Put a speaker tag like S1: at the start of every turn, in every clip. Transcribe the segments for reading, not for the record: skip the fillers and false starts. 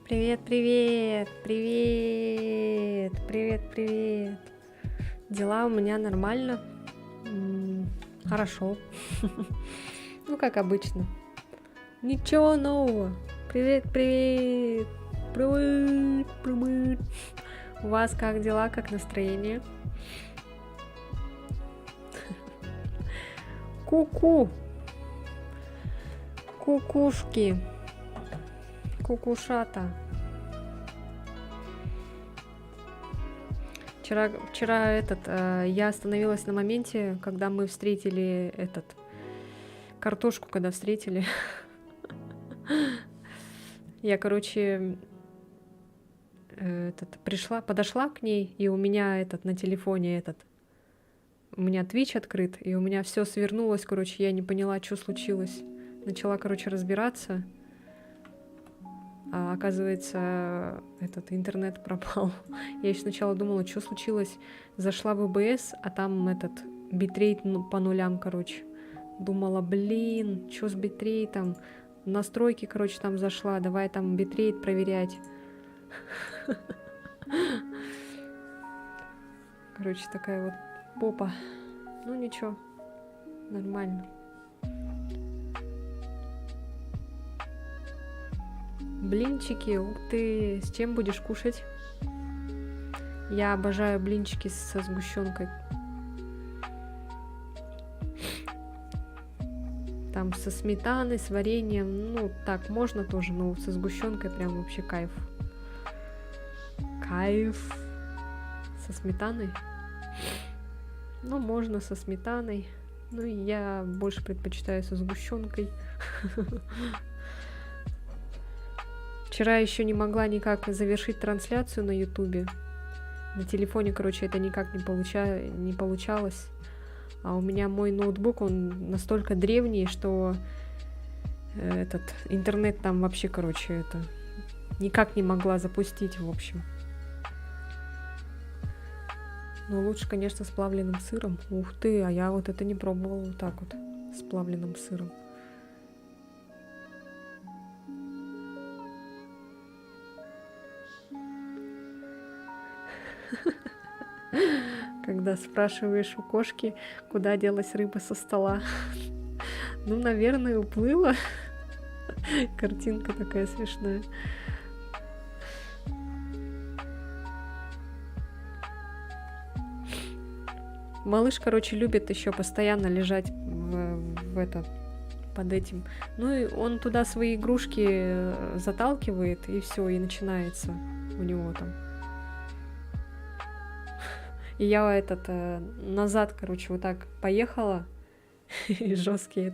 S1: Привет, привет, привет, привет, привет. Дела у меня нормально. Хорошо. Ну, как обычно. Ничего нового. Привет, привет. Привет, привет. У вас как дела, как настроение? Ку-ку. Кукушки. Кукушата. Вчера я остановилась на моменте, когда мы встретили картошку, когда встретили. Я, подошла к ней, и у меня на телефоне у меня Twitch открыт, и у меня все свернулось, я не поняла, что случилось. Начала, разбираться. А оказывается, интернет пропал. Я еще сначала думала, что случилось. Зашла в ОБС, а там битрейт по нулям, Думала, что с битрейтом? Настройки, там зашла, давай там битрейт проверять. Такая вот попа. Ну ничего, нормально. Блинчики, ух ты, с чем будешь кушать? Я обожаю блинчики со сгущенкой. Там со сметаной, с вареньем. Ну, так можно тоже, но со сгущенкой прям вообще кайф. Кайф. Со сметаной? Ну, можно со сметаной. Ну, я больше предпочитаю со сгущенкой. Вчера еще не могла никак завершить трансляцию на Ютубе. На телефоне, это никак не получалось. А у меня мой ноутбук, он настолько древний, что интернет там вообще, никак не могла запустить, в общем. Но лучше, конечно, с плавленным сыром. Ух ты, а я это не пробовала вот так вот, с плавленным сыром. Когда спрашиваешь у кошки, куда делась рыба со стола. Ну, наверное, уплыла. Картинка такая смешная. Малыш, любит еще постоянно лежать под этим. Ну, и он туда свои игрушки заталкивает, и все, и начинается у него там. И я назад, вот так поехала, и жесткий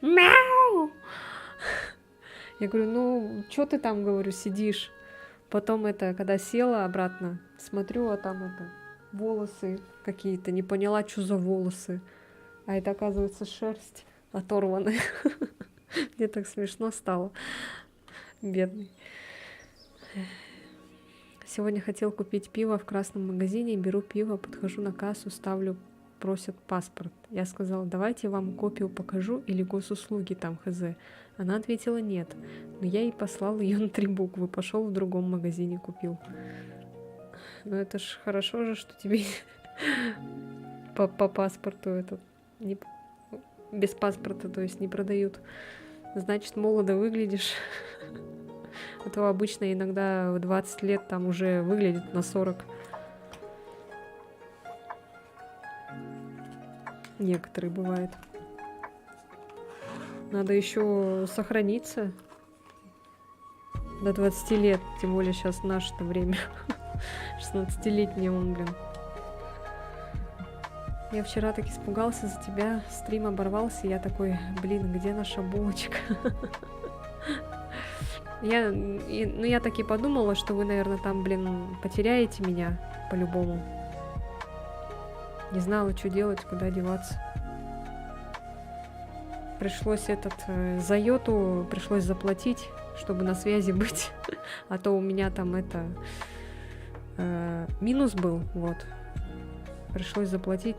S1: мяу! Я говорю, ну, что ты там, говорю, сидишь? Потом когда села обратно, смотрю, а там волосы какие-то, не поняла, что за волосы. А это, оказывается, шерсть оторванная. Мне так смешно стало. Бедный. Сегодня хотел купить пиво в красном магазине, беру пиво, подхожу на кассу, ставлю, просят паспорт. Я сказала, давайте вам копию покажу или госуслуги там хз. Она ответила нет, но я ей послал ее на 3 буквы, пошел в другом магазине купил. Ну это ж хорошо же, что тебе по паспорту без паспорта, то есть не продают. Значит, молодо выглядишь. А то обычно иногда в 20 лет там уже выглядит на 40. Некоторые бывают. Надо еще сохраниться до 20 лет. Тем более сейчас наше-то время. 16-летний он, блин. Я вчера так испугался за тебя. Стрим оборвался. Я такой, где наша булочка? Я так и подумала, что вы, наверное, там, потеряете меня по-любому. Не знала, что делать, куда деваться. Пришлось за йоту пришлось заплатить, чтобы на связи быть. А то у меня там минус был, вот. Пришлось заплатить.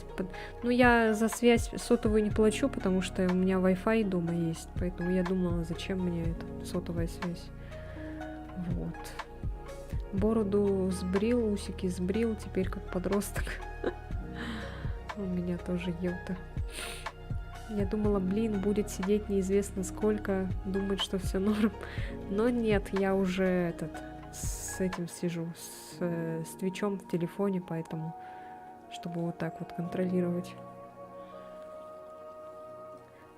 S1: Ну, я за связь сотовую не плачу, потому что у меня Wi-Fi дома есть. Поэтому я думала, зачем мне сотовая связь. Вот. Бороду сбрил, усики сбрил, теперь как подросток. У меня тоже ел-то. Я думала, блин, будет сидеть неизвестно сколько, думает, что все норм. Но нет, я уже с этим сижу, с твичом в телефоне, поэтому, чтобы вот так вот контролировать.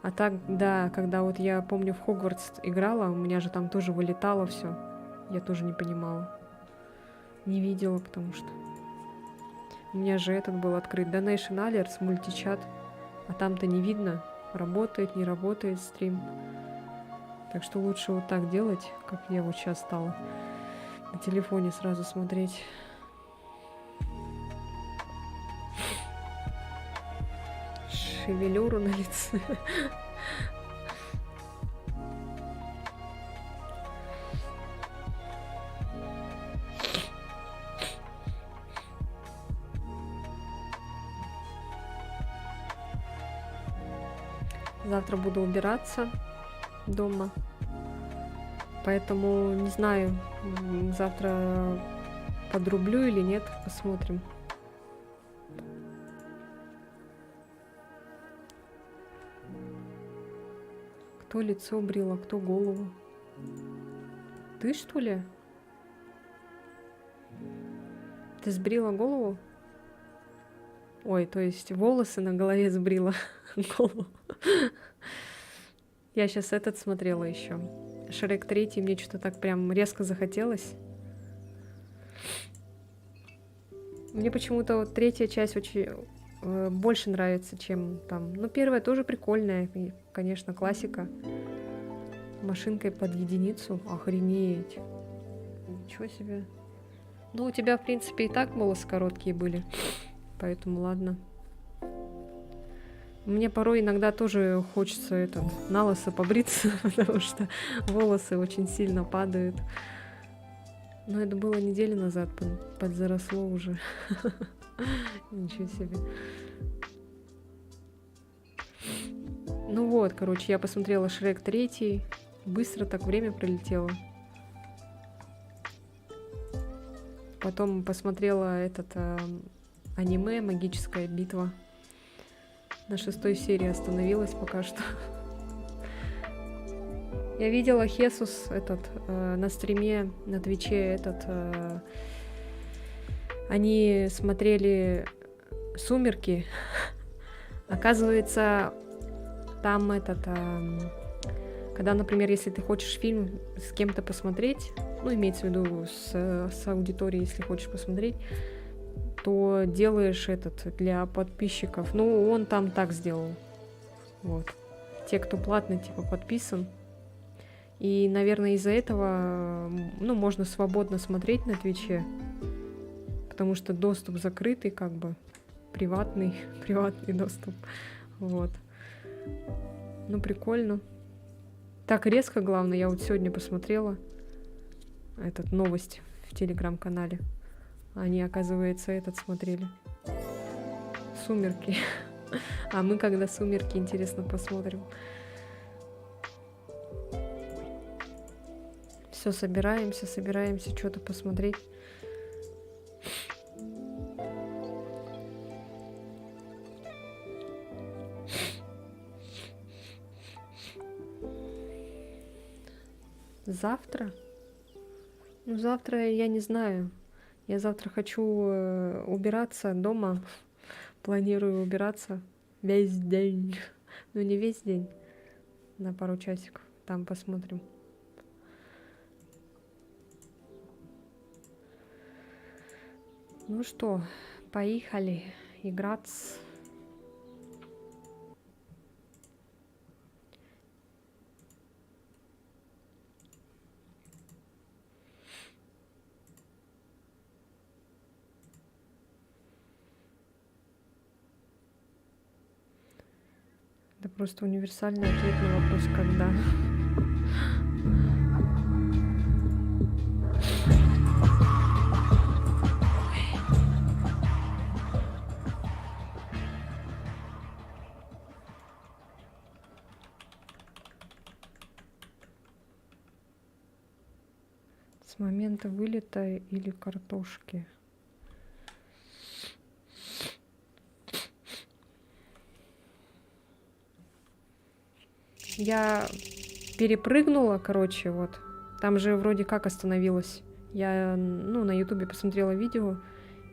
S1: А так, да, когда вот я помню в Хогвартс играла, у меня же там тоже вылетало все. Я тоже не понимала. Не видела, потому что у меня же этот был открыт. Donation Alerts, мультичат. А там-то не видно, работает, не работает стрим. Так что лучше вот так делать, как я вот сейчас стала. На телефоне сразу смотреть. Шевелюру на лице. Завтра буду убираться дома. Поэтому не знаю, завтра подрублю или нет, посмотрим. Кто лицо брил, а кто голову? Ты, что ли? Ты сбрила голову? Ой, то есть волосы на голове сбрила, голову. Я сейчас этот смотрела еще. Шрек 3, мне что-то так прям резко захотелось. Мне почему-то вот третья часть очень больше нравится, чем там. Ну, первая тоже прикольная, конечно, классика. Машинкой под единицу. Охренеть. Ничего себе. Ну, у тебя, в принципе, и так волосы короткие были. Поэтому ладно. Мне порой иногда тоже хочется на лысо побриться, потому что волосы очень сильно падают. Но это было неделю назад, подзаросло уже. Ничего себе. Ну вот, короче, я посмотрела Шрек 3. Быстро так время пролетело. Потом посмотрела аниме «Магическая битва». На 6 серии остановилась пока что. Я видела Хесус на стриме, на Твиче они смотрели «Сумерки». Оказывается, там когда, например, если ты хочешь фильм с кем-то посмотреть, ну, имеется в виду с аудиторией, если хочешь посмотреть, то делаешь для подписчиков. Ну, он там так сделал. Вот. Те, кто платно, типа, подписан. И, наверное, из-за этого, ну, можно свободно смотреть на Твиче, потому что доступ закрытый, как бы, приватный доступ. Вот. Ну, прикольно. Так резко, главное, я вот сегодня посмотрела новость в телеграм-канале. Они, оказывается, смотрели. «Сумерки». А мы когда «Сумерки», интересно, посмотрим. Все, собираемся что-то посмотреть. Завтра? Ну, завтра я не знаю. Я завтра хочу убираться дома. Планирую убираться весь день. Ну, не весь день. На пару часиков. Там посмотрим. Ну что, поехали играться. Это просто универсальный ответ на вопрос «когда?». момента вылета или картошки. Я перепрыгнула, короче, вот. Там же вроде как остановилась. Я, ну, на ютубе посмотрела видео,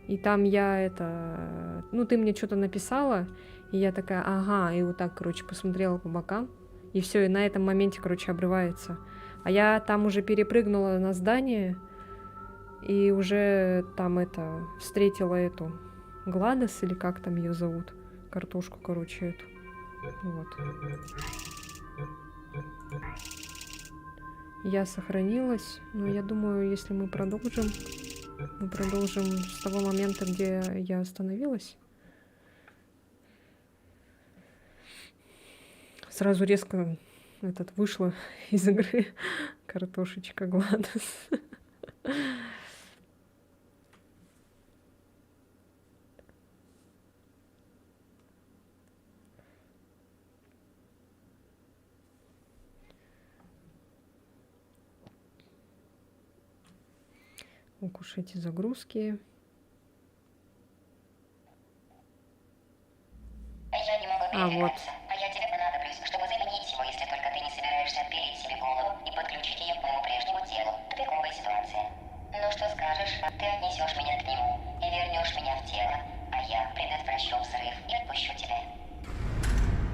S1: и там я это... Ну, ты мне что-то написала, и я такая, ага, и вот так, короче, посмотрела по бокам, и все, и на этом моменте, короче, обрывается. А я там уже перепрыгнула на здание, и уже там это... Встретила эту Гладес, или как там ее зовут, картошку, короче, эту. Вот. Я сохранилась, но я думаю, если мы продолжим с того момента, где я остановилась. Сразу резко вышла из игры картошечка Гладес. Укушайте загрузки.
S2: Я не могу передвигаться,
S1: вот.
S2: а я тебе понадоблюсь, чтобы заменить его, если только ты не собираешься отпилить себе голову и подключить ее к моему прежнему телу. Тупиковая ситуация. Ну что скажешь, ты отнесешь меня к нему и вернешь меня в тело, а я предотвращу взрыв и отпущу тебя.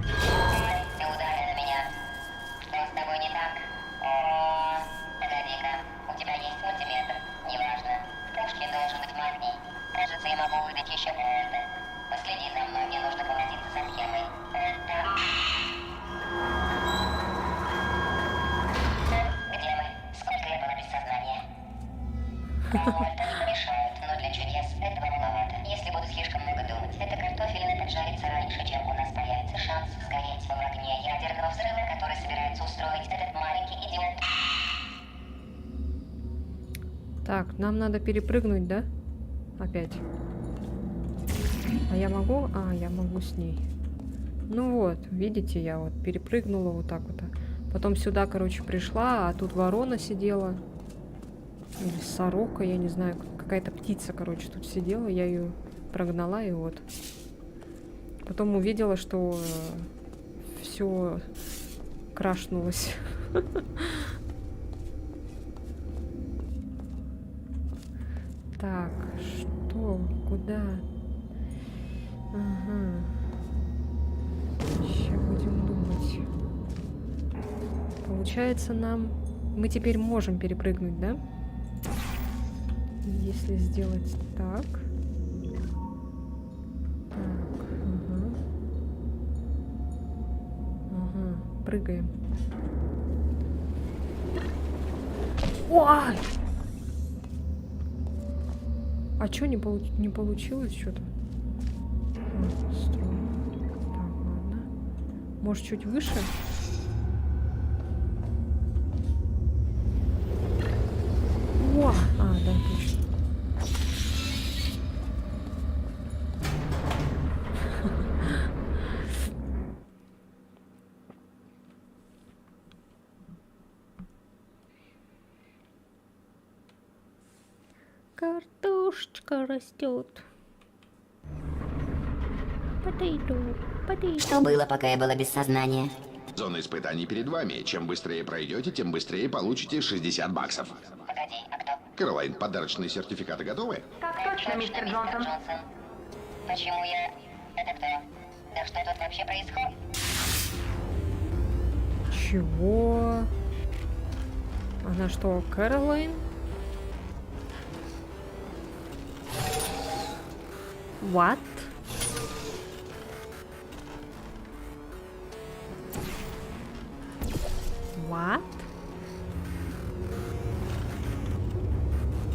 S2: Ты ударил на меня. Что с тобой не так? О, погоди-ка, у тебя есть мультиметр? Неважно. В пушке должен быть магний. Кажется, я могу выдать еще это. Последи за мной, мне нужно повозиться со схемой. Где мы? Сколько я была без сознания? Вольта не помешают, но для чудес этого маловато. Если буду слишком много думать, эта картофелина поджарится раньше, чем у нас появится шанс сгореть в огне ядерного взрыва, который собирается устроить этот маленький идиот.
S1: Так, нам надо перепрыгнуть, да? Опять. А я могу? А, я могу с ней. Ну вот, видите, я вот перепрыгнула вот так вот. Потом сюда, короче, пришла, а тут ворона сидела. Или сорока, я не знаю. Какая-то птица, короче, тут сидела. Я ее прогнала, и вот. Потом увидела, что все крашнулось. Так, что? Куда? Ага. Сейчас будем думать. Получается, мы теперь можем перепрыгнуть, да? Если сделать так. Так, ага. Ага, прыгаем. Ой! А чё не получилось что-то? Так, ладно. Может, чуть выше? О! А, да, точно. Картошечка растет.
S2: Что было, пока я была без сознания?
S3: Зона испытаний перед вами. Чем быстрее пройдете, тем быстрее получите 60 баксов.
S2: Погоди, а кто?
S3: Кэролайн, подарочные сертификаты готовы?
S4: Так точно, мистер Джонсон.
S2: Почему я... Это кто? Да что тут вообще происходит?
S1: Чего? Она что, Кэролайн? What? What?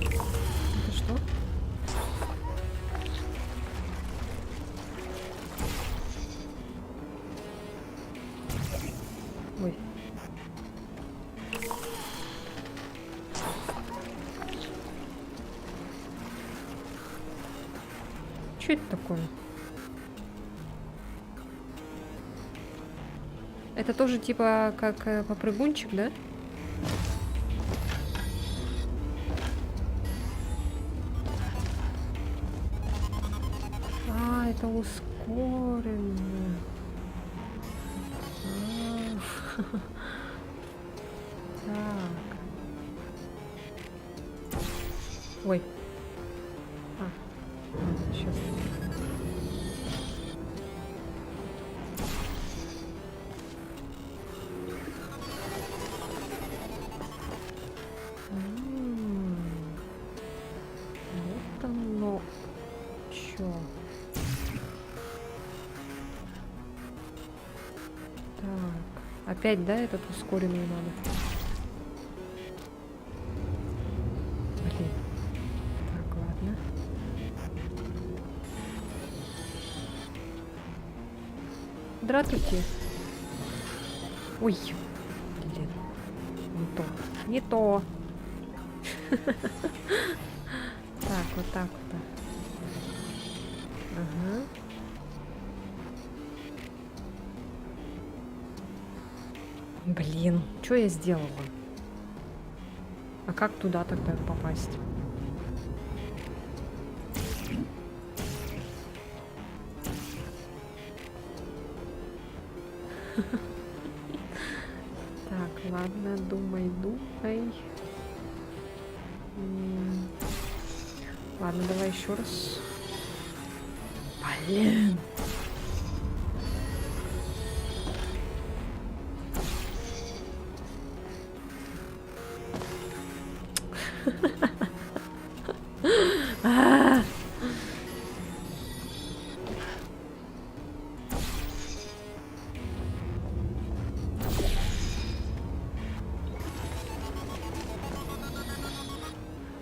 S1: Это что? Ой. Что это такое? Это тоже типа как попрыгунчик, да? А, это ускоренно. А. Так. Ой. А, сейчас. Вот оно. Чё? Так. Опять, да, этот ускоренный надо? Блин. Так, ладно. Здравствуйте. Ой. Блин. Не то. Не то. Так, вот так вот. Ага. Блин, что я сделала? А как туда тогда попасть? Так, ладно, думай. Ладно, давай еще раз. Блин. А!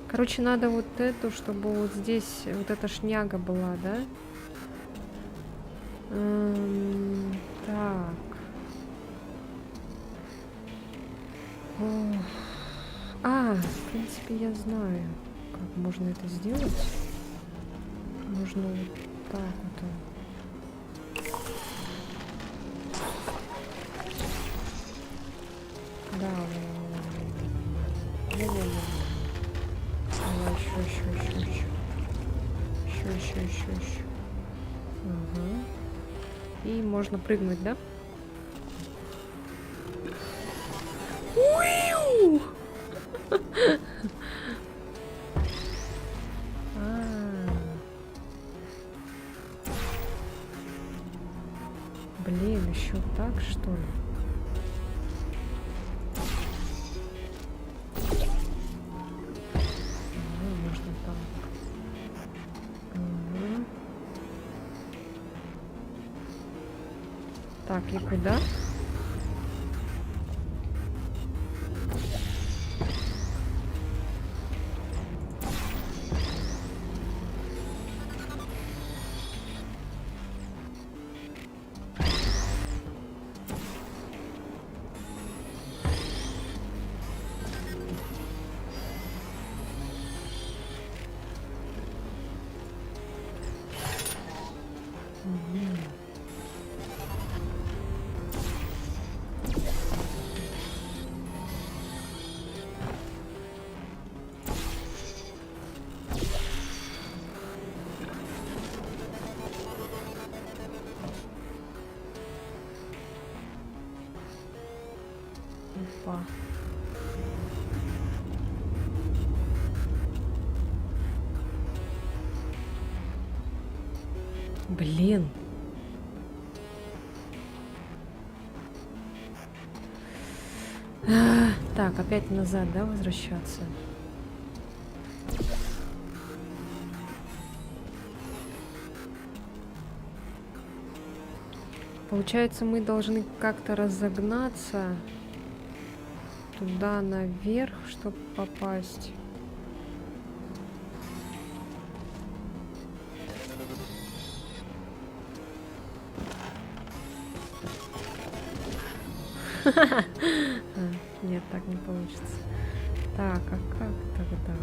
S1: Короче, надо вот эту, чтобы вот здесь вот эта шняга была, да? Так. Ох. А, в принципе, я знаю, как можно это сделать. Можно вот так вот. Да, Давай, еще. Ага. И можно прыгнуть, да? Уиу! Блин, еще так, что ли? Можно так. Угу. Так, и куда? Опа. Блин. Так, опять назад, да, возвращаться? Получается, мы должны как-то разогнаться туда наверх, чтобы попасть. Нет, так не получится. Так, а как тогда?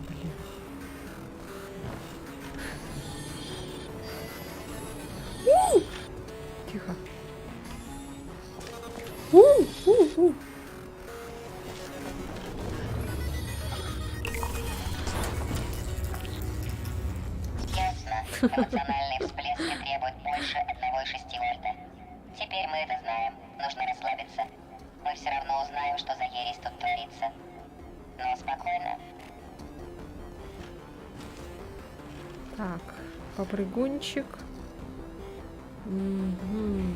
S1: Блин. Тихо.
S2: Эмоциональные всплески требуют больше 1,6 вольта. Теперь мы это знаем. Нужно расслабиться. Мы все равно узнаем, что за ересь тут творится. Но спокойно.
S1: Так, попрыгунчик. Мгм.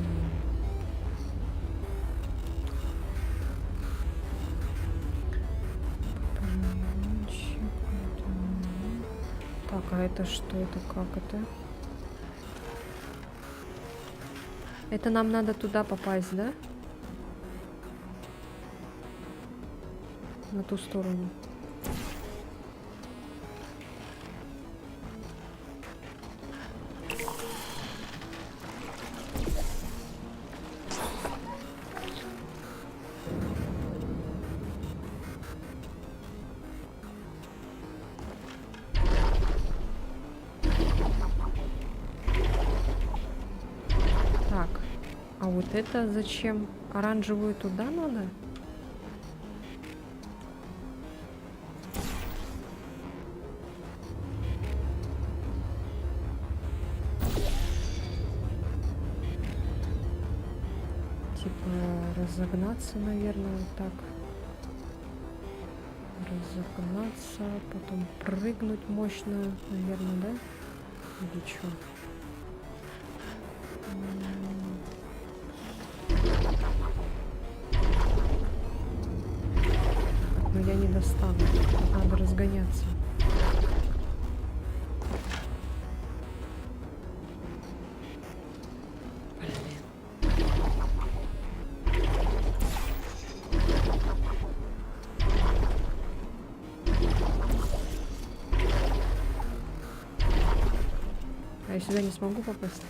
S1: Попрыгунчик. Так, а это что? Это как это? Это нам надо туда попасть, да? На ту сторону. Так, а вот это зачем? Оранжевую туда надо? Типа разогнаться, наверное, вот так. Разогнаться, потом прыгнуть мощно, наверное, да? Или что? Но я не достану. Надо разгоняться. А я сюда не смогу попасть?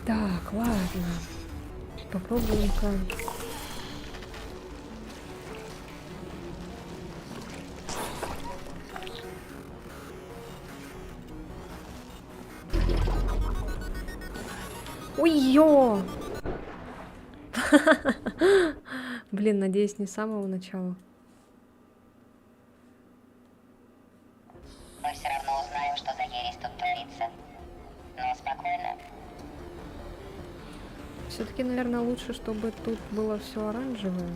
S1: Так, ладно. Попробуем-ка. Ой-ё! Блин, надеюсь, не с самого начала.
S2: Мы все равно узнаем, что за ересь тут творится. Но спокойно.
S1: Все-таки, наверное, лучше, чтобы тут было все оранжевое.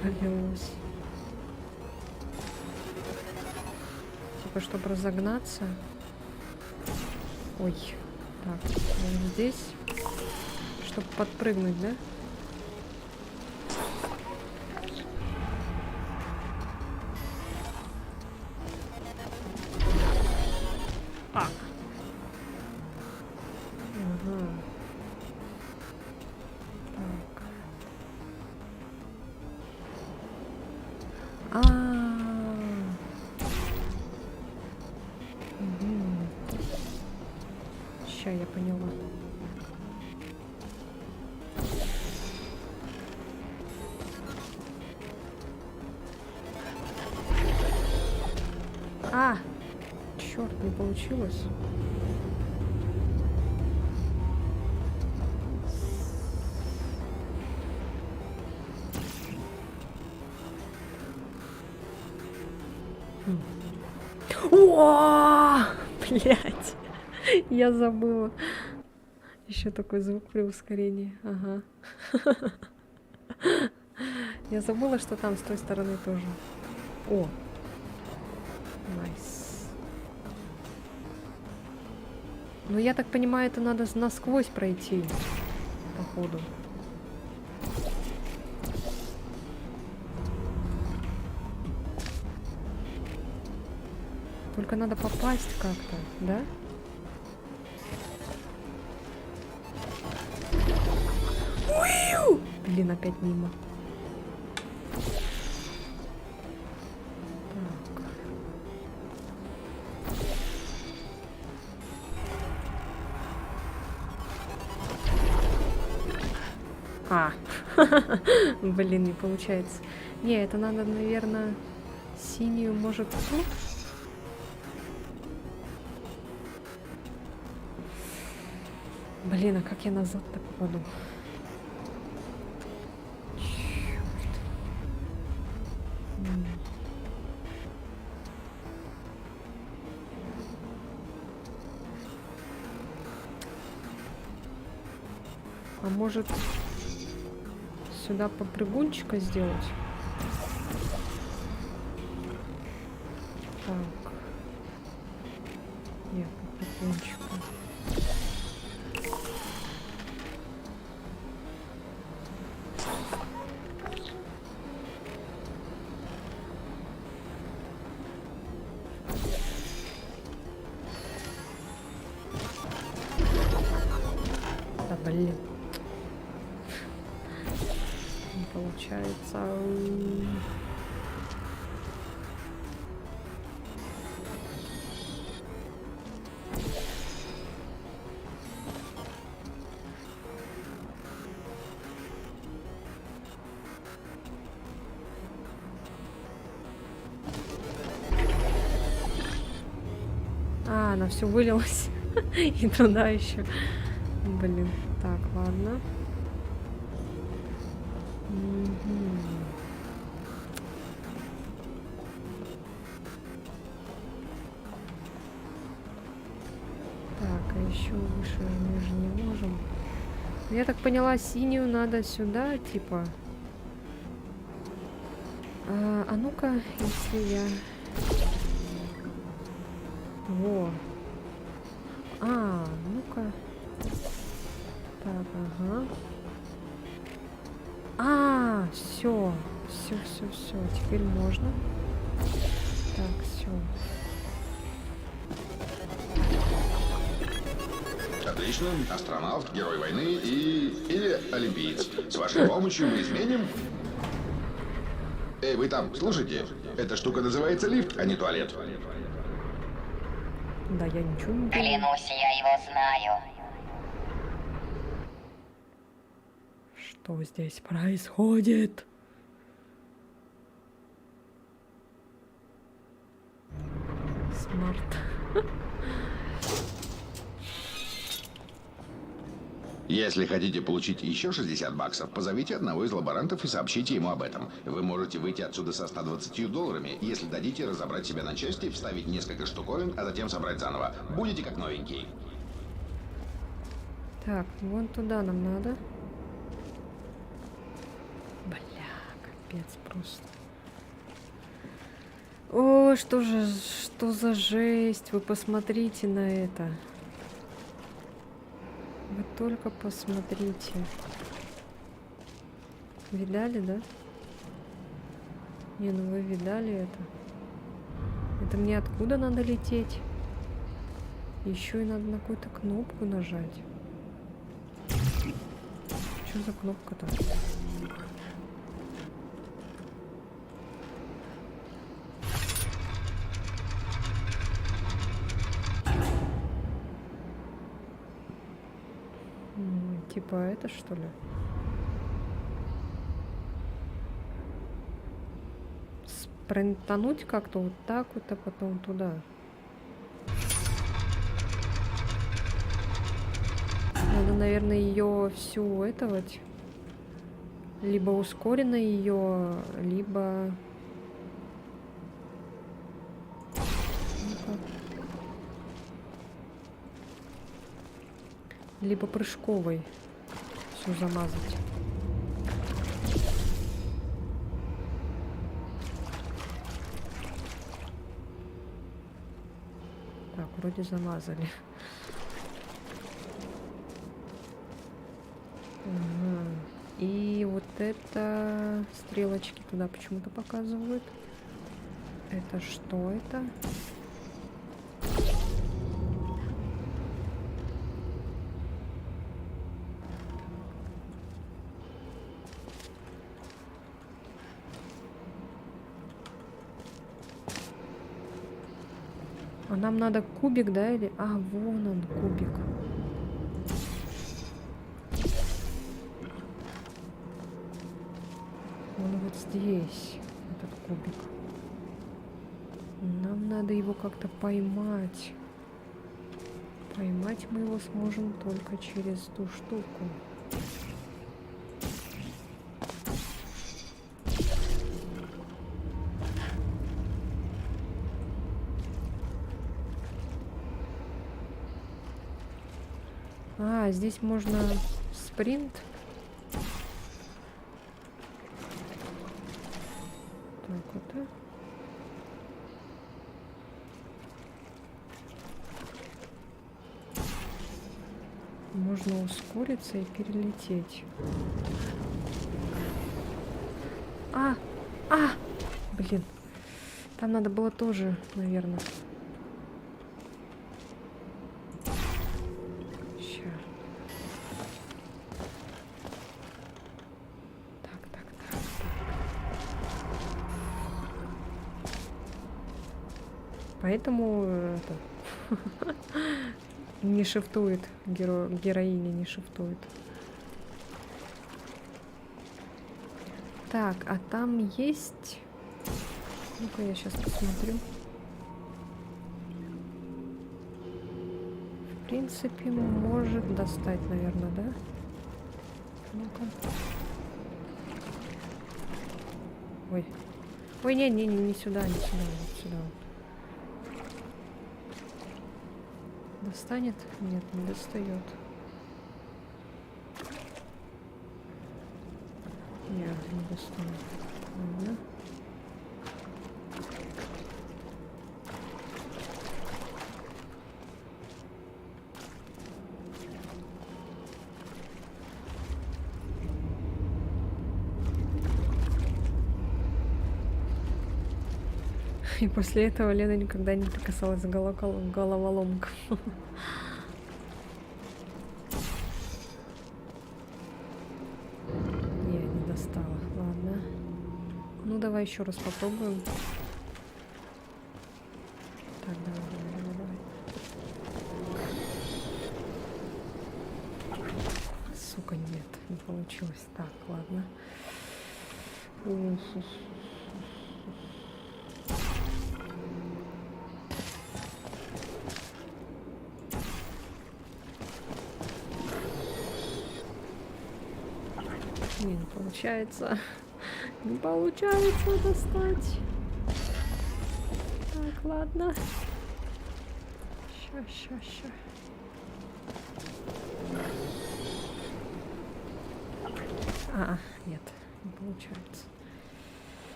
S1: Повелось. Типа, чтобы разогнаться. Ой. Так, вот здесь. Чтобы подпрыгнуть, да? Так. Ага. Так. Ща я поняла. Черт, не получилось. О, блять, я забыла. Еще такой звук при ускорении. Ага. Я забыла, что там с той стороны тоже. О, найс. Ну, я так понимаю, это надо насквозь пройти, походу. Только надо попасть как-то, да? Блин, опять мимо. Так. А, блин, не получается. Не, это надо, наверное, синюю, может, тут? Блин, а как я назад-то попаду? Чёрт. А может сюда попрыгунчика сделать? Так. Нет, попрыгунчика. Да блин. Не получается. А, она все вылилась. И туда еще. Блин. Так, ладно. Мгм. Так, а еще выше мы же не можем. Я так поняла, синюю надо сюда, типа. А ну-ка, если я... Во. А, ну-ка. Так, ага. А, все, все. Теперь можно. Так, все.
S3: Отлично. Астронавт, герой войны или олимпиец. С вашей помощью мы изменим... Эй, вы там, слушайте? Эта штука называется лифт, а не туалет.
S1: Да, я ничего не делаю.
S2: Клянусь, я его знаю.
S1: Что здесь происходит? Смарт.
S3: Если хотите получить еще 60 баксов, позовите одного из лаборантов и сообщите ему об этом. Вы можете выйти отсюда со $120, если дадите разобрать себя на части, вставить несколько штуковин, а затем собрать заново. Будете как новенький.
S1: Так, вон туда нам надо. Бля, капец просто. О, что за жесть? Вы посмотрите на это. Вы только посмотрите. Видали, да? Не, ну вы видали это? Это мне откуда надо лететь? Еще и надо на какую-то кнопку нажать. Что за кнопка-то? Типа это, что ли? Спринтануть как-то вот так вот, а потом туда. Надо, наверное, ее всю этого... Либо ускоренно ее, либо... Либо прыжковой все замазать. Так, вроде замазали. Ага. И вот это стрелочки туда почему-то показывают. Это что это? А нам надо кубик, да, или... А, вон он, кубик. Он вот здесь, этот кубик. Нам надо его как-то поймать. Поймать мы его сможем только через ту штуку. А, здесь можно спринт. Так вот, да? Можно ускориться и перелететь. А! Блин. Там надо было тоже, наверное. Ща. Так. Поэтому это не шифтует, героиня не шифтует. Так, а там есть... Ну-ка, я сейчас посмотрю. В принципе, может достать, наверное, да? Ну-ка. Ой. Ой, не сюда, не сюда, вот сюда. Достанет? Нет, не достает. Нет, не достанет. Ладно. И после этого Лена никогда не прикасалась к головоломкам. Не достала. Ладно. Ну, давай еще раз попробуем. Так, давай. Сука, нет, не получилось. Так, ладно. Не получается. Не получается достать. Так, ладно. Ща. Нет, не получается.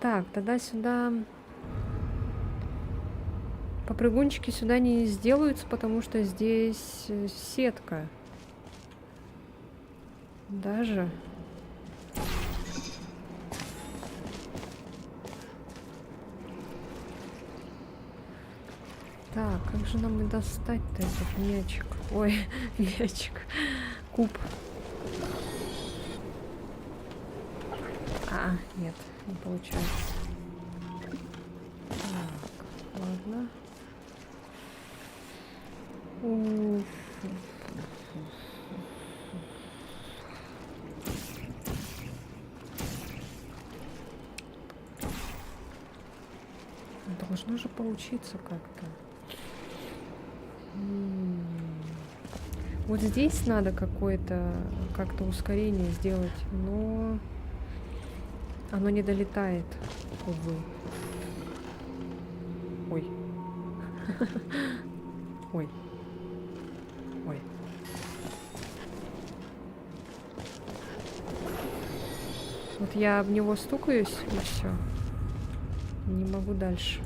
S1: Так, тогда сюда... Попрыгунчики сюда не сделаются, потому что здесь сетка. Даже... Так, как же нам и достать-то этот мячик? Ой, мячик. Куб. Нет, не получается. Так, ладно. Должно же получиться как-то. Вот здесь надо какое-то как-то ускорение сделать, но оно не долетает, увы. Ой. Ой. Вот я об него стукаюсь, и все. Не могу дальше.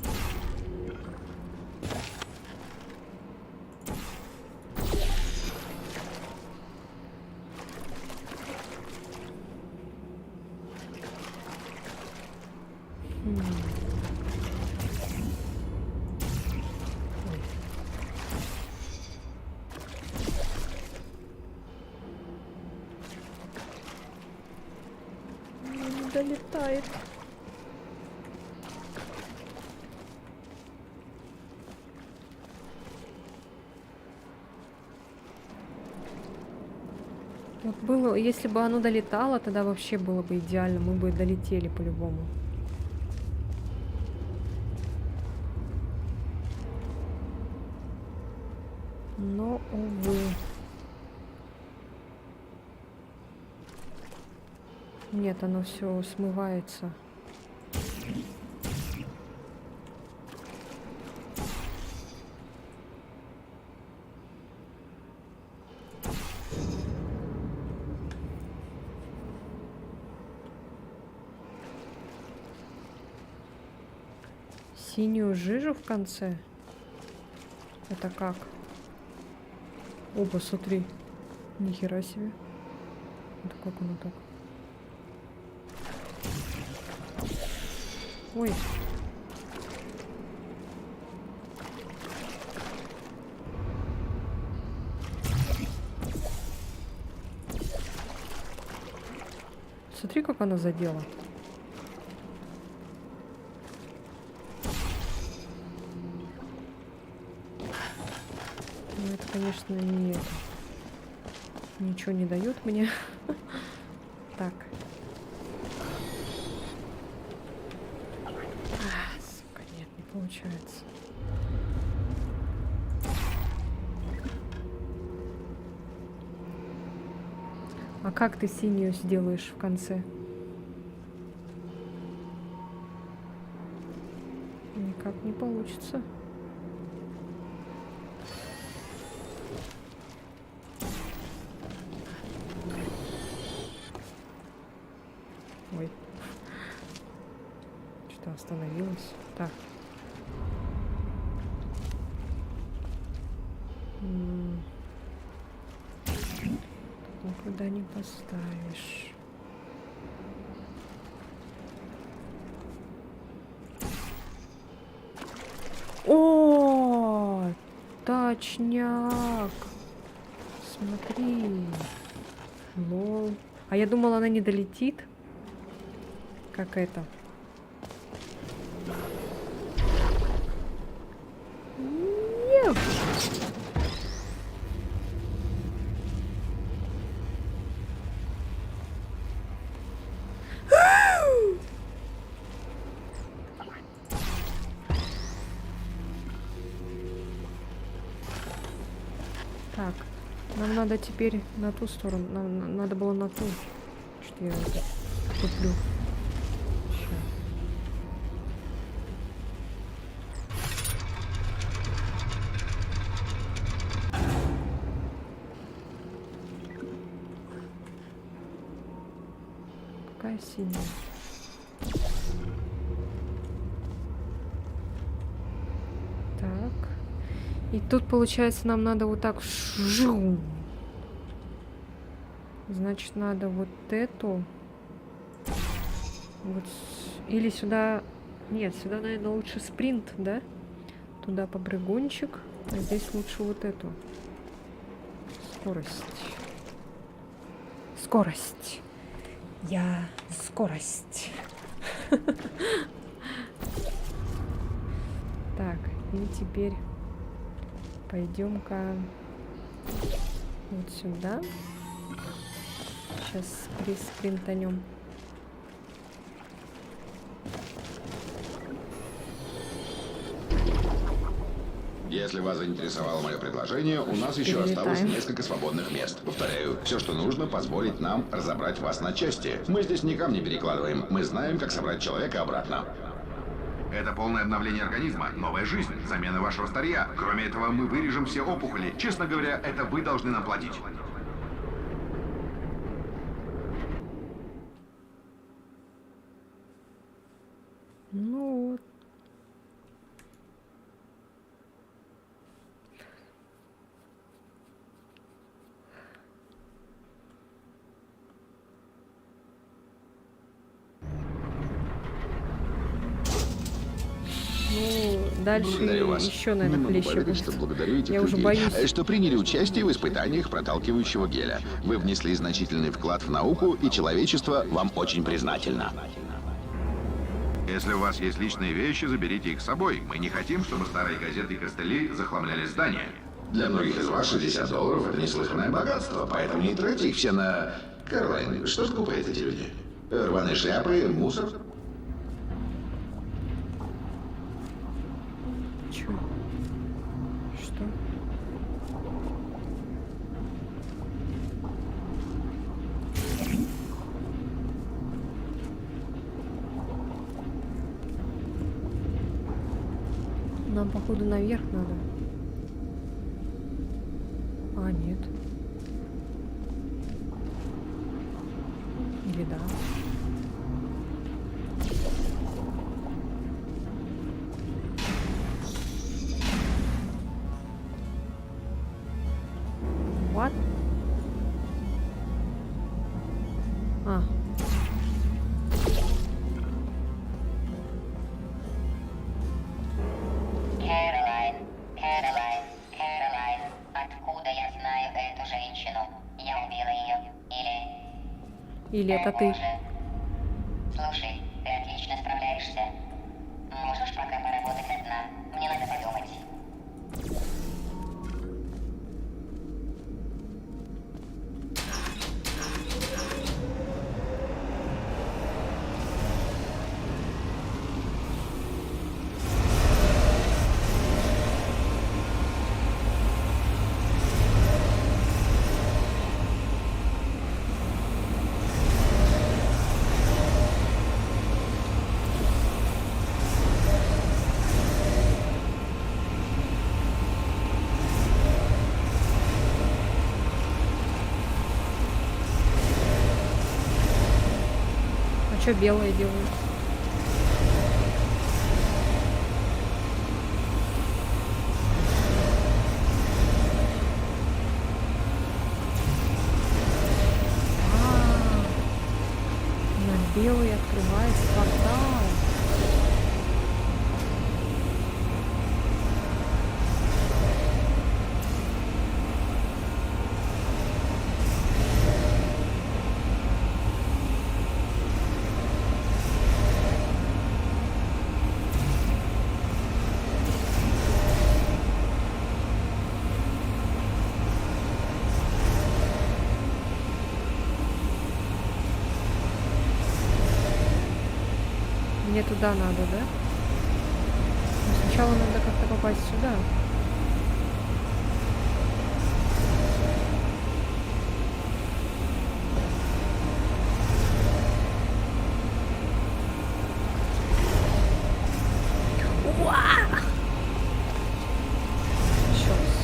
S1: Не долетает. Вот было, если бы оно долетало, тогда вообще было бы идеально. Мы бы долетели по-любому. Но, увы. Нет, оно все смывается. Синюю жижу в конце? Это как? Оба, смотри. Нихера себе. Это как оно так? Ой. Смотри, как она задела. Ну, это, конечно, ничего не дает мне. Так. Сука, нет, не получается. А как ты синюю сделаешь в конце? Никак не получится. Ой. Что-то остановилось. Так. Никуда не поставишь. О, точняк. Смотри. Лол. А я думала, она не долетит. Как это? Нет. Так, нам надо теперь на ту сторону. Нам надо было на ту. Что я это туплю. Ща. Какая синяя? Так. И тут, получается, нам надо вот так. Значит, надо вот эту. Вот. Или сюда. Нет, сюда, наверное, лучше спринт, да? Туда попрыгунчик. А здесь лучше вот эту. Скорость. Скорость. Я скорость. Так, и теперь пойдем-ка вот сюда. Сейчас приспринтанем.
S3: Если вас заинтересовало мое предложение, у нас еще осталось несколько свободных мест. Повторяю, все, что нужно, позволить нам разобрать вас на части. Мы здесь ни камни перекладываем. Мы знаем, как собрать человека обратно.
S5: Это полное обновление организма, новая жизнь, замена вашего старья. Кроме этого, мы вырежем все опухоли. Честно говоря, это вы должны нам платить.
S1: Ну вот. Ну, дальше
S3: Благодарю вас.
S1: еще,
S3: Не
S1: наверное,
S3: могу
S1: хлеще
S3: поверить,
S1: будет.
S3: что благодарю этих
S1: Я уже
S3: людей,
S1: боюсь.
S3: что приняли участие в испытаниях проталкивающего геля. Вы внесли значительный вклад в науку, и человечество вам очень признательно.
S5: Если у вас есть личные вещи, заберите их с собой. Мы не хотим, чтобы старые газеты и костыли захламляли здание.
S3: Для многих из вас $60 это неслыханное богатство, поэтому не тратьте их все на... Кэролайн, что скупают эти люди? Рваные шляпы, мусор?
S1: Чё? Что? Нам, походу, наверх надо. А, нет. Или да? What? А.
S2: Кэролайн, откуда я знаю эту женщину? Я убила ее.
S1: Или это ты?
S2: Боже. Слушай, ты отлично справляешься. Можешь пока поработать одна? Мне надо подумать.
S1: А что белые делают? На белый открывается портал. Мне туда надо, да? Но сначала надо как-то попасть сюда. Еще раз.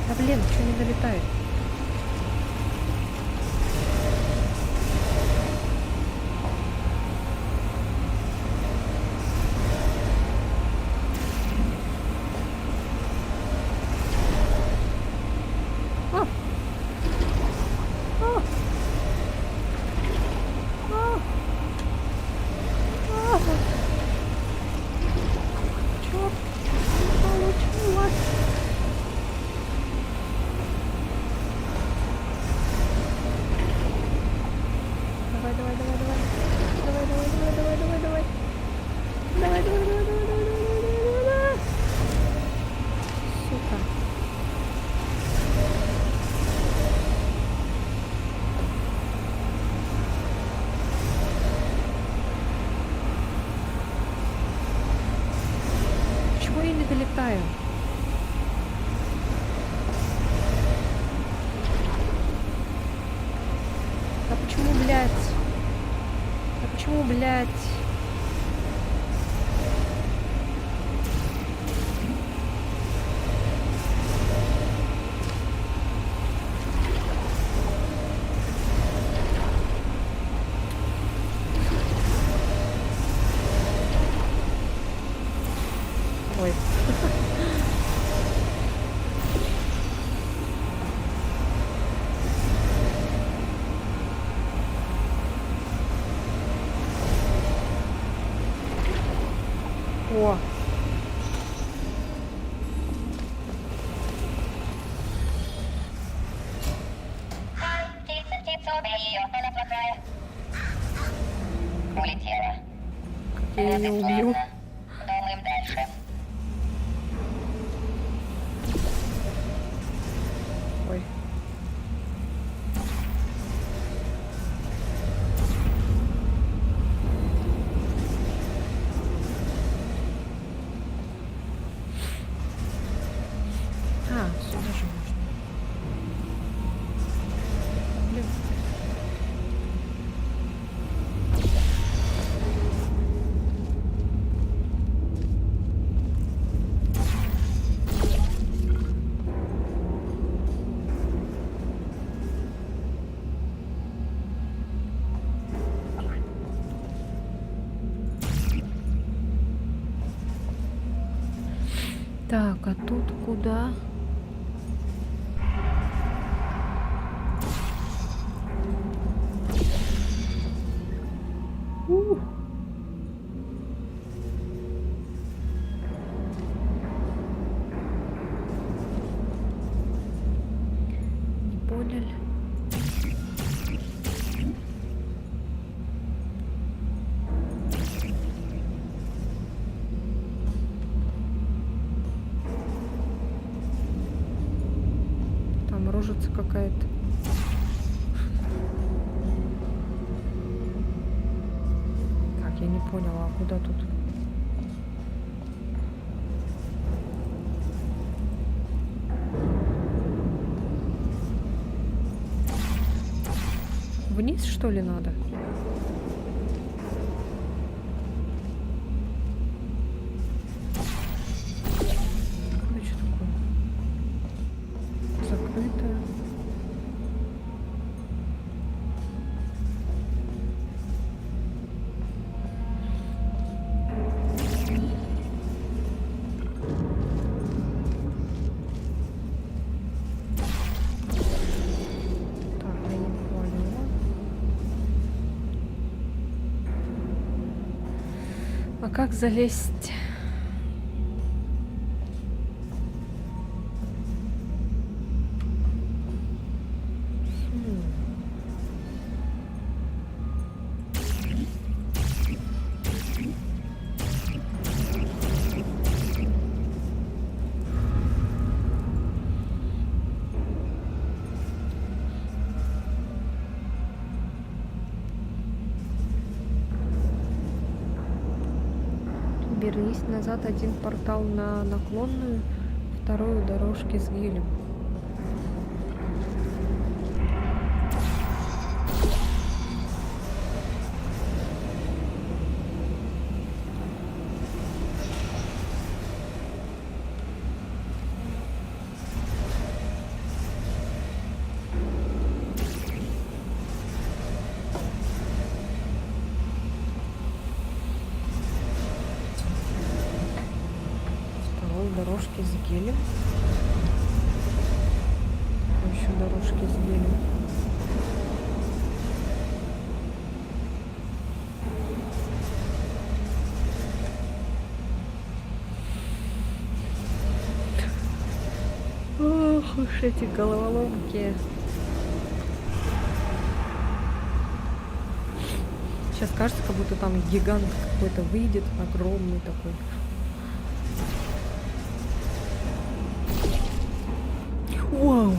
S1: Да блин, что не долетает? А! А! А! А! Чёрт! Получилось! Давай, давай, давай, давай. Давай, давай, давай, давай, давай, давай. Давай, давай, давай, давай, давай, давай, давай, давай. Сука. Почему я не долетаю? А почему, блядь? А почему, блядь? Ой. О.
S2: Птица, птица, убей ее, она плохая. улетела.
S1: Я
S2: Вот
S1: ее
S2: и
S1: убью.
S2: славно. Думаем дальше.
S1: Ой. А, сюда же можно. Блин. Так, а тут куда? Ух. Не понял. Там рожица какая-то. Так, я не поняла, а куда тут? Вниз, что ли, надо? Это что такое? Закрыто. Так, я не поняла. А как залезть? Вернись назад, один портал на наклонную, второй у дорожки с гелем. Второй у дорожки с гелем. Еще дорожки с гелем. Ох уж эти головоломки. Сейчас кажется, как будто там гигант какой-то выйдет, огромный такой. Вау!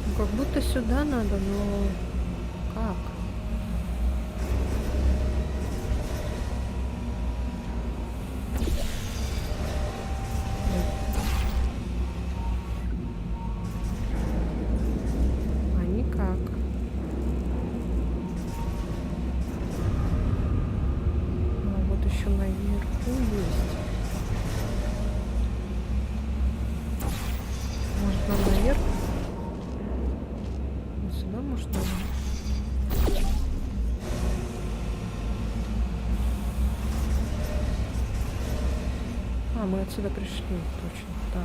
S1: Ну, как будто сюда надо, но как? А никак. А вот еще наверху есть. Может, нам наверх? Вот сюда, может, надо? А, мы отсюда пришли, точно, да.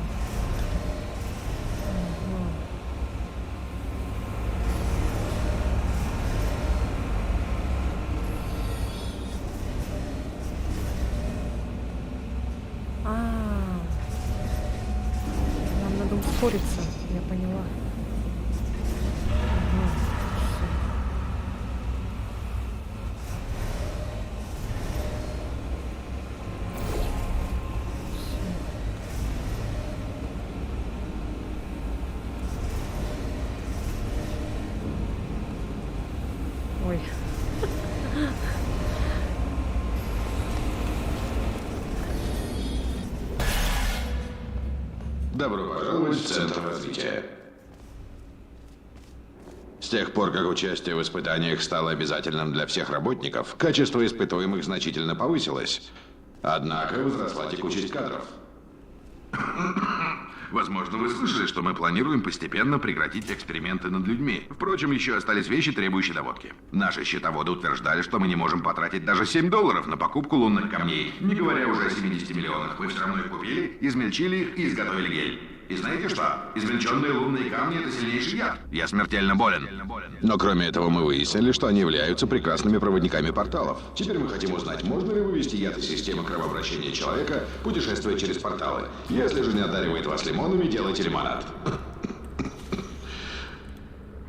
S1: Ага. ускориться, я поняла. Ага, всё. Ой.
S3: Добро пожаловать в Центр развития. С тех пор, как участие в испытаниях стало обязательным для всех работников, качество испытуемых значительно повысилось. Однако возросла текучесть кадров.
S5: Возможно, вы слышали, что мы планируем постепенно прекратить эксперименты над людьми. Впрочем, еще остались вещи, требующие доводки. Наши счетоводы утверждали, что мы не можем потратить даже $7 на покупку лунных камней. Не говоря уже о 70 миллионах. Вы все равно их купили, измельчили их и изготовили гель. И знаете что? Измельченные лунные камни — это сильнейший яд. Я смертельно болен.
S3: Но кроме этого мы выяснили, что они являются прекрасными проводниками порталов. Теперь мы хотим узнать, можно ли вывести яд из системы кровообращения человека, путешествуя через порталы. Если же не одаривает вас лимонами, делайте лимонад.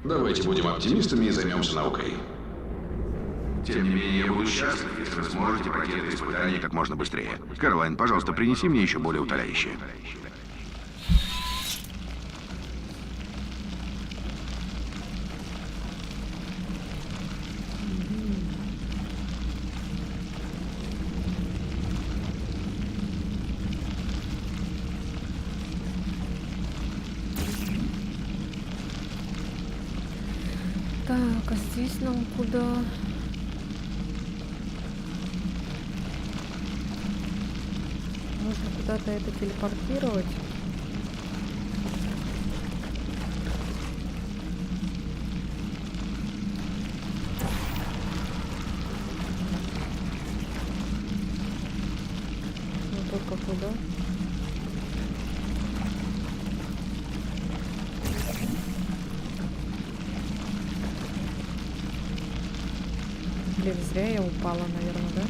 S3: Давайте будем оптимистами и займемся наукой.
S5: Тем не менее, я буду счастлив, если вы сможете пройти это испытание как можно быстрее. Каролайн, пожалуйста, принеси мне еще более утоляющее.
S1: Так, а здесь нам куда? Нужно куда-то это телепортировать. Ну только куда? Блин, зря я упала, наверное, да?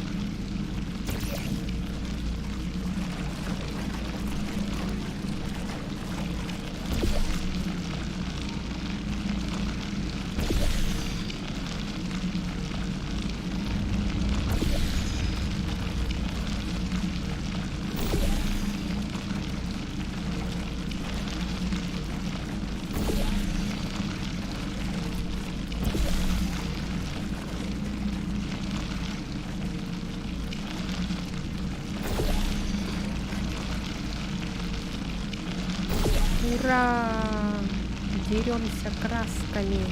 S1: Ура! Деремся красками.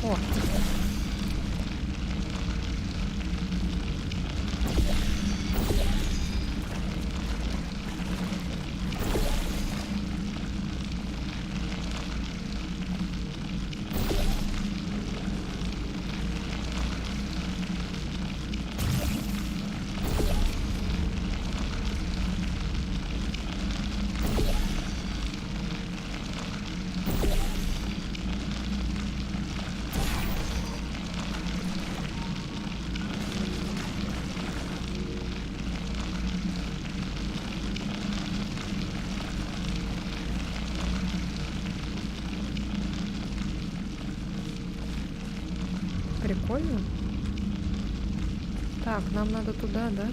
S1: О! Прикольно. Так, нам надо туда, да?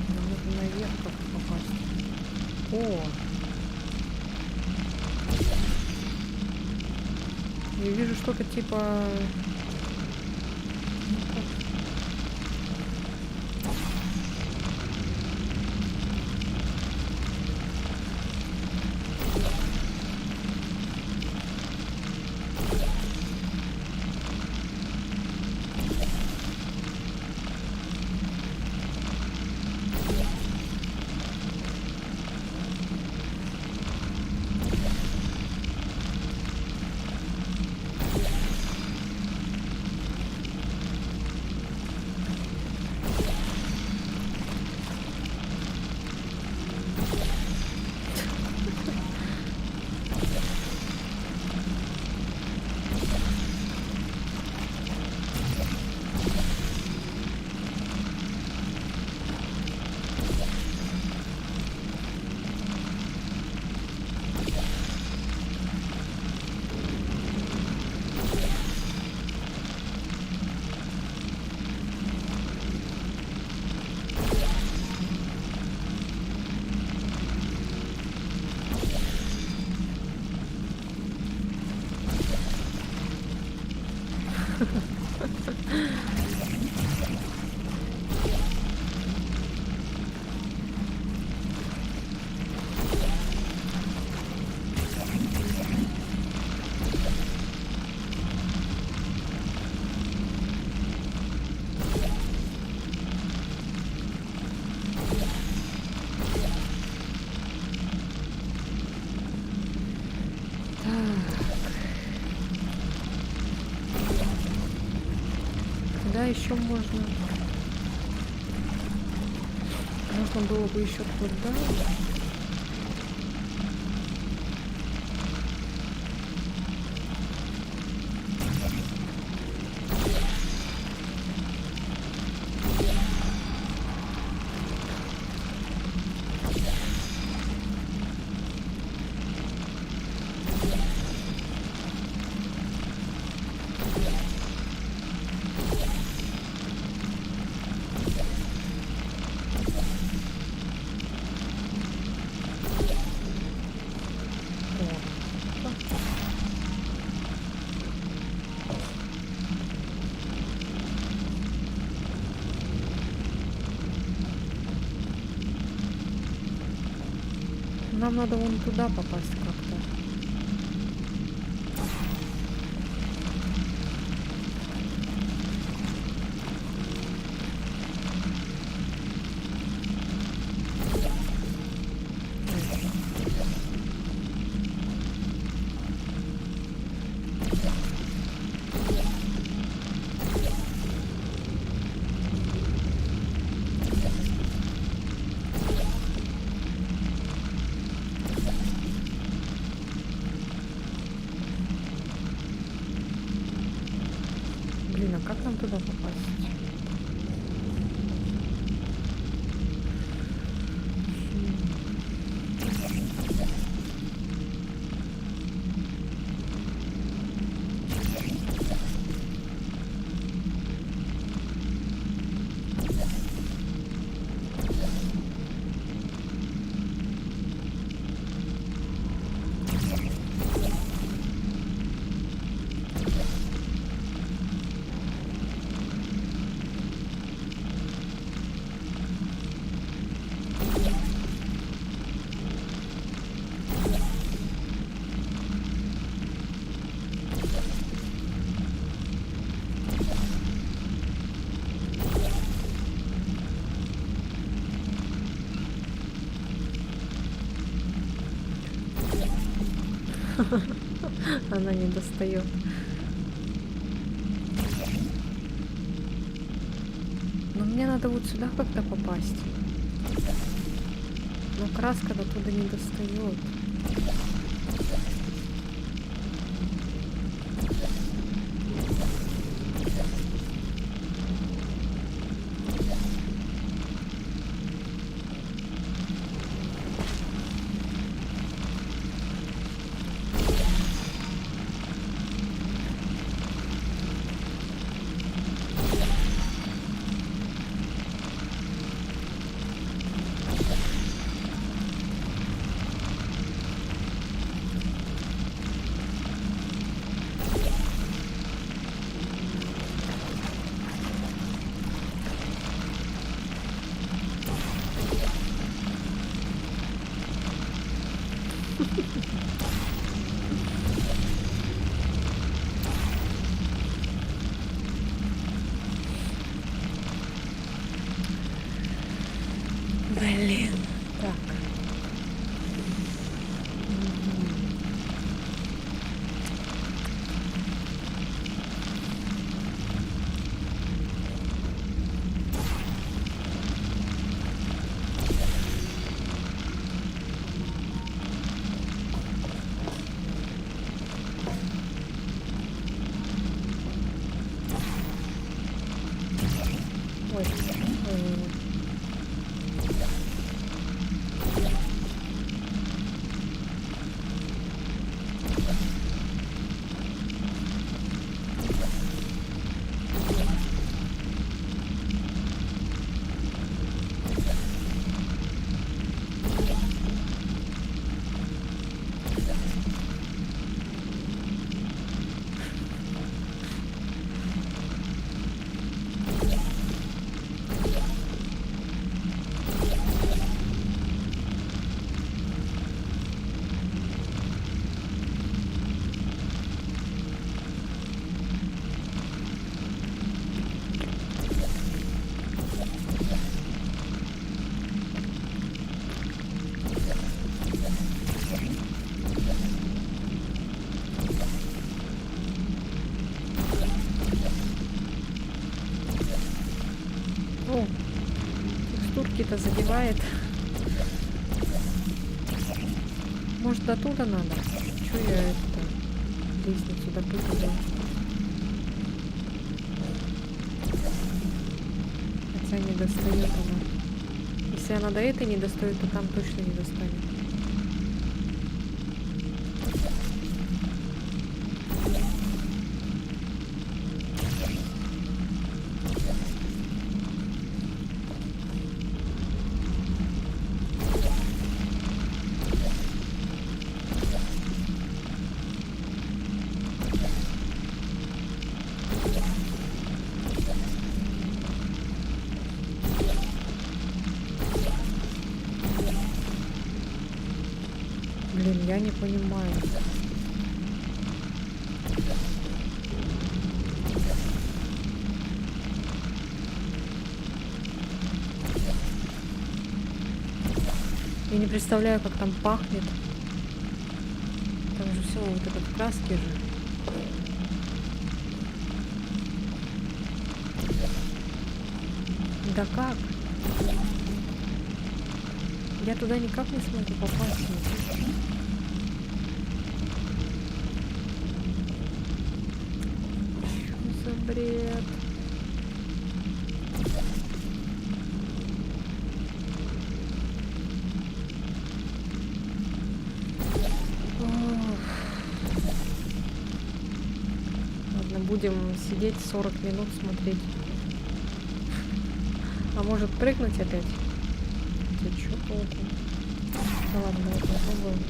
S1: Нам нужно наверх как-то попасть. О! Я вижу что-то типа... Куда еще можно? Можно было бы еще туда. Нам надо вон туда попасть как-то. Блин, а как нам туда попасть? Она не достает. Но мне надо вот сюда как-то попасть. Но краска до туда не достает. Блин. Так. Ой. что-то задевает. Может, до туда надо? Чё я это лестницу допытываю? Хотя не достает она. Если она до этой не достает, то там точно не достанет. Блин, я не понимаю. Я не представляю, как там пахнет. Там же все вот это в краске же. Да как? Я туда никак не смогу попасть. Что за бред? Ладно, будем сидеть 40 минут смотреть. А может прыгнуть опять? Ты чё толку? Да ладно, давай попробуем.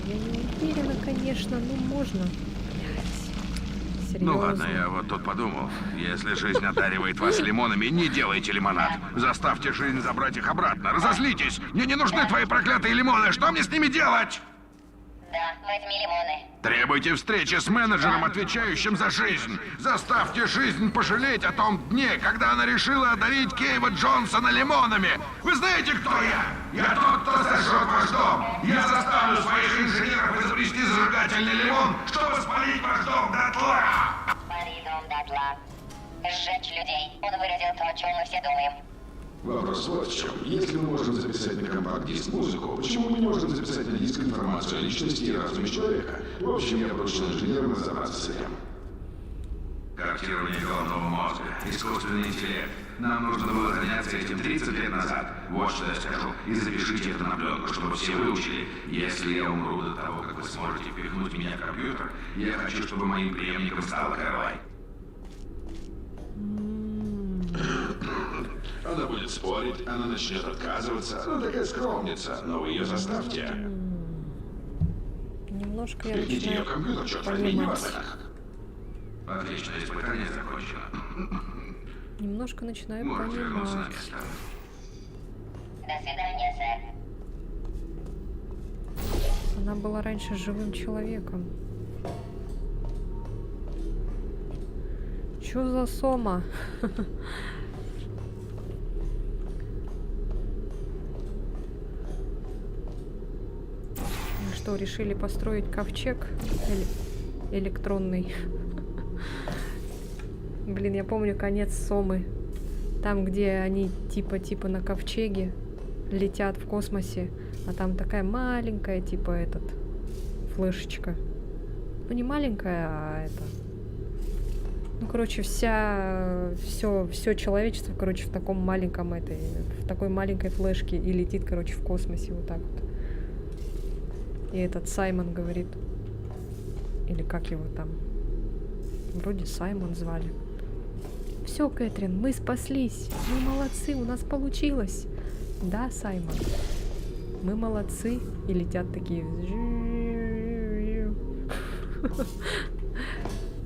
S1: Я не уверена, конечно, но можно. Блядь. Серьезно.
S5: Ну ладно, я вот тут подумал. Если жизнь одаривает вас лимонами, не делайте лимонад. Заставьте жизнь забрать их обратно. Разозлитесь. Мне не нужны твои проклятые лимоны. Что мне с ними делать?
S2: Да, возьми лимоны.
S5: Требуйте встречи с менеджером, отвечающим за жизнь. Заставьте жизнь пожалеть о том дне, когда она решила одарить Кейва Джонсона лимонами. Вы знаете, кто я? Я тот, кто сожжет ваш дом. Я заставлю своих инженеров изобрести зажигательный лимон, чтобы спалить ваш дом дотла.
S2: Спали дом дотла. Сжечь людей. Он выразил то, о чем мы все думаем.
S3: Вопрос вот в чем. Если мы можем записать на компакт-диск музыку, почему мы не можем записать на диск информацию о личности и разуме человека? В общем, я поручил инженерам разобраться с этим.
S5: Картирование головного мозга, искусственный интеллект. Нам нужно было заняться этим 30 лет назад. Вот что я скажу. И запишите это на пленку, чтобы все выучили. Если я умру до того, как вы сможете впихнуть меня в компьютер, я хочу, чтобы моим преемником стала Кэролайн.
S3: Она будет спорить, она начнет отказываться. Она такая скромница, но вы ее заставьте.
S1: Немножко я
S3: Впихните ее
S1: начинаю
S3: в компьютер, черт возьми, не
S1: понимать.
S3: вас как.
S5: Отлично, испытание закончено.
S1: Немножко начинаю
S5: Можете вернуться на
S1: понимать.
S5: место.
S2: До свидания, сэр.
S1: Она была раньше живым человеком. Чё за сома? Мы что, решили построить ковчег электронный? Блин, я помню конец Сомы. Там, где они типа на ковчеге летят в космосе, а там такая маленькая, флешечка. Ну, не маленькая, а это... Ну, короче, все человечество, короче, в таком маленьком в такой маленькой флешке и летит, короче, в космосе вот так вот. И этот Саймон говорит, или как его там, вроде Саймон звали. Все, Кэтрин, мы спаслись, мы молодцы, у нас получилось. Да, Саймон, мы молодцы. И летят такие.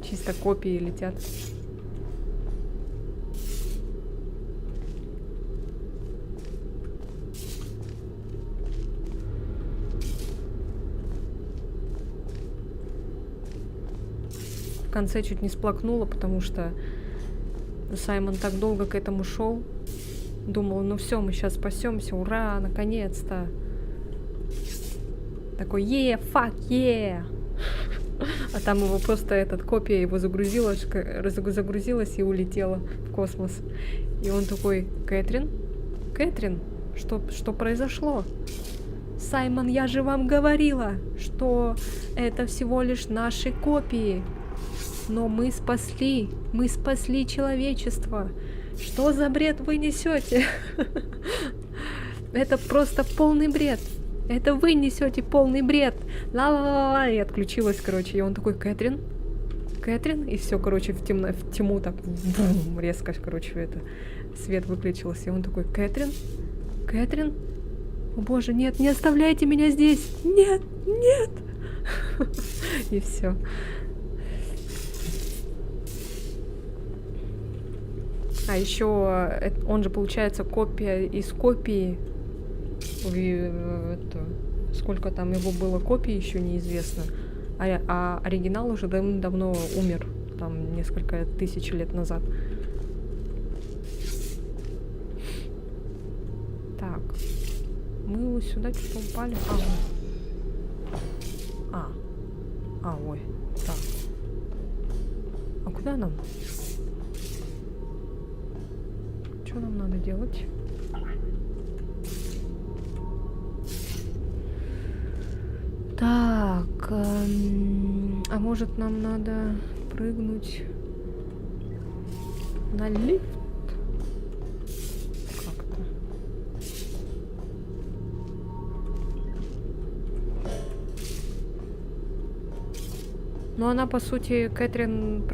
S1: Чисто копии летят. В конце чуть не сплакнула, потому что Саймон так долго к этому шел. Думала, ну все, мы сейчас спасемся, ура, наконец-то. Такой, fuck yeah. А там его просто копия его загрузилась и улетела в космос. И он такой: Кэтрин? Кэтрин, что произошло? Саймон, я же вам говорила, что это всего лишь наши копии. Но мы спасли человечество. Что за бред вы несете? Это просто полный бред. Это вы несете полный бред. Ла-ла-ла-ла. И отключилась, короче. И он такой: Кэтрин? Кэтрин? И все, короче, в тьму так бум, резко, короче, это свет выключился. И он такой: Кэтрин? Кэтрин? О боже, нет, не оставляйте меня здесь! Нет, нет! И все. А еще он же, получается, копия из копии. Сколько там его было копий, еще неизвестно. А оригинал уже давно умер. Там несколько тысяч лет назад. Так. Мы вот сюда что-то упали. Ой. Так. А куда нам? Что нам надо делать? Так, а может нам надо прыгнуть на лифт? Как-то. Но она, по сути, Кэтрин,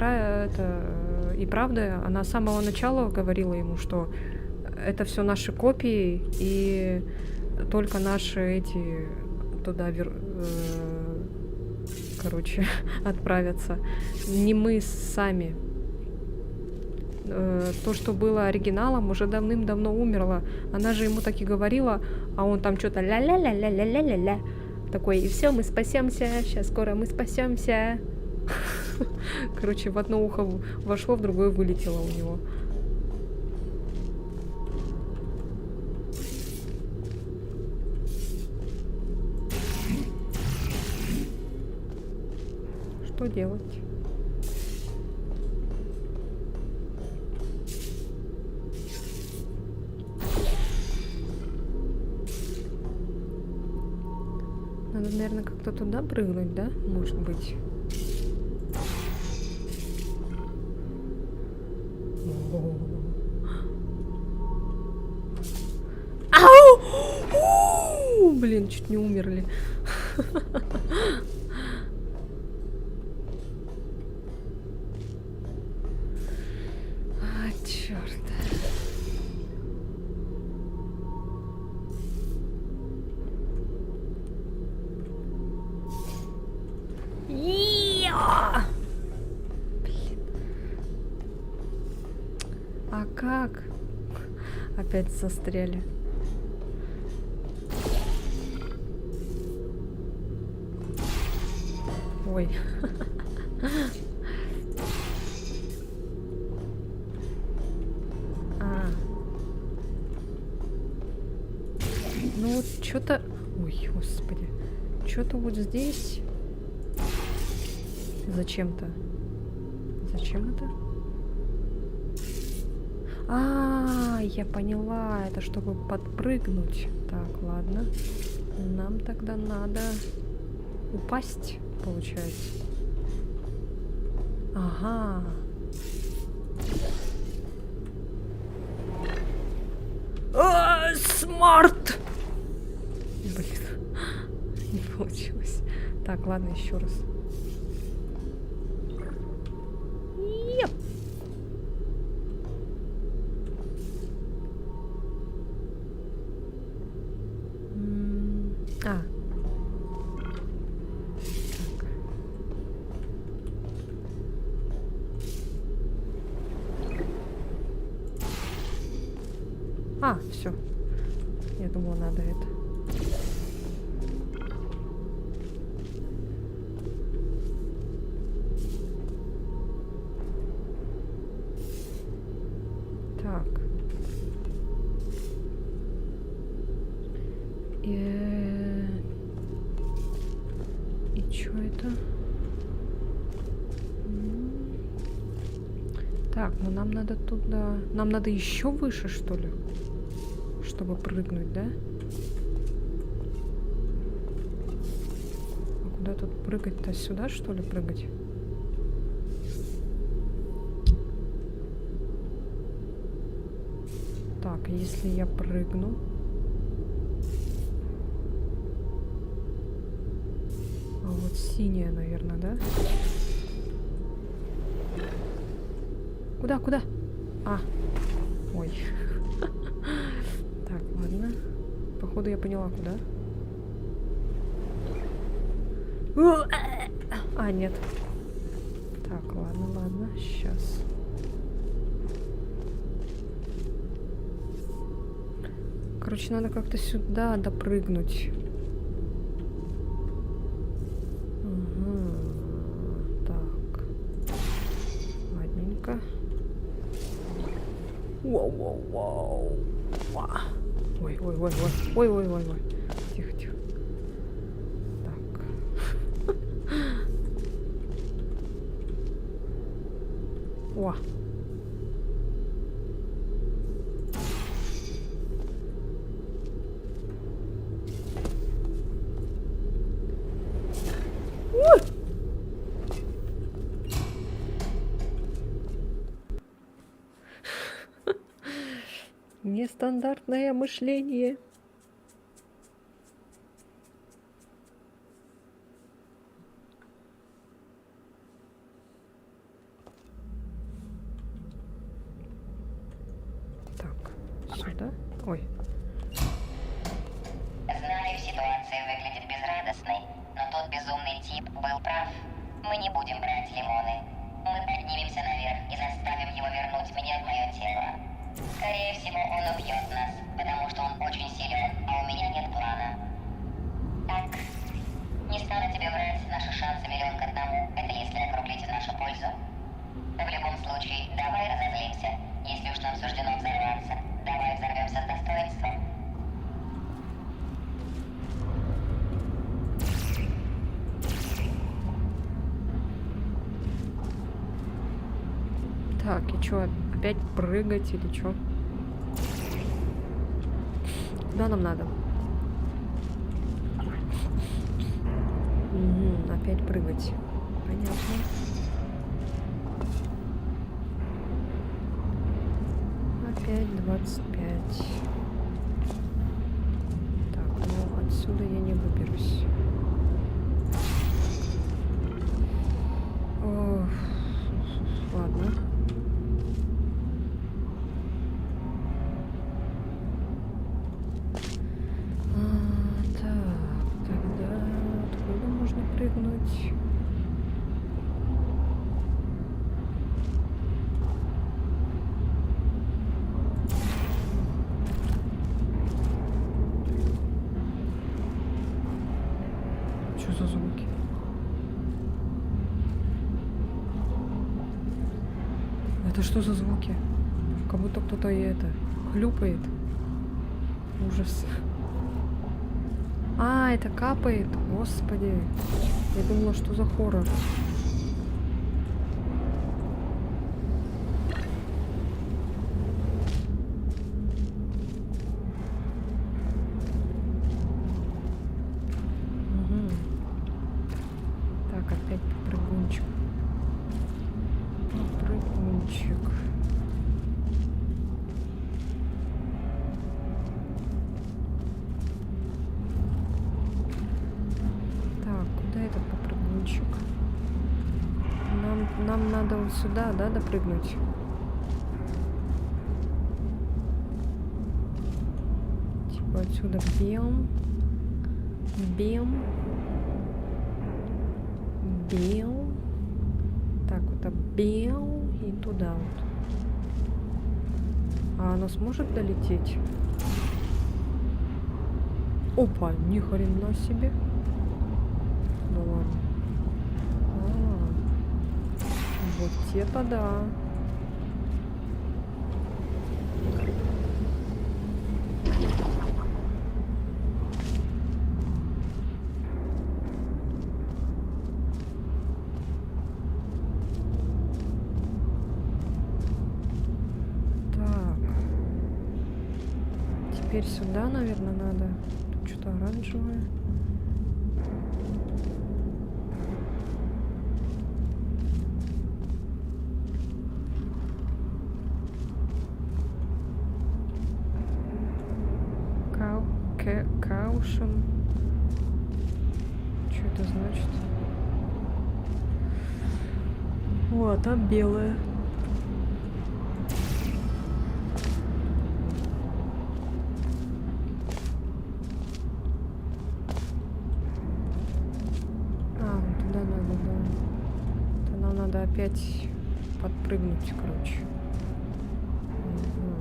S1: и правда, она с самого начала говорила ему, что это все наши копии, и только наши эти туда, короче, отправятся. Не мы сами. То, что было оригиналом, уже давным-давно умерло. Она же ему так и говорила, а он там что-то ля-ля-ля-ля-ля-ля-ля-ля. Такой: и все, мы спасемся, сейчас скоро мы спасемся. Короче, в одно ухо вошло, в другое вылетело у него. Что делать? Надо, наверное, как-то туда прыгнуть, да? Может быть. Ау! Блин, чуть не умерли. Черт. А как? Опять застряли. Ой. Ну вот что-то... Ой, господи. Что-то вот здесь... Зачем-то. Зачем это? Я поняла. Это чтобы подпрыгнуть. Так, ладно. Нам тогда надо упасть, получается. Ага. Смарт! Блин. Не получилось. Так, ладно, еще раз. Еп. Так. Все. Я думала, надо это. Так. И что это? Так, ну нам надо туда... Нам надо еще выше, что ли? Чтобы прыгнуть, да? А куда тут прыгать-то? Сюда, что ли, прыгать? Так, если я прыгну... А вот синяя, наверное, да? Куда, куда? А, ой. Так, ладно. Походу я поняла, куда. А, нет. Так, ладно, ладно. Сейчас. Короче, надо как-то сюда допрыгнуть. Так. Ладненько. Воу-воу-воу. Ой-ой-ой-ой. Ой-ой-ой-ой. Тихо-тихо. Так. О. Нестандартное мышление. Так, сюда. Ой.
S2: Знаю, ситуация выглядит безрадостной, но тот безумный тип был прав. Мы не будем брать лимоны. Мы поднимемся наверх и заставим его вернуть мне мое тело. Скорее всего, он убьет нас, потому что он очень силен, а у меня нет плана. Так, не стану тебе врать, наши шансы 1 к 1, это если округлить в нашу пользу. В любом случае, давай разозлимся. Если уж нам суждено взорваться, давай взорвемся с достоинством.
S1: Так, и чё, опять прыгать или чё? Куда нам надо? Угу, опять прыгать. Понятно. Опять 25. Так, ну отсюда я не выберусь. Ох, ладно. Так, тогда откуда можно прыгнуть? Что за звуки? Это что за звуки? Как будто кто-то и это хлюпает. Ужас. А, это капает. Господи. Я думала, что за хоррор. Угу. Так, опять попрыгунчик. Попрыгунчик. Этот попрыгунчик. Нам надо вот сюда, да, допрыгнуть? Типа отсюда бьем. Бьем. Бьем. Так, вот бьем и туда вот. А она сможет долететь? Опа, ни хрена себе. Ну ладно. Вот это да. теперь сюда, наверное, надо. Тут что-то оранжевое. Каушен. Что это значит? О, а там белое. А, вот туда надо, да. Это нам надо опять подпрыгнуть, короче. Мгм.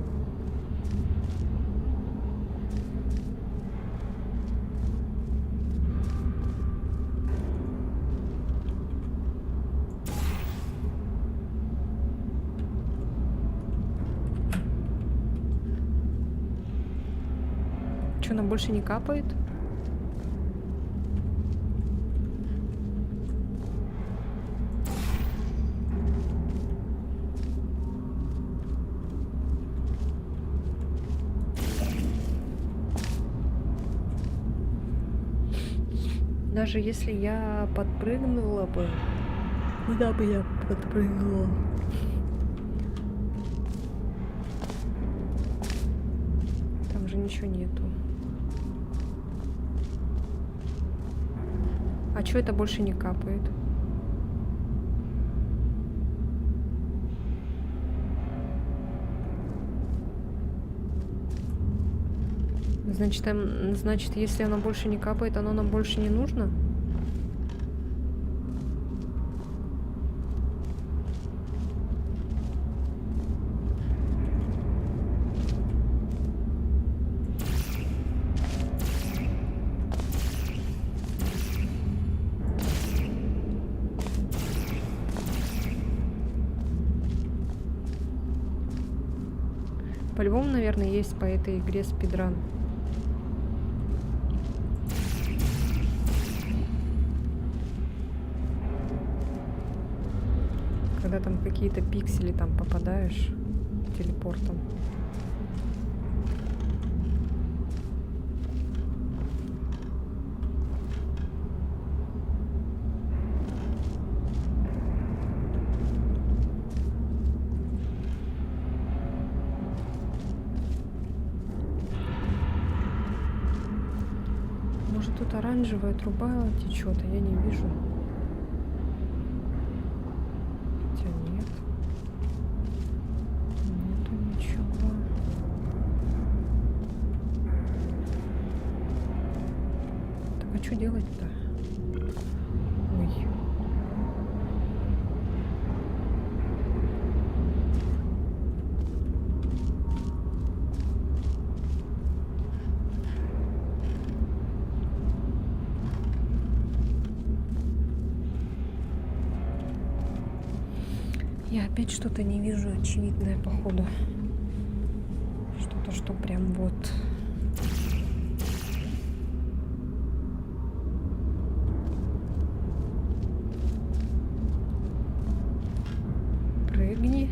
S1: Что, нам больше не капает? Даже если я подпрыгнула бы, куда бы я подпрыгнула? Там же ничего нету. А чё это больше не капает? Значит, если оно больше не капает, оно нам больше не нужно? По-любому, наверное, есть по этой игре спидран. Когда там какие-то пиксели там попадаешь телепортом. Может, тут оранжевая труба течет, а я не вижу. Хотя нет. Нету ничего. Так, а что делать-то? Ой. Я опять что-то не вижу очевидное, походу. Что-то, что прям вот. Прыгни.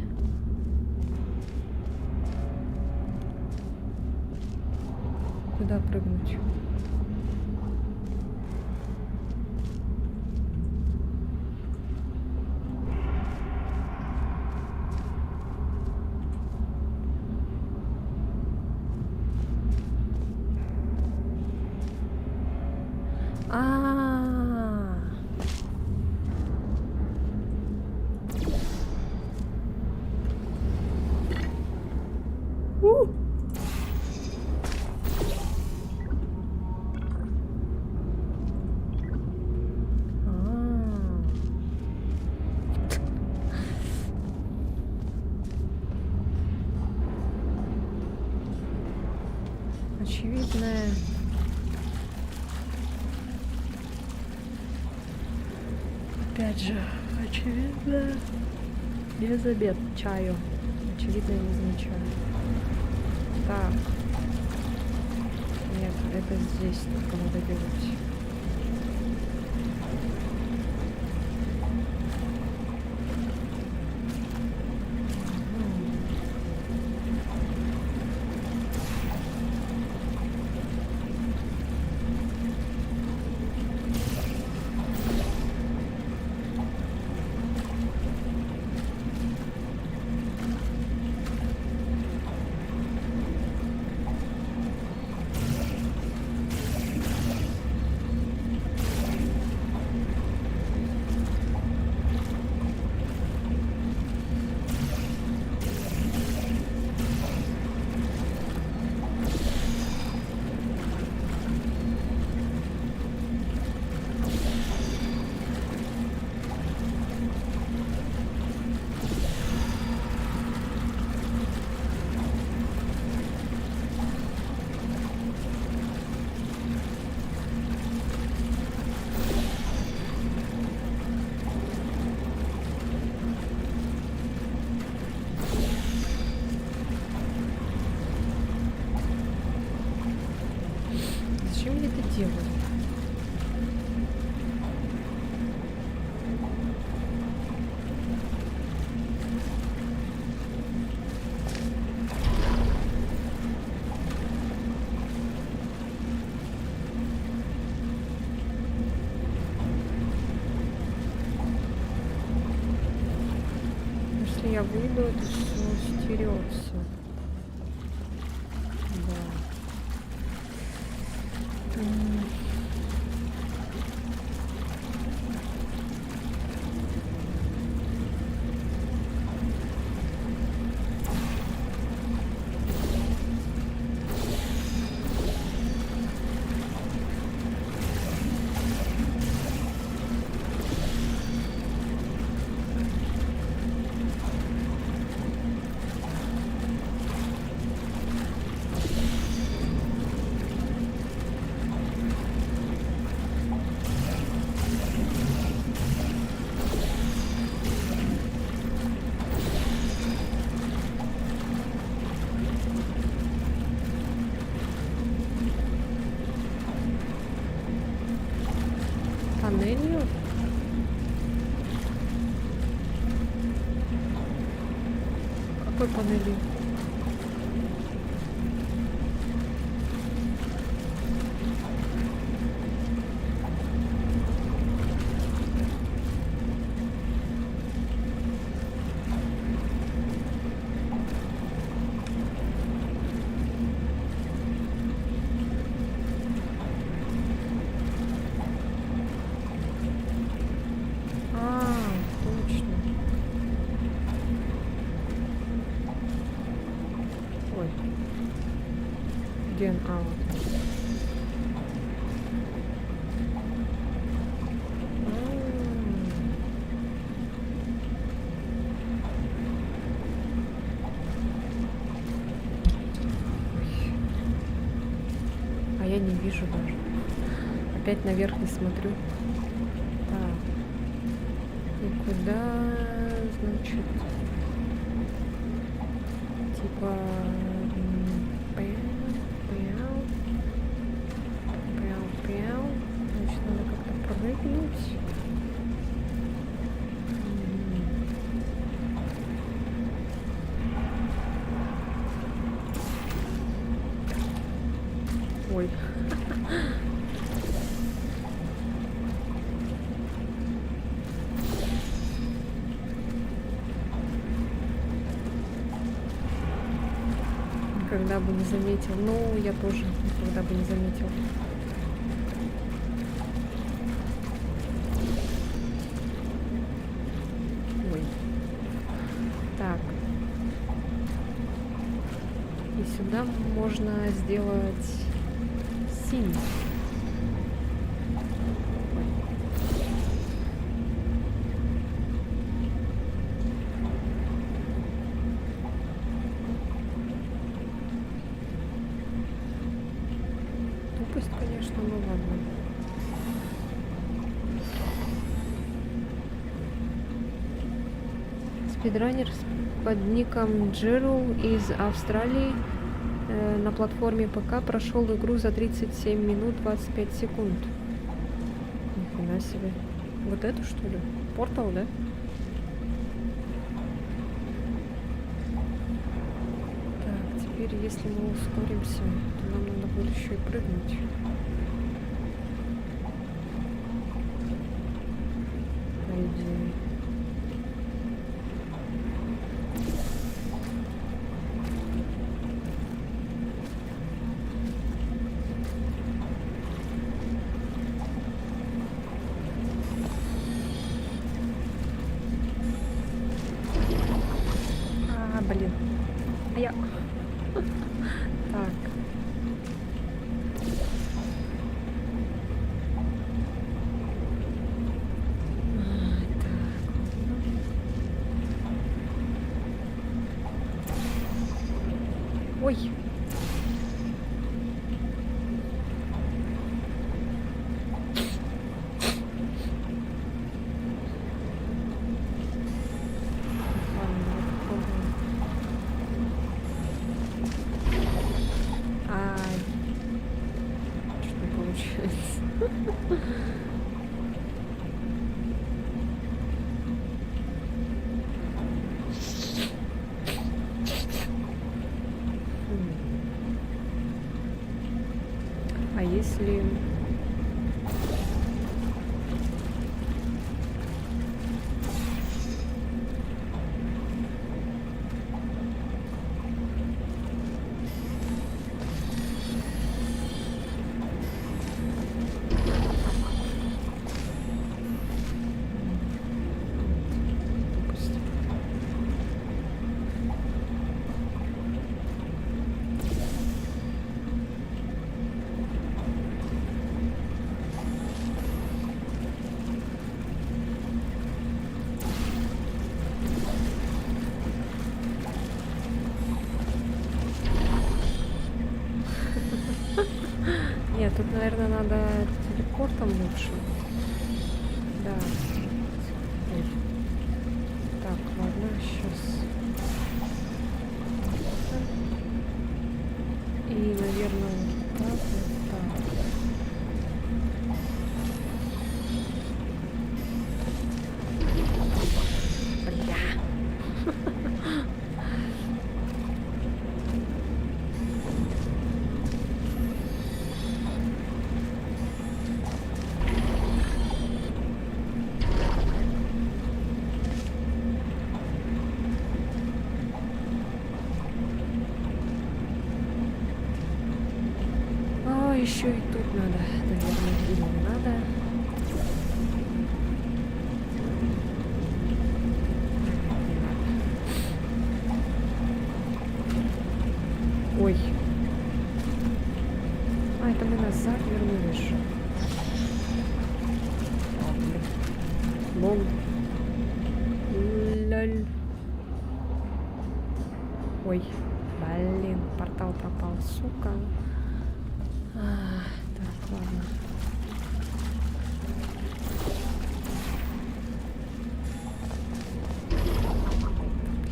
S1: Куда прыгнуть? А-а-а. Очевидное. Опять же, очевидно, не замечаю. Очевидно, не замечаю. Так. Нет, это здесь только надо делать. я выйду, это все стерется. Да. Панелью? Какой панелью? Точно. Ой. Где он? А, вот. А я не вижу даже. Опять наверх не смотрю. Так. И куда, значит, типа, пяу. Значит, надо как-то прыгнуть. Ой. Никогда бы не заметил. Ну, я тоже никогда бы не заметил. Ой. Так. И сюда можно сделать синий. Тупость, конечно, ну ладно. Спидранер под ником Джерул из Австралии на платформе ПК прошел игру за 37 минут 25 секунд. Нифига себе. Вот эту, что ли? Портал, да? Так, теперь, если мы ускоримся, то нам надо будет еще и прыгнуть. По идее. Блин. А я... Так. Ой. А если... бывший. Да. Ой. Так, ладно, сейчас. И, наверное, вот так, вот так. Бля. А, еще и тут надо, наверное, или не надо. Не надо. Ой. А, это мы назад вернулись. О, блин. Лол. Лоль. Ой. Блин, портал пропал, сука. Так, ладно.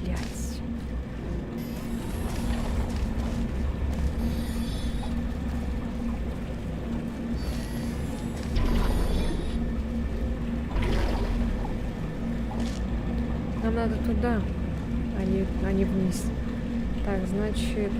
S1: Блять. Нам надо туда, а не вниз. Так, значит...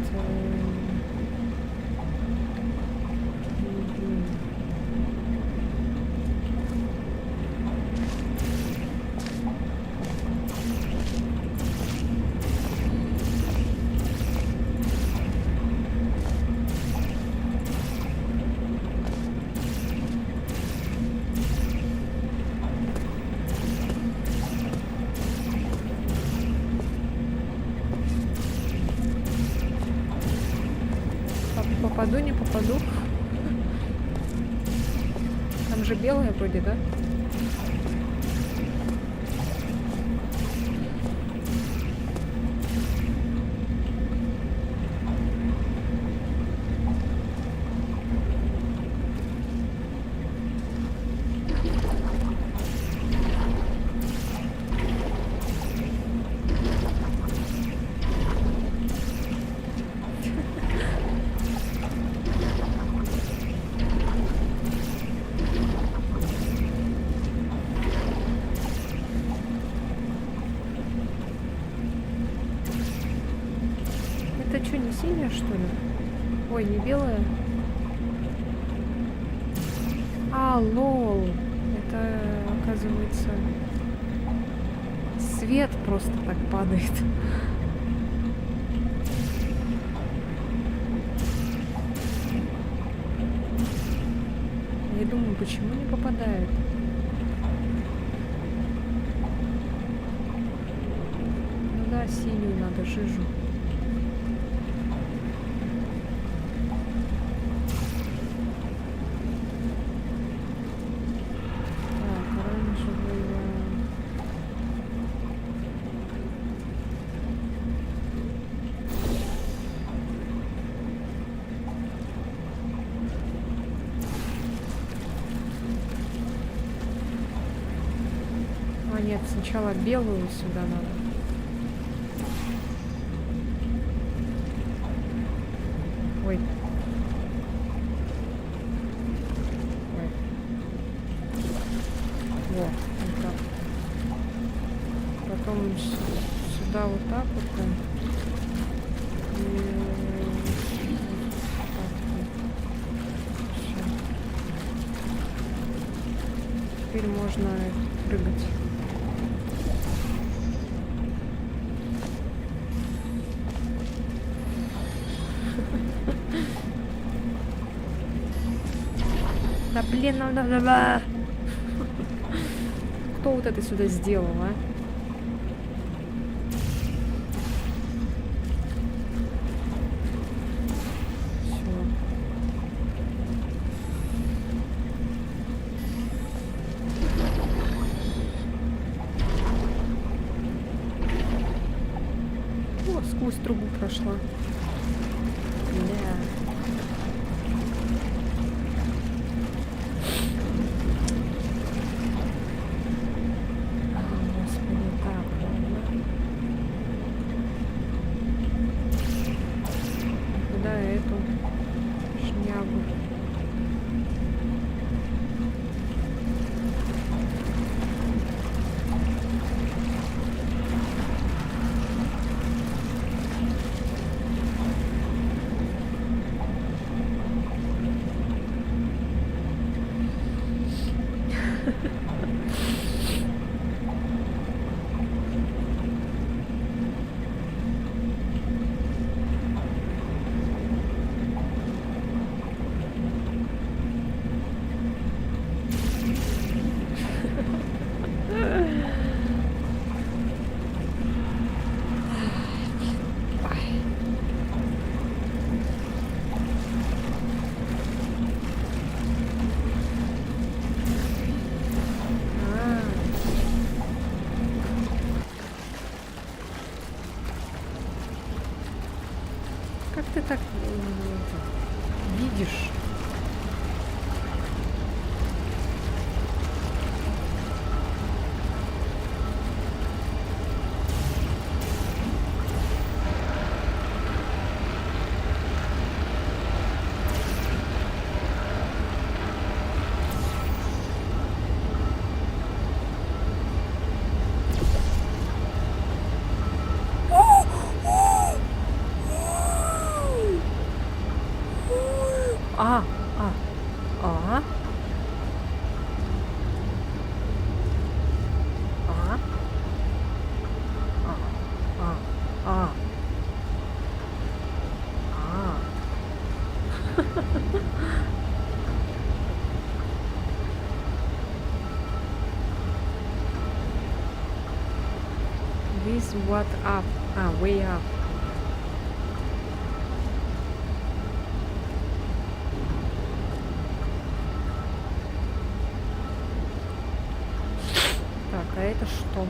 S1: Попаду, не попаду. Там же белая вроде, да? Это что, не синяя, что ли? Ой, не белая? А, лол. Это, оказывается, свет просто так падает. Я думаю, почему не попадает? Ну да, синюю надо, жижу. Нет, сначала белую сюда надо. Ой. Ой. Во, вот так. Потом сюда вот так вот прям. И так вот. Всё. Теперь можно прыгать. Да блин, надо. Кто вот это сюда сделал, а? Всё. О, сквозь трубу прошла. Бля. With what up? А, way up. Так, а это что?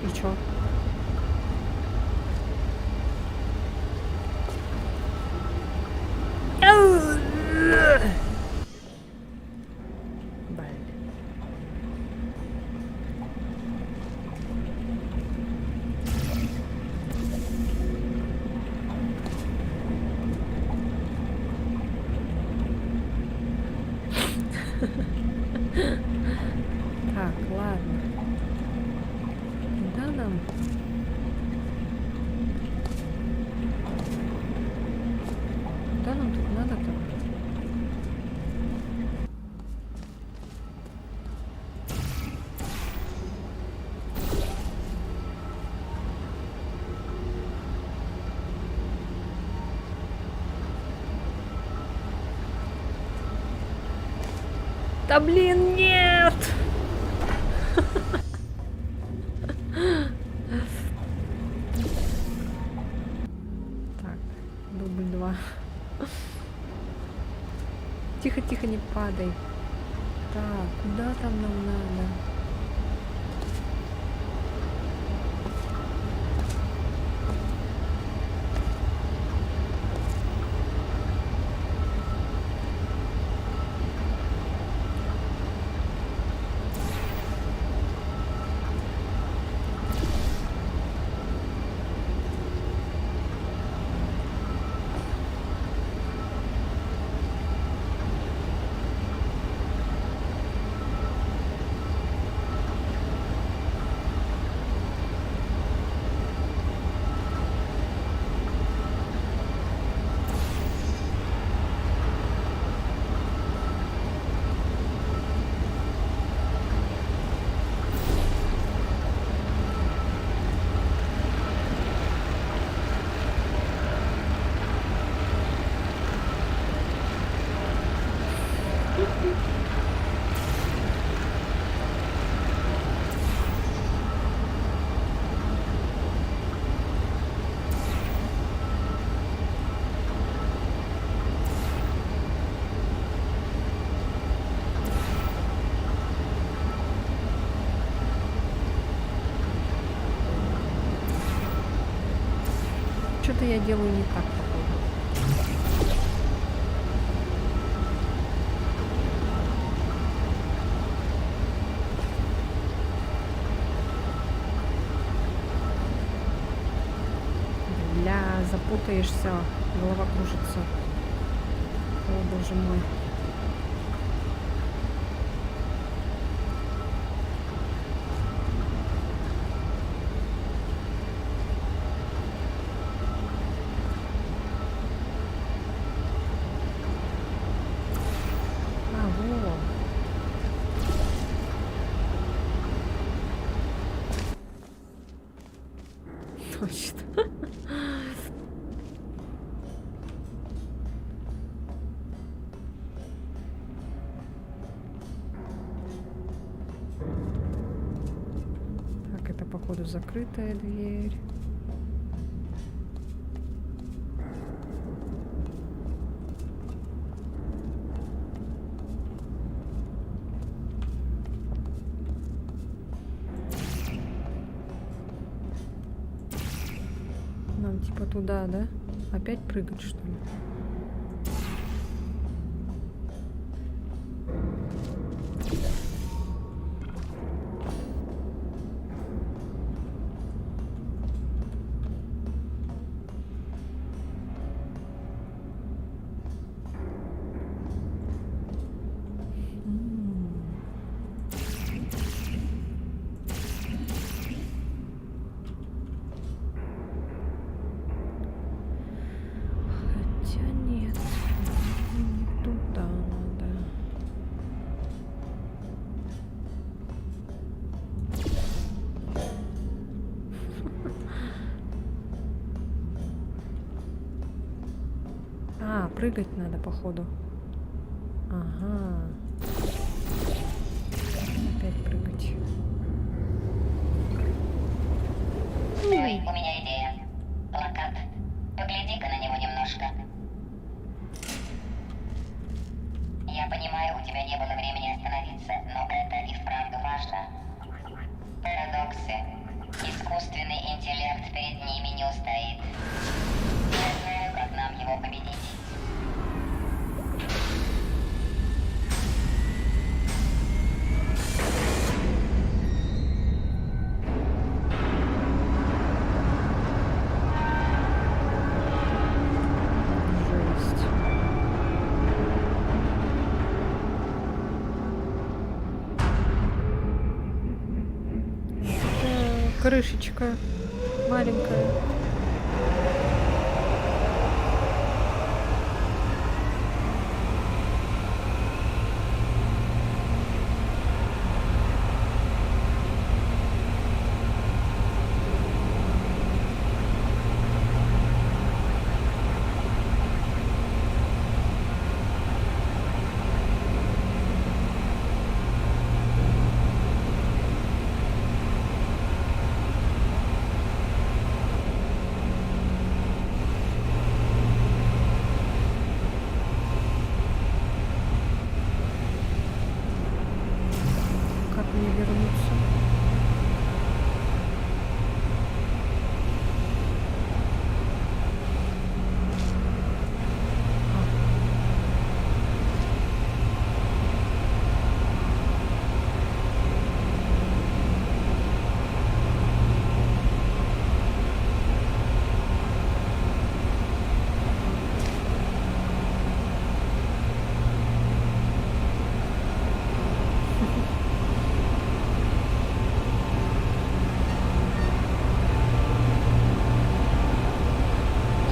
S1: И чё? Блин. Так, ладно. Куда нам? Куда нам тут надо-то? Да блин, нет! Так, дубль 2. Тихо, тихо, не падай. Так, куда там нам надо? Что-то я делаю не так, походу. Бля, запутаешься, голова кружится. О, боже мой. А, во. Точно. Так, это походу закрытая дверь. Нам типа туда, да? Опять прыгать, что ли? Хотя прыгать надо, походу. Ага. Опять прыгать.
S2: Ой, у меня идея. Плакат. Погляди-ка на него немножко. Я понимаю, у тебя не было времени остановиться, но это и вправду важно. Парадоксы. Искусственный интеллект перед ними не устоит. Я знаю, как нам его победить.
S1: Жесть. Крышечка маленькая. Как мне вернуться?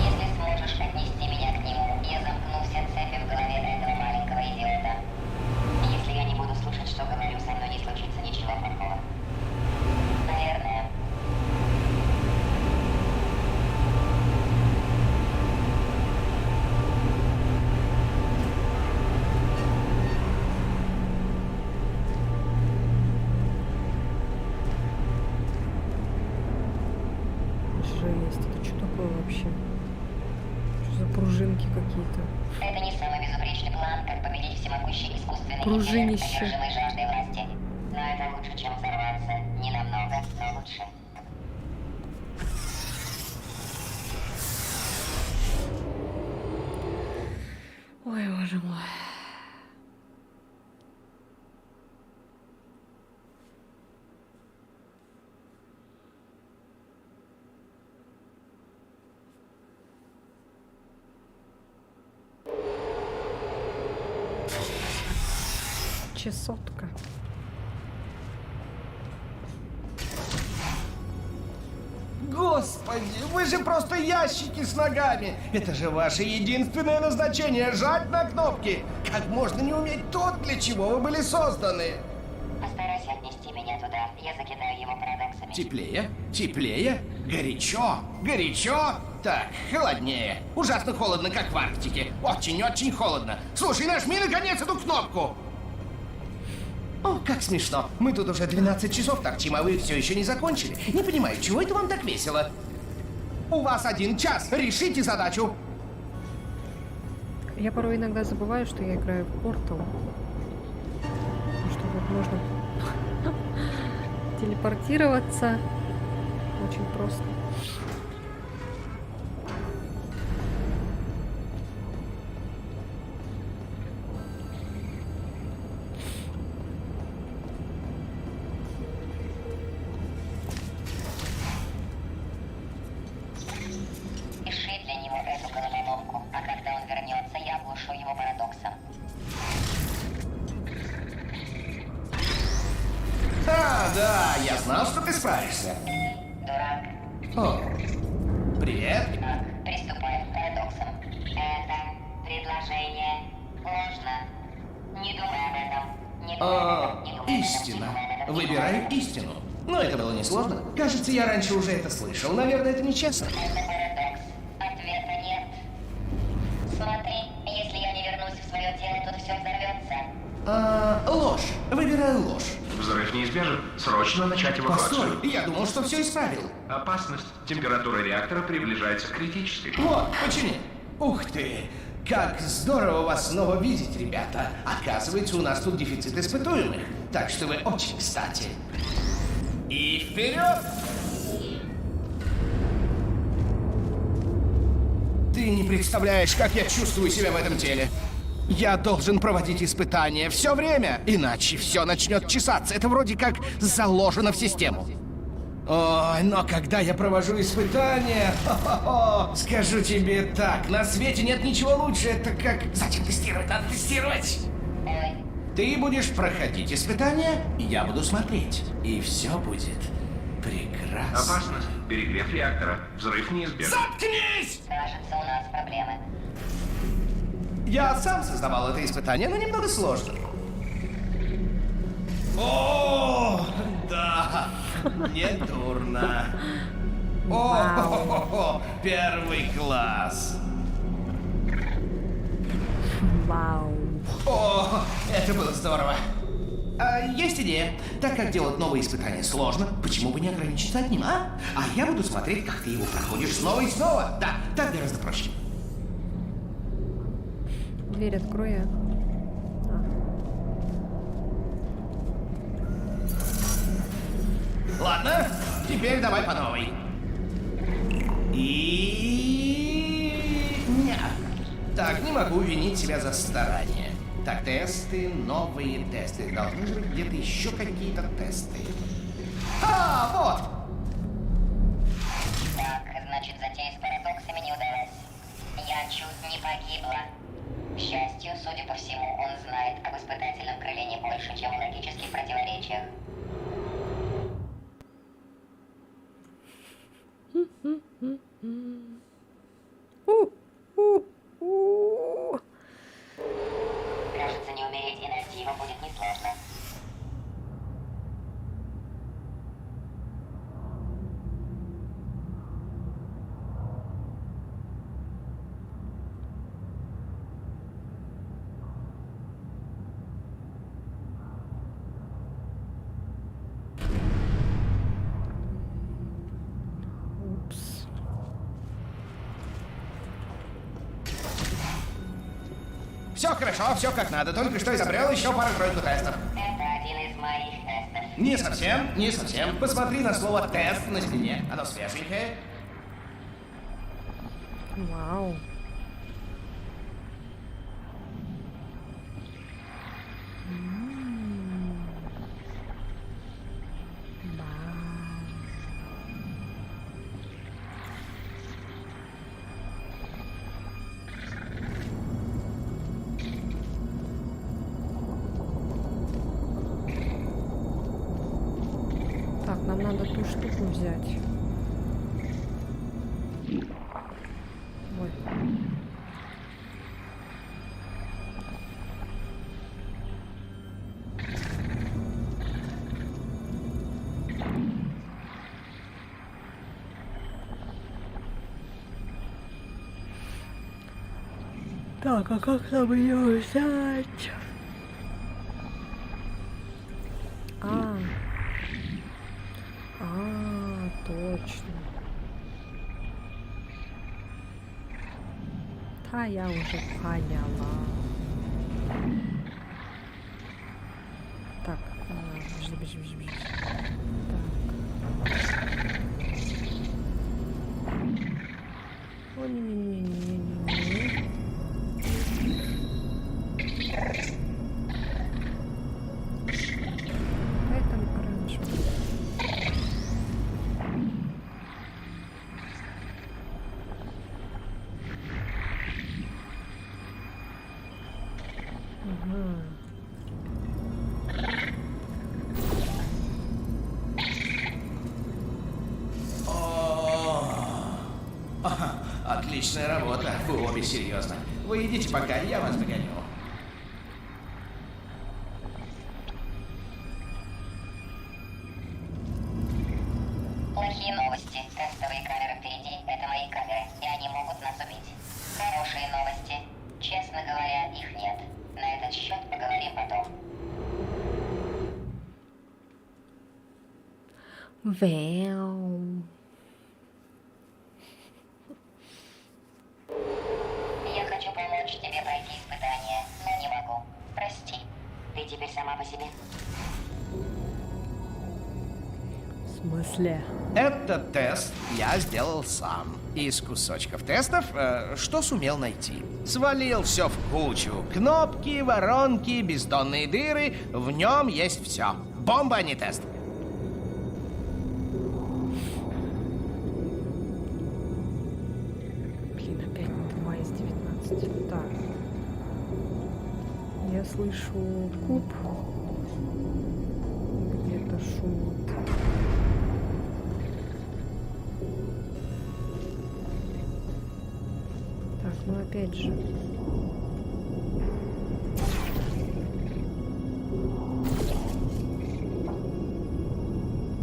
S2: Если сможешь отнести меня к нему, я замкну все цепи в голове этого маленького идиота. Если я не буду слушать, что говорю, со мной не случится ничего плохого. Наверное.
S1: Жесть, это что такое вообще? Что за пружинки какие-то?
S2: Это не самый безупречный план, как победить всемогущий искусственный
S1: Пружинище.
S2: интеллект, одержимый жаждой власти. Но это лучше, чем взорваться. Не намного, но лучше.
S1: Ой, боже мой. Чесотка.
S6: Господи, вы же просто ящики с ногами! Это же ваше единственное назначение — жать на кнопки! Как можно не уметь то, для чего вы были созданы?
S2: Постарайся отнести меня туда. Я закидаю его парадоксами.
S6: Теплее? Теплее? Горячо? Горячо? Так, холоднее. Ужасно холодно, как в Арктике. Очень-очень холодно. Слушай, нажми наконец эту кнопку! О, как смешно. Мы тут уже 12 часов торчим, а вы все еще не закончили. Не понимаю, чего это вам так весело? У вас 1 час. Решите задачу.
S1: Я порой иногда забываю, что я играю в Portal. Что вот можно телепортироваться. Очень просто.
S2: Пиши для него эту головоломку, а когда он вернется, я оглушу его парадоксом.
S6: А, да, я знал, что ты справишься.
S2: Дурак.
S6: О, привет.
S2: Так, приступаем к парадоксам. Это предложение ложно. Не думай об этом. Не думай об этом. Не думай об этом.
S6: Истина.
S2: Не думай об этом.
S6: Выбираю истину. Но это было несложно. Кажется, я раньше уже это слышал. Наверное, это нечестно.
S2: Это парадокс. Ответа нет. Смотри. в свое дело, тут все взорвется.
S6: Ложь. Выбираю ложь.
S7: Взрыв неизбежен. Срочно начать эвакуацию.
S6: Постой, я думал, что все исправил.
S7: Опасность. Температура реактора приближается к критической.
S6: Вот, почини. Ух ты! Как здорово вас снова видеть, ребята. Оказывается, у нас тут дефицит испытуемых. Так что вы очень кстати. И вперед! Ты не представляешь, как я чувствую себя в этом теле. Я должен проводить испытания все время, иначе все начнет чесаться. Это вроде как заложено в систему. Ой, но когда я провожу испытания, скажу тебе так, на свете нет ничего лучше. Это как... Зачем тестировать? Надо тестировать.
S2: Ой,
S6: Ты будешь проходить испытания, и я буду смотреть. И все будет прекрасно.
S7: Опасность. Перегрев реактора. Взрыв неизбежен.
S6: Заткнись!
S2: кажется, у нас проблемы.
S6: Я сам создавал это испытание, но немного сложно. О, да, не дурно. О, первый класс.
S1: Вау.
S6: О, это было здорово. Есть идея. Так как делать новые испытания сложно, почему бы не ограничиться одним, а? А я буду смотреть, как ты его проходишь снова и снова. Да, так гораздо проще.
S1: Дверь открой я.
S6: Ладно, теперь давай по новой. И... Нет. Так, не могу винить себя за старание. Так, тесты, новые тесты. Должны же быть где-то еще какие-то тесты. Вот!
S2: Так, значит, затея с парадоксами не удалась. Я чуть не погибла. К счастью, судя по всему, он знает об испытательном крыле не больше, чем о логических противоречиях. Кажется, не умереть и найти его будет несложно.
S1: Упс.
S6: Все хорошо, все как надо. Только что изобрел еще пару-тройку тестов.
S2: Это один из моих тестов.
S6: Не совсем, не совсем. Посмотри на слово «тест» на стене. Оно свеженькое.
S1: Вау. Так, нам надо ту штуку взять. Ой. Так, а как нам ее взять? Точно. Да, я уже поняла. Так, бежи. Так. О, не-не-не-не-не-не. Поэтому раньше.
S6: Отличная работа. Вы обе серьезно. Вы идите пока, я вас догоню.
S2: Плохие новости. Тестовые камеры впереди — это мои камеры, и они могут нас убить. Хорошие новости. Честно говоря, их нет.
S1: Вэу.
S2: Я хочу помочь тебе пройти испытание, но не могу. Прости. Ты теперь сама по себе.
S1: В смысле?
S6: Этот тест я сделал сам. Из кусочков тестов, что сумел найти. Свалил все в кучу. Кнопки, воронки, бездонные дыры. В нем есть все. Бомба, а не тест.
S1: Блин, опять 2 из 19. Так. Я слышу куб. Где-то шумит. Так, ну опять же.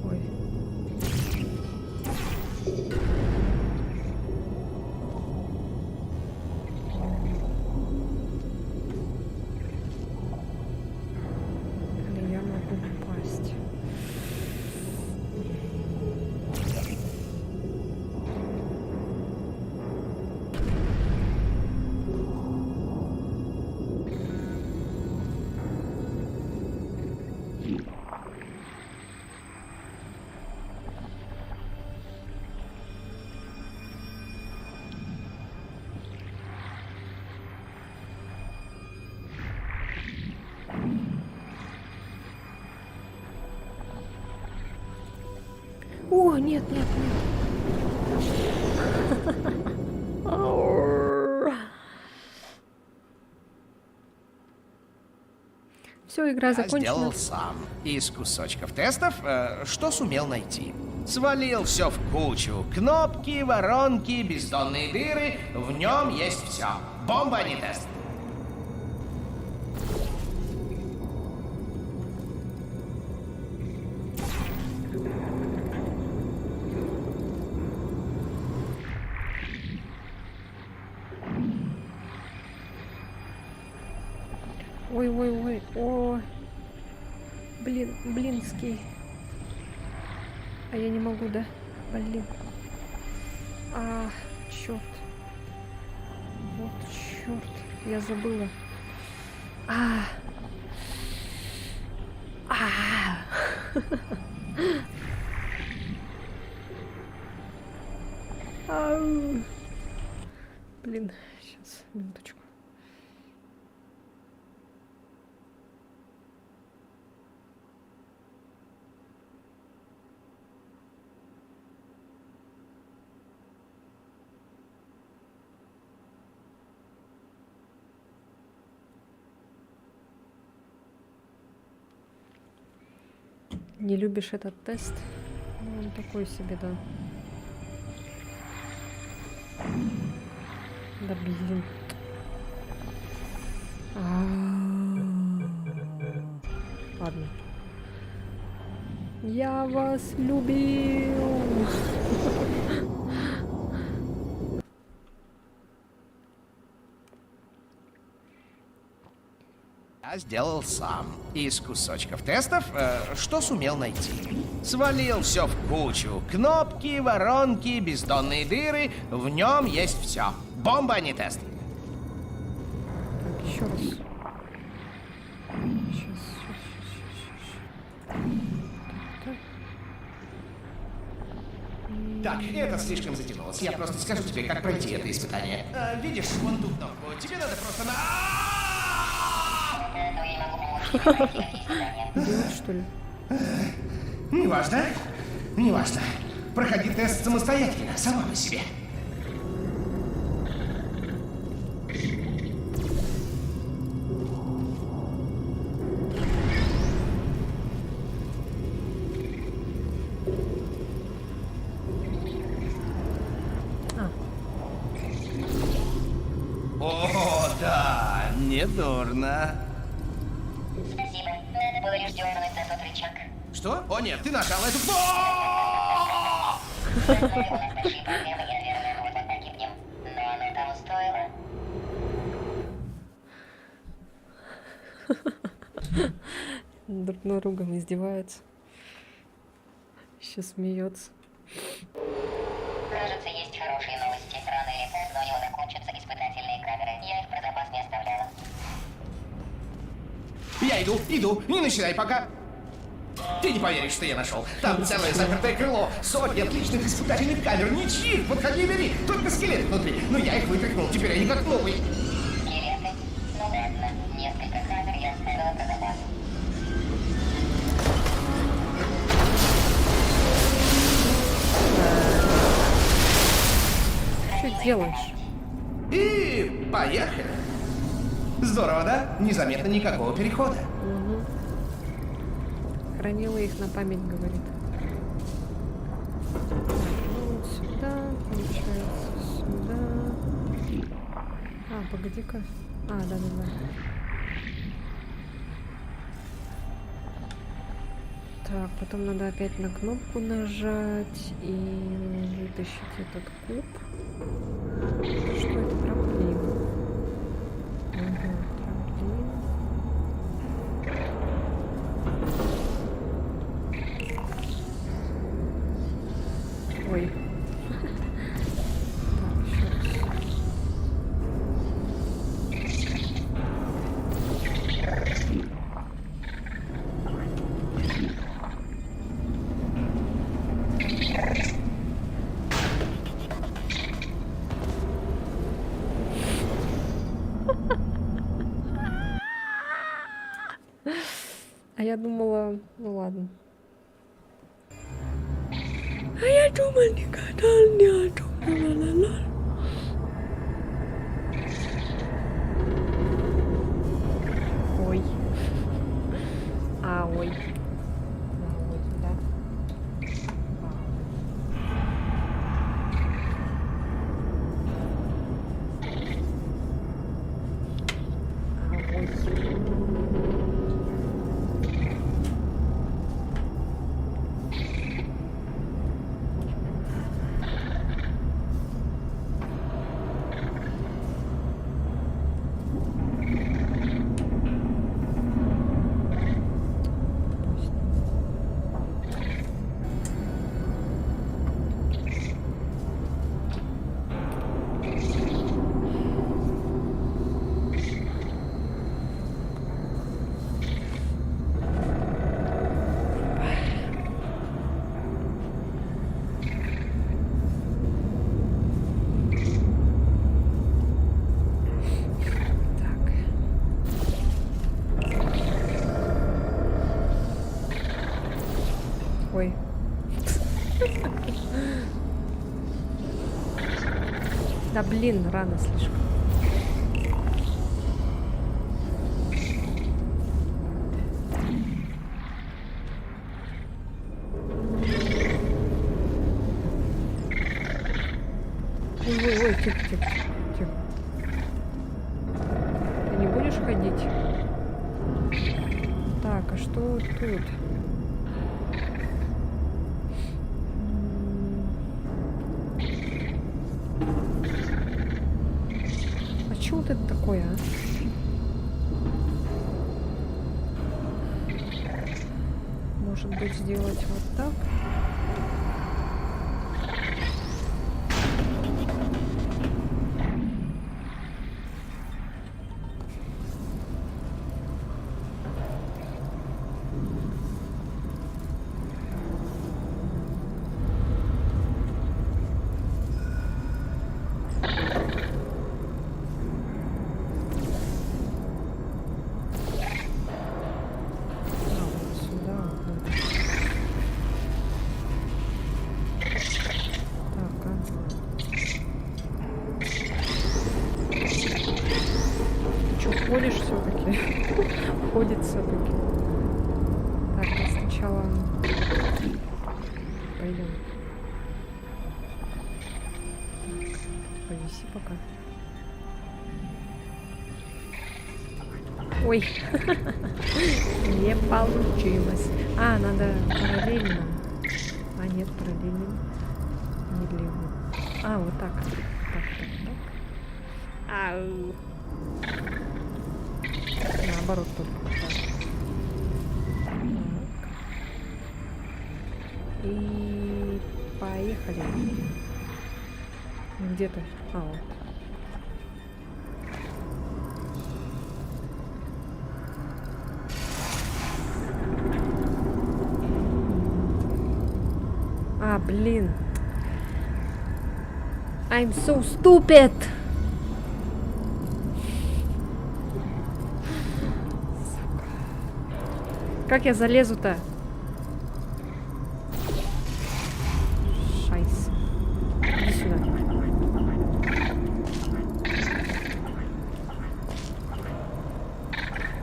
S1: Ой. Или я могу упасть. О, нет, нет, нет. Все, игра
S6: Я
S1: закончена.
S6: сделал сам. Из кусочков тестов, что сумел найти. Свалил все в кучу. Кнопки, воронки, бездонные дыры. В нем есть все. Бомба, а не тест.
S1: Ой, ой, ой, ой. Блин, блинский. А я не могу, да? Блин. А, черт. Вот черт. Я забыла. А. А. Ау. Блин, сейчас, минуточку. Не любишь этот тест? Ну, он такой себе, да. Да блин. Ладно. Я вас любил.
S6: Я сделал сам. Из кусочков тестов, что сумел найти. Свалил все в кучу. Кнопки, воронки, бездонные дыры. В нем есть все. Бомба, а не тест.
S1: Так, еще раз. Сейчас.
S6: Так, это слишком затянулось. Я просто скажу тебе, как пройти это испытание. Видишь, вон ту кнопку. Тебе надо просто на...
S2: Но я не могу помочь тебе пройти эти испытания.
S1: Делать, что ли?
S6: Неважно. Неважно. Проходи тест самостоятельно, сама по себе. О, да, недурно.
S2: Спасибо. Надо было лишь дернуть за тот рычаг.
S6: Что? О нет, ты нажал эту кнопку!
S2: Знаю, у нас большие проблемы, и, наверное, мы вот погибнем. Но оно того стоило.
S1: Друг над другом издеваются. Сейчас смеется.
S2: Кажется, есть хорошие новости. Рано или поздно у него закончатся испытательные камеры. Я их про запас не оставляла.
S6: Я иду, не начинай пока. Ты не поверишь, что я нашел. Там целое запертое крыло, сотни отличных испытательных камер, ничьих, подходи и бери, только скелет внутри. Но я их вытряхнул, теперь они как новые.
S2: Скелеты? Ну ладно, несколько камер я оставила про запас.
S1: Что делаешь?
S6: И поехали. Здорово, да? Незаметно никакого перехода.
S1: Хранила их на память, говорит. Ну, вот сюда, получается, сюда. А, погоди-ка. А, да-да-да. Так, потом надо опять на кнопку нажать и вытащить этот куб. Что это? Трамплин. Ага, трамплин. Ой. Так, еще раз. А я думала, ну ладно. А я думала, никогда не думала. Ой. А, ой. А, ой, да. А, ой. Ой. Да блин, рано слишком. Ой, тихо. Ты не будешь ходить? Так, а что вот тут? А что вот это такое, а? Может быть, сделать вот так? Ходишь все-таки. Ходит все-таки. Так, ну сначала пойдем. Повиси пока. Ой, не получилось. А, надо параллельно. А, нет, параллельно. Не влево. А, вот так. Так. Ау. Наоборот только. Так. И Поехали. Где ты? А, вот. А, блин. I'm so stupid. Сука. Как я залезу-то? Шайс. Иди сюда.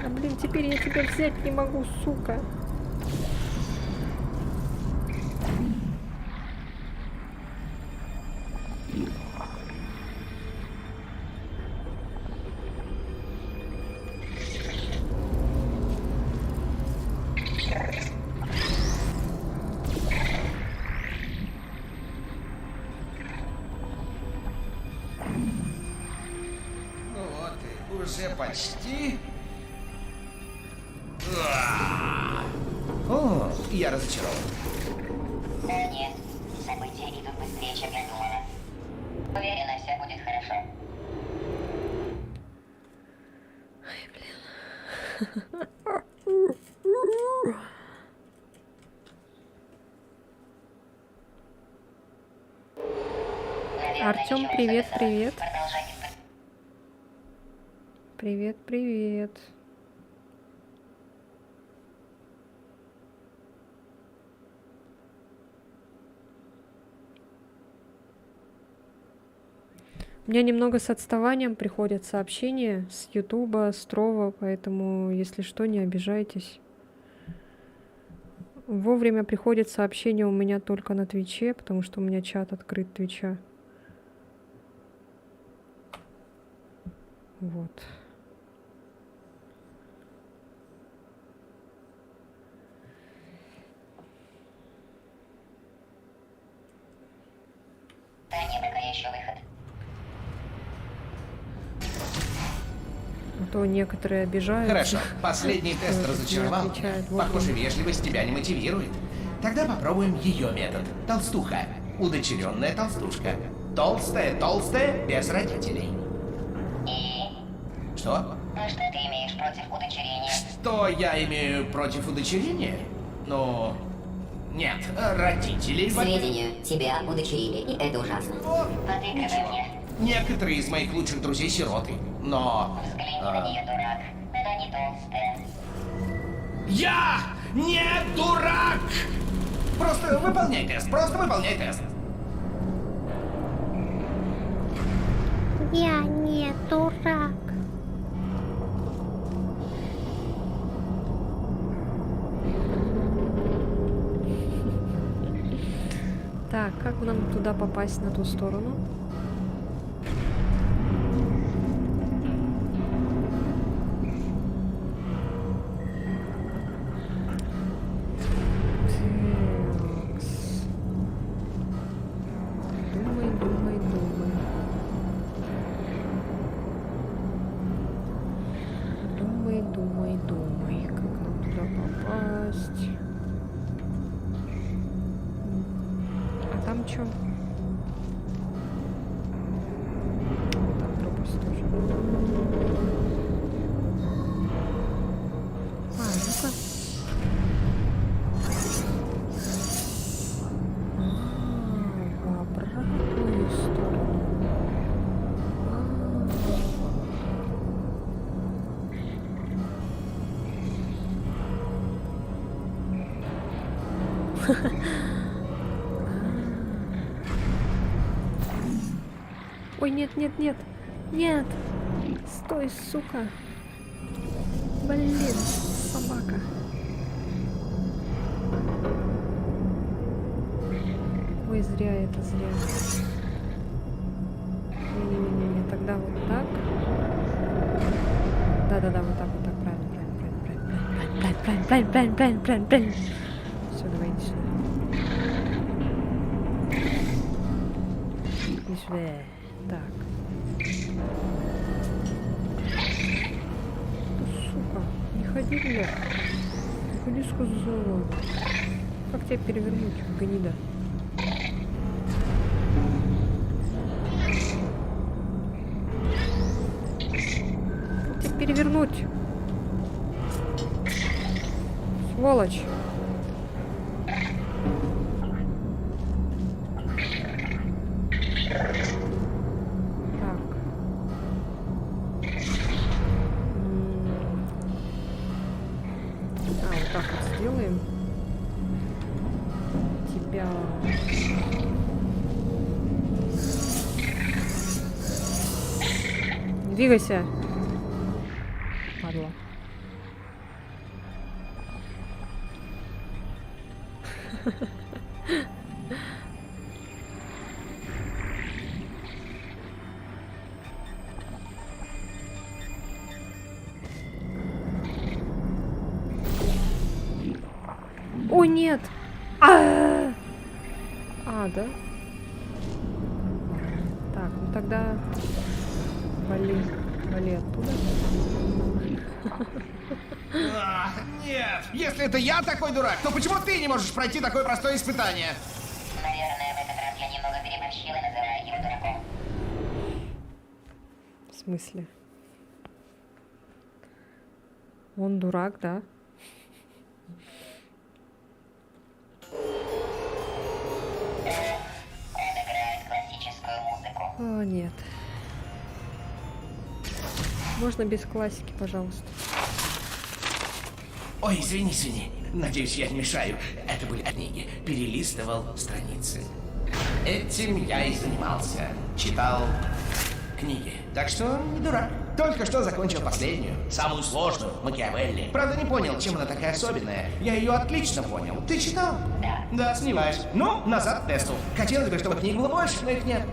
S1: А, блин, теперь я тебя взять не могу, сука.
S6: Ну вот и уже почти. О, я разочарован.
S2: Нет, события идут быстрее, чем я думала. Уверена, все будет хорошо. Наверное,
S1: Артём,
S2: ничего
S1: привет,
S2: особенного.
S1: привет.
S2: Продолжайте.
S1: Привет, привет. У меня немного с отставанием приходят сообщения с Ютуба, с Трова, поэтому, если что, не обижайтесь. Вовремя приходят сообщения у меня только на Твиче, потому что у меня чат открыт Твича. Вот.
S2: Да нет, пока еще выход.
S1: А то некоторые обижаются.
S6: Хорошо, последний тест
S1: Не
S6: разочаровал
S1: отвечает
S6: меня. Похоже,
S1: вовремя.
S6: вежливость тебя не мотивирует. Тогда попробуем ее метод. Толстуха. Удочеренная толстушка. Толстая, без родителей.
S2: И
S6: Что?
S2: что ты имеешь против удочерения?
S6: Что я имею против удочерения? Ну, нет, родителей...
S8: К сведению, тебя удочерили, и это ужасно.
S2: Подыгрывай мне.
S6: Некоторые из моих лучших друзей сироты, но...
S2: Взгляни на нее, дурак. Она не толстая.
S6: Я не дурак! Просто выполняй тест, просто выполняй тест.
S9: Я не дурак.
S1: Так, как нам туда попасть, на ту сторону? Такс. Думай, думай, думай. Думай, думай, думай, как нам туда попасть. А там чё? Там пропасть тоже. А, ну-ка. В обратную сторону. Ой, нет, нет, нет. Нет. Стой, сука. Блин, собака. Ой, зря это, зря. Не-не-не, тогда вот так. Да-да-да, вот так, правильно. Правильно. Все, давай, иди сюда. Иди сюда. Так. Да, сука, не ходи, бля. Не ходи, сказала. Как тебя перевернуть, гнида? прыгнуть. Сволочь. Так. Вот так вот сделаем. Тебя... Двигайся. Падла. О, нет! А, да? Так, ну тогда вали оттуда.
S6: Нет! Если это я такой дурак, то почему ты не можешь пройти такое простое испытание?
S2: Наверное, в этот раз я немного переборщила, называя его дураком.
S1: В смысле? Он дурак, да?
S2: Он играет классическую музыку.
S1: О, нет. Можно без классики, пожалуйста.
S6: Ой, извини. Надеюсь, я не мешаю. Это были книги. Перелистывал страницы. Этим я и занимался. Читал книги. Так что не дурак. Только что закончил последнюю, самую сложную, Макиавелли. Правда, не понял, чем она такая особенная. Я ее отлично понял. Ты читал?
S2: Да.
S6: Да, сомневаюсь. Ну, назад к тесту. Хотелось бы, чтобы книг было больше, но их нет.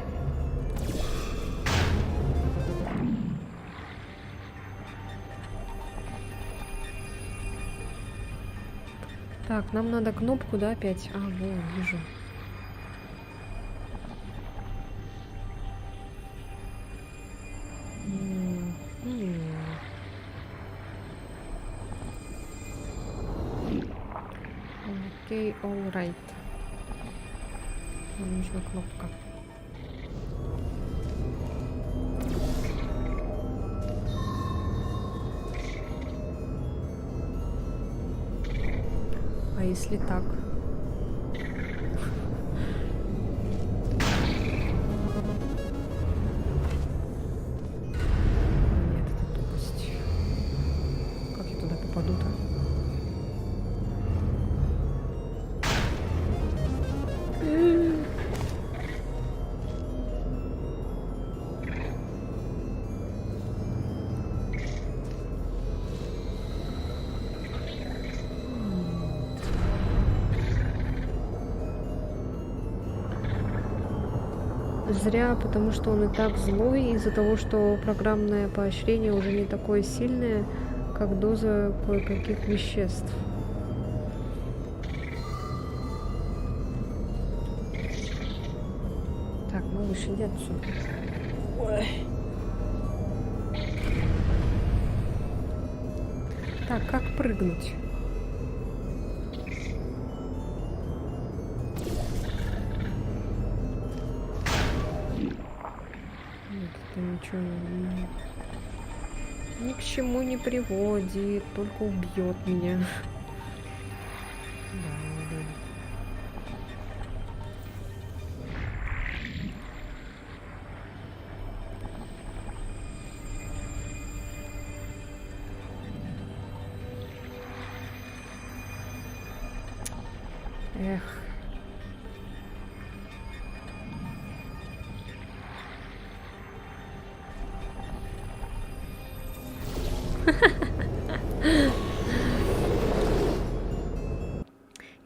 S1: Так, нам надо кнопку, да, опять? А, вот, вижу. Окей, all right. Нам нужна кнопка. А если так? Нет, это тупость. Как я туда попаду-то? Зря, потому что он и так злой из-за того, что программное поощрение уже не такое сильное, как доза кое-каких веществ. Так, малыш, иди отсюда. Ой. Так, как прыгнуть? Это ничего ни к чему не приводит, только убьет меня. Да. Эх.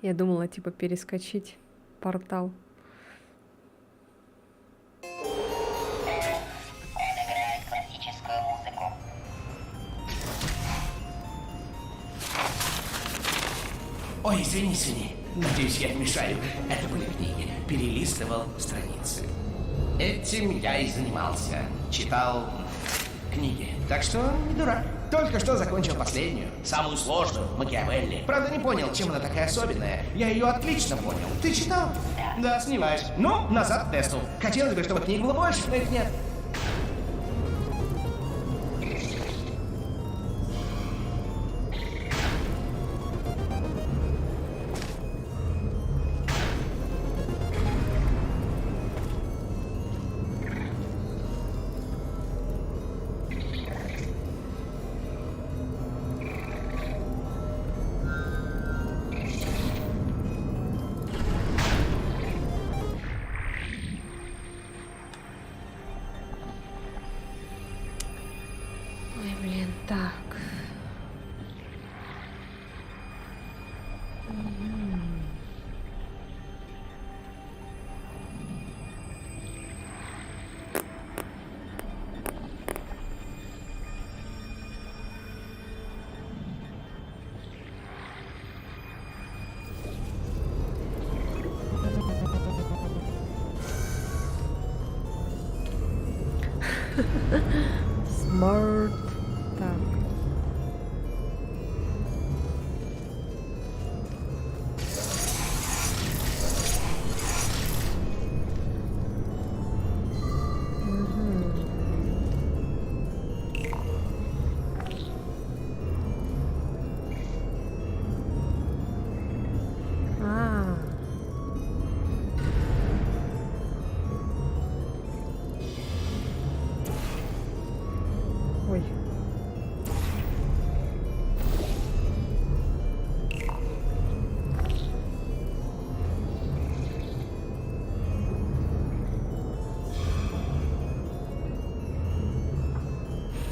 S1: Я думала, типа, перескочить портал.
S2: Он играет классическую музыку.
S6: Ой, извини. Надеюсь, я не мешаю. Это были книги. Перелистывал страницы. Этим я и занимался. Читал книги. Так что не дурак. Только что закончил последнюю, самую сложную, Макиавелли. Правда, не понял, чем она такая особенная. Я ее отлично понял. Ты читал? Да, сомневаюсь. Ну, назад к тесту. Хотелось бы, чтобы книг было больше, но их нет.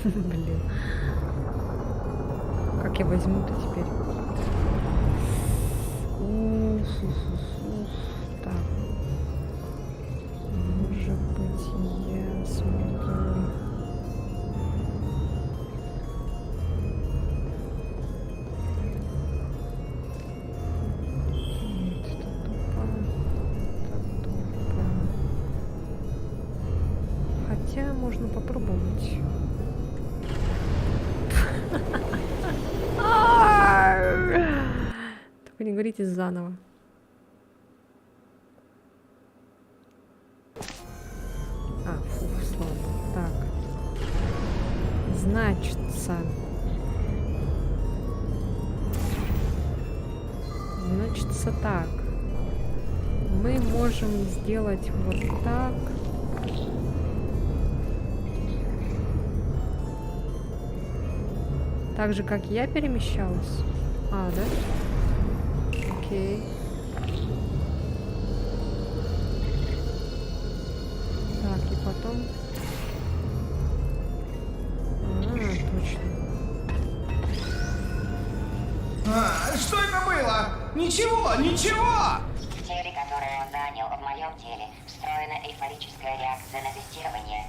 S1: Блин. Как я возьму-то теперь? Ух, так. Может быть, я смогу... Нет, это тупо. Это тупо. Хотя можно попробовать. Только не говорите заново. А, фу, слава. Так. Значится так. Мы можем сделать вот так. Так же, как я перемещалась. А, да? Окей. Так, и потом... точно.
S6: Что это было? Ничего, ничего!
S2: В теле, которое он занял, в моем теле, встроена эйфорическая реакция на тестирование.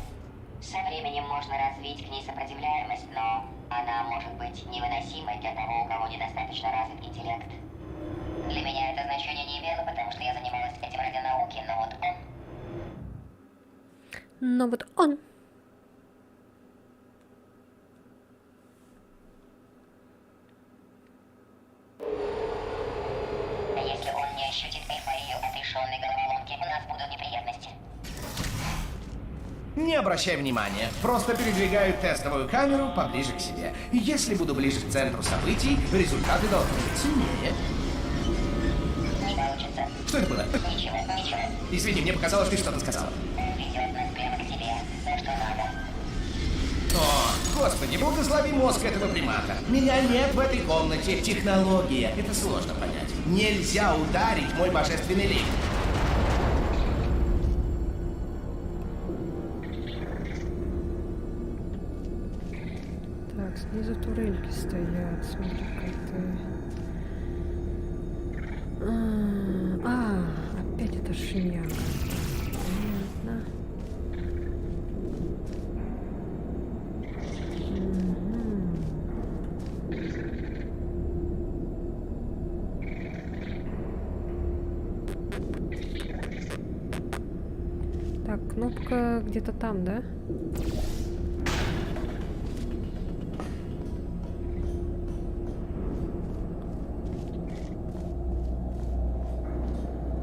S2: Со временем можно развить к ней сопротивляемость, но она может быть невыносимой для того, у кого недостаточно развит интеллект. Для меня это значение не имело, потому что я занималась этим ради науки, но вот он...
S1: Но вот он...
S2: Если он не ощутит эйфорию отрешенной головоломки, у нас будут неприятности.
S6: Не обращай внимания, просто передвигаю тестовую камеру поближе к себе. И если буду ближе к центру событий, результаты должны быть сильнее.
S2: Не получится.
S6: Что это было?
S2: Ничего, ничего.
S6: Извини, мне показалось, ты что-то сказала.
S2: Он ведет нас прямо к тебе. То, что надо.
S6: О, господи, благослови мозг этого примата. Меня нет в этой комнате. Технология. Это сложно понять. Нельзя ударить мой божественный лик.
S1: Так, снизу турельки стоят. Смотри-ка ты. Опять эта шняга. Понятно. Так, кнопка где-то там, да?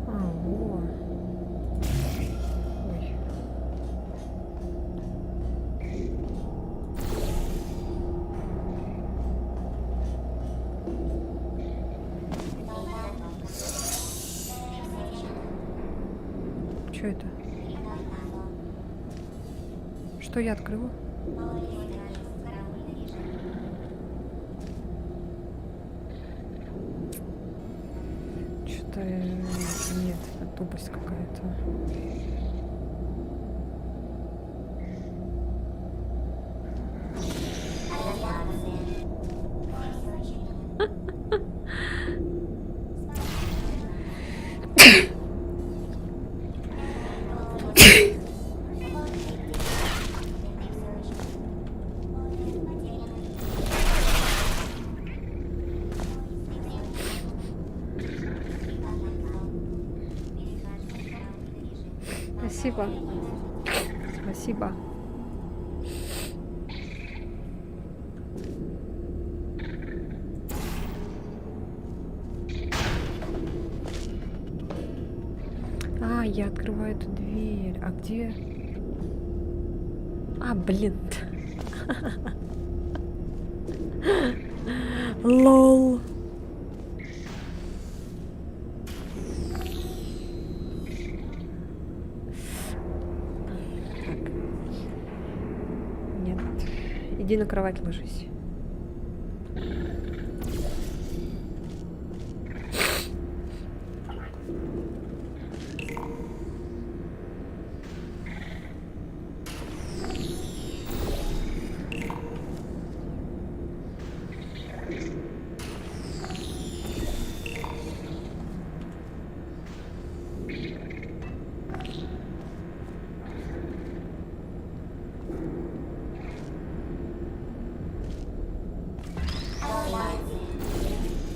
S1: Во. Ой. Что это? Что я открыла? Что-то нет, это тупость какая-то. Спасибо. Спасибо. А, я открываю эту дверь. А где? А, блин. Лол. Нет. Иди на кровать ложись.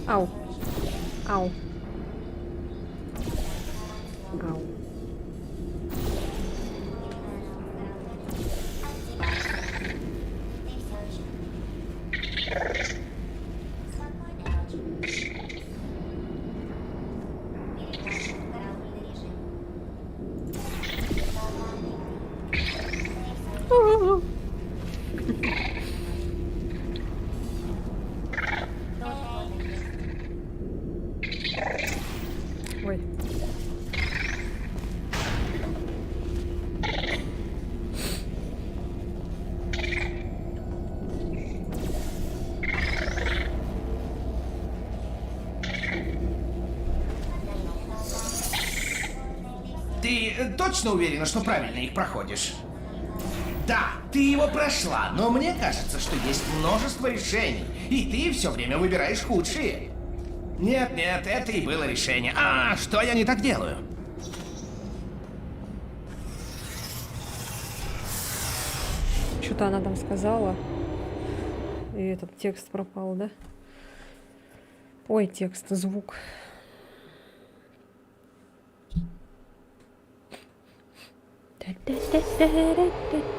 S1: Ау. Ау. Ау. Ой.
S6: Ты точно уверена, что правильно их проходишь? Да, ты его прошла, но мне кажется, что есть множество решений, и ты все время выбираешь худшие. Нет, это и было решение. А, что я не так делаю?
S1: Что-то она там сказала. И этот текст пропал, да? Ой, текст, звук.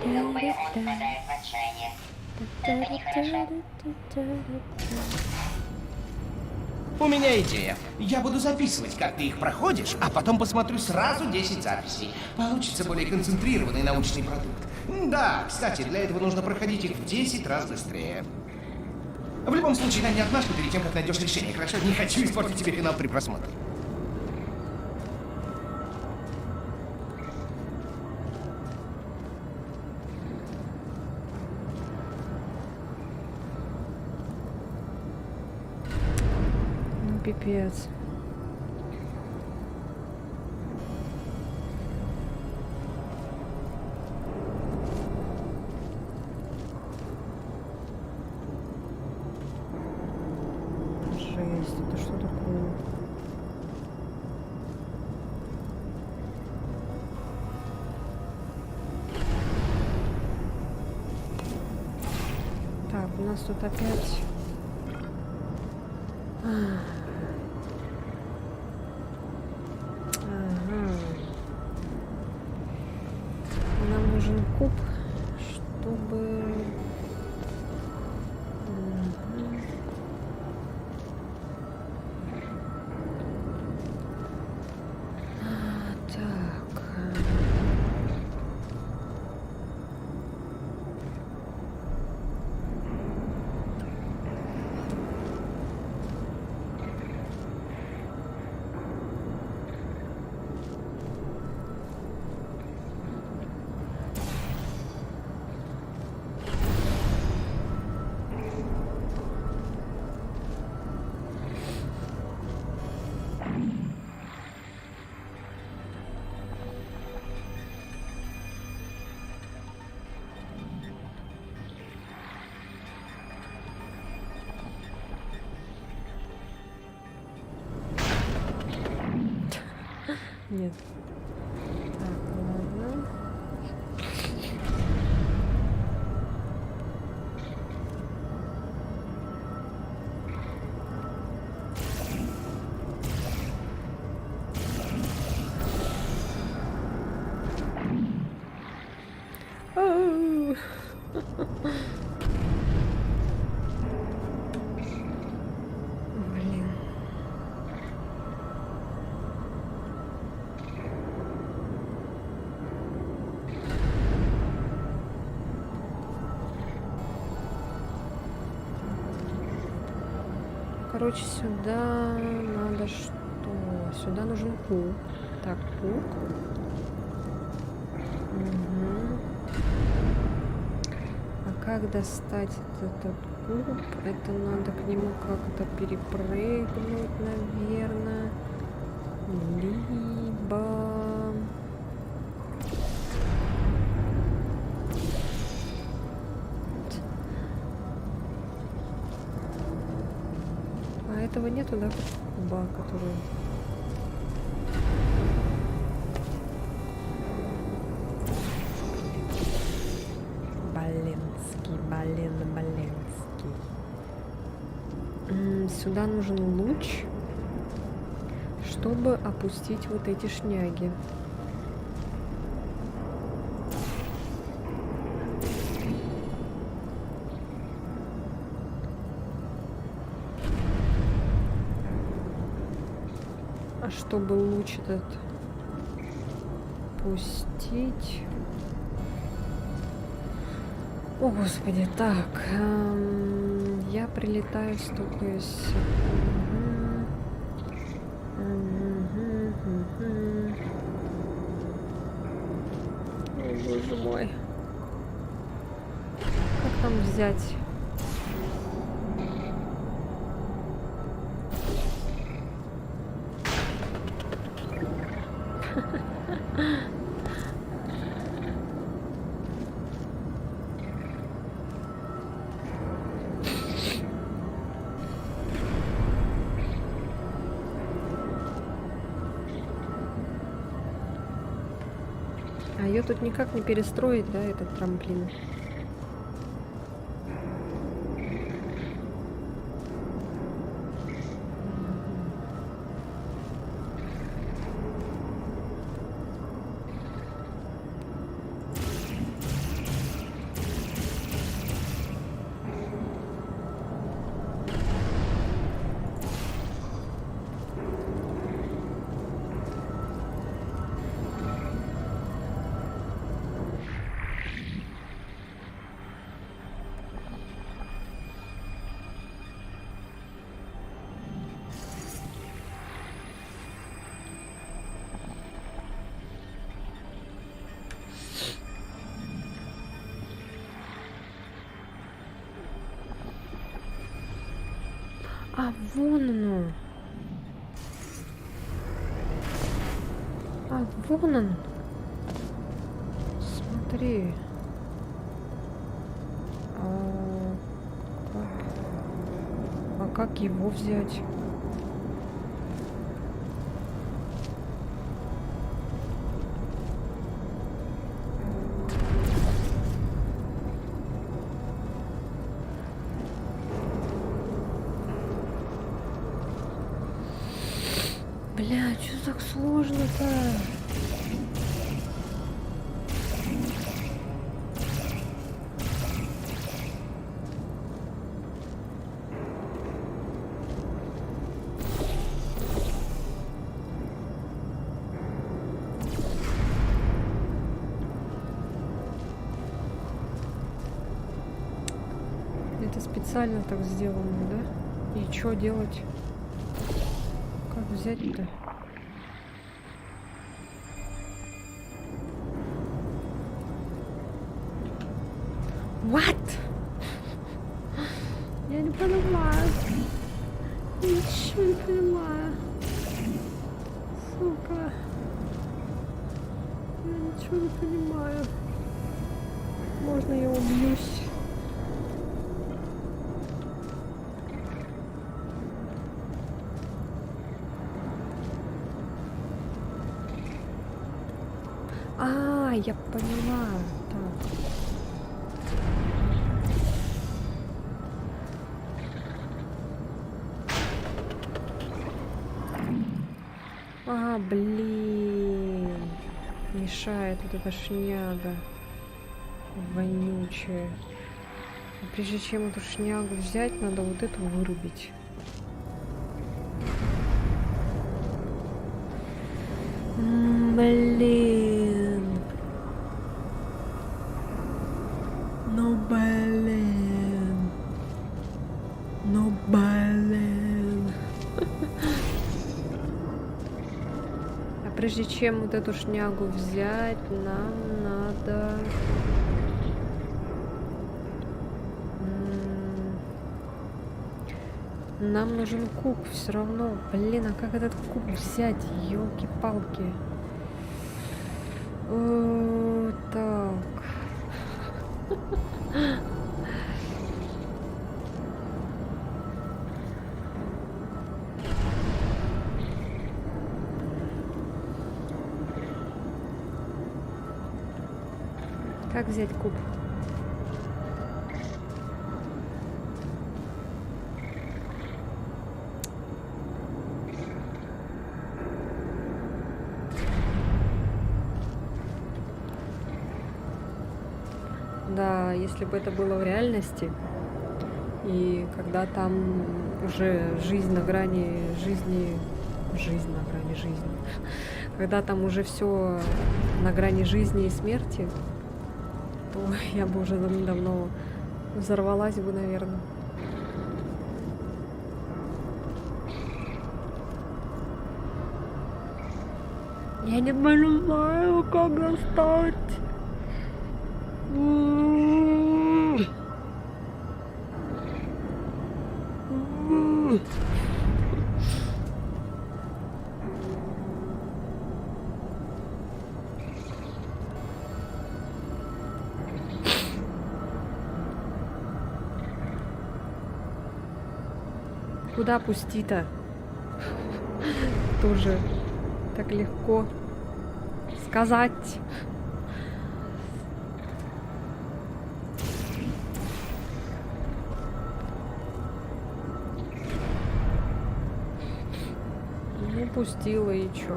S2: Думаю, он впадает в отчаяние. Это нехорошо.
S6: У меня идея. Я буду записывать, как ты их проходишь, а потом посмотрю сразу 10 записей. Получится более концентрированный научный продукт. Да, кстати, для этого нужно проходить их в 10 раз быстрее. В любом случае, дай мне отмашку перед тем, как найдешь решение, хорошо? Не хочу испортить тебе финал при просмотре.
S1: Ну, пипец. Жесть, это что такое? Так, у нас тут опять... Ага. Нам нужен куб, чтобы... Мгм. Так. Нет. Так, ладно. Ау. Блин. Короче, сюда надо что? Сюда нужен куб. Так, куб. Мгм. А как достать этот куб? Это надо к нему как-то перепрыгнуть, наверное. Либо... А этого нету, да, куба, который... Баленский. Сюда нужен луч, чтобы опустить вот эти шняги. А чтобы луч этот пустить... О, господи, так. Я прилетаю столько с... Ой, боже мой. Как там взять? А ее тут никак не перестроить, да, этот трамплин? А, вон оно. А, вон он. Смотри. А как его взять? Бля, что так сложно-то? Это специально так сделано, да? И что делать? Как взять-то? What? Я не понимаю. Ничего не понимаю. Сука. Я ничего не понимаю. Можно я убьюсь? А, я поняла. Так. А, блин. Мешает вот эта шняга. Вонючая. А прежде чем эту шнягу взять, надо вот эту вырубить. Блин. Ну, блин. Ну, блин. А прежде чем вот эту шнягу взять, нам надо... Нам нужен куб все равно. Блин, а как этот куб взять? Ёлки-палки. О, так. Как взять куб? если бы это было в реальности, и когда там уже жизнь на грани жизни, жизнь на грани жизни, когда там уже все на грани жизни и смерти, то я бы уже давно взорвалась бы, наверное. Я не понимаю, как достать. Куда пусти-то? Тоже так легко сказать. Ну, пустила и чё?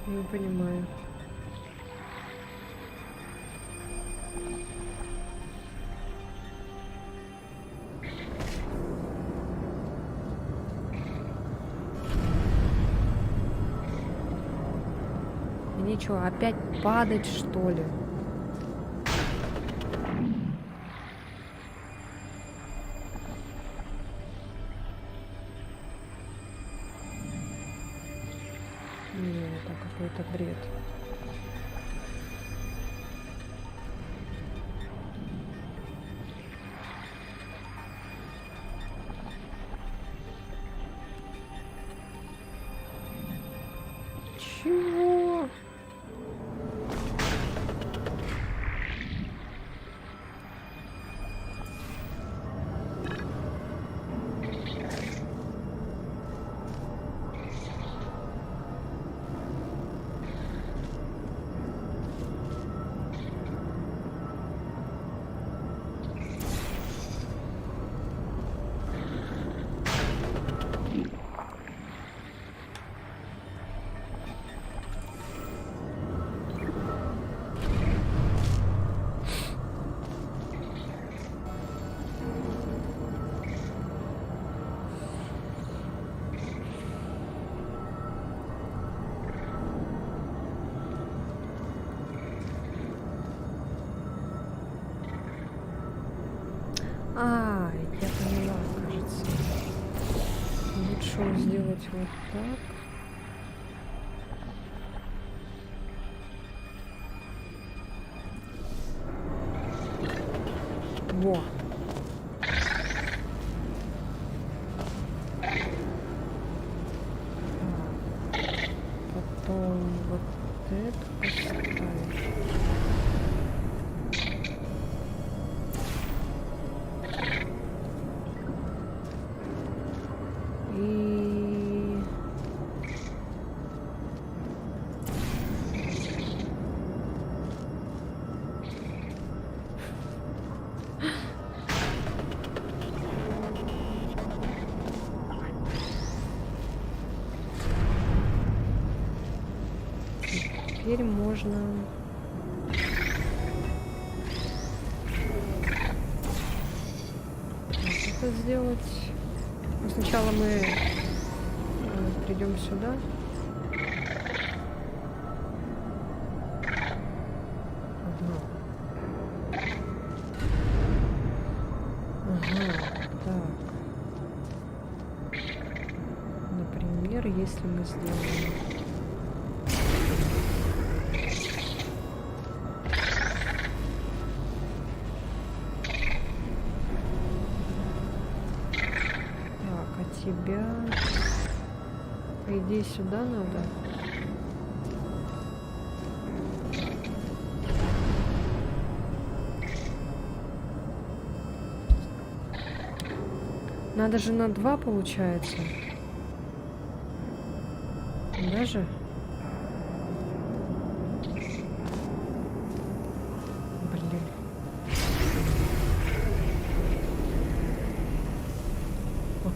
S1: Не понимаю. Мне что, опять падать, что ли? Не, это какой-то бред. Чего? А, я поняла, кажется. Лучше сделать вот так. Во. Потом вот это поставишь. И... Теперь можно... это сделать. Но сначала мы придем сюда. Ага. Ага, так. Например, если мы сделаем... тебя, по идее, сюда надо. Надо же на 2, получается. Даже?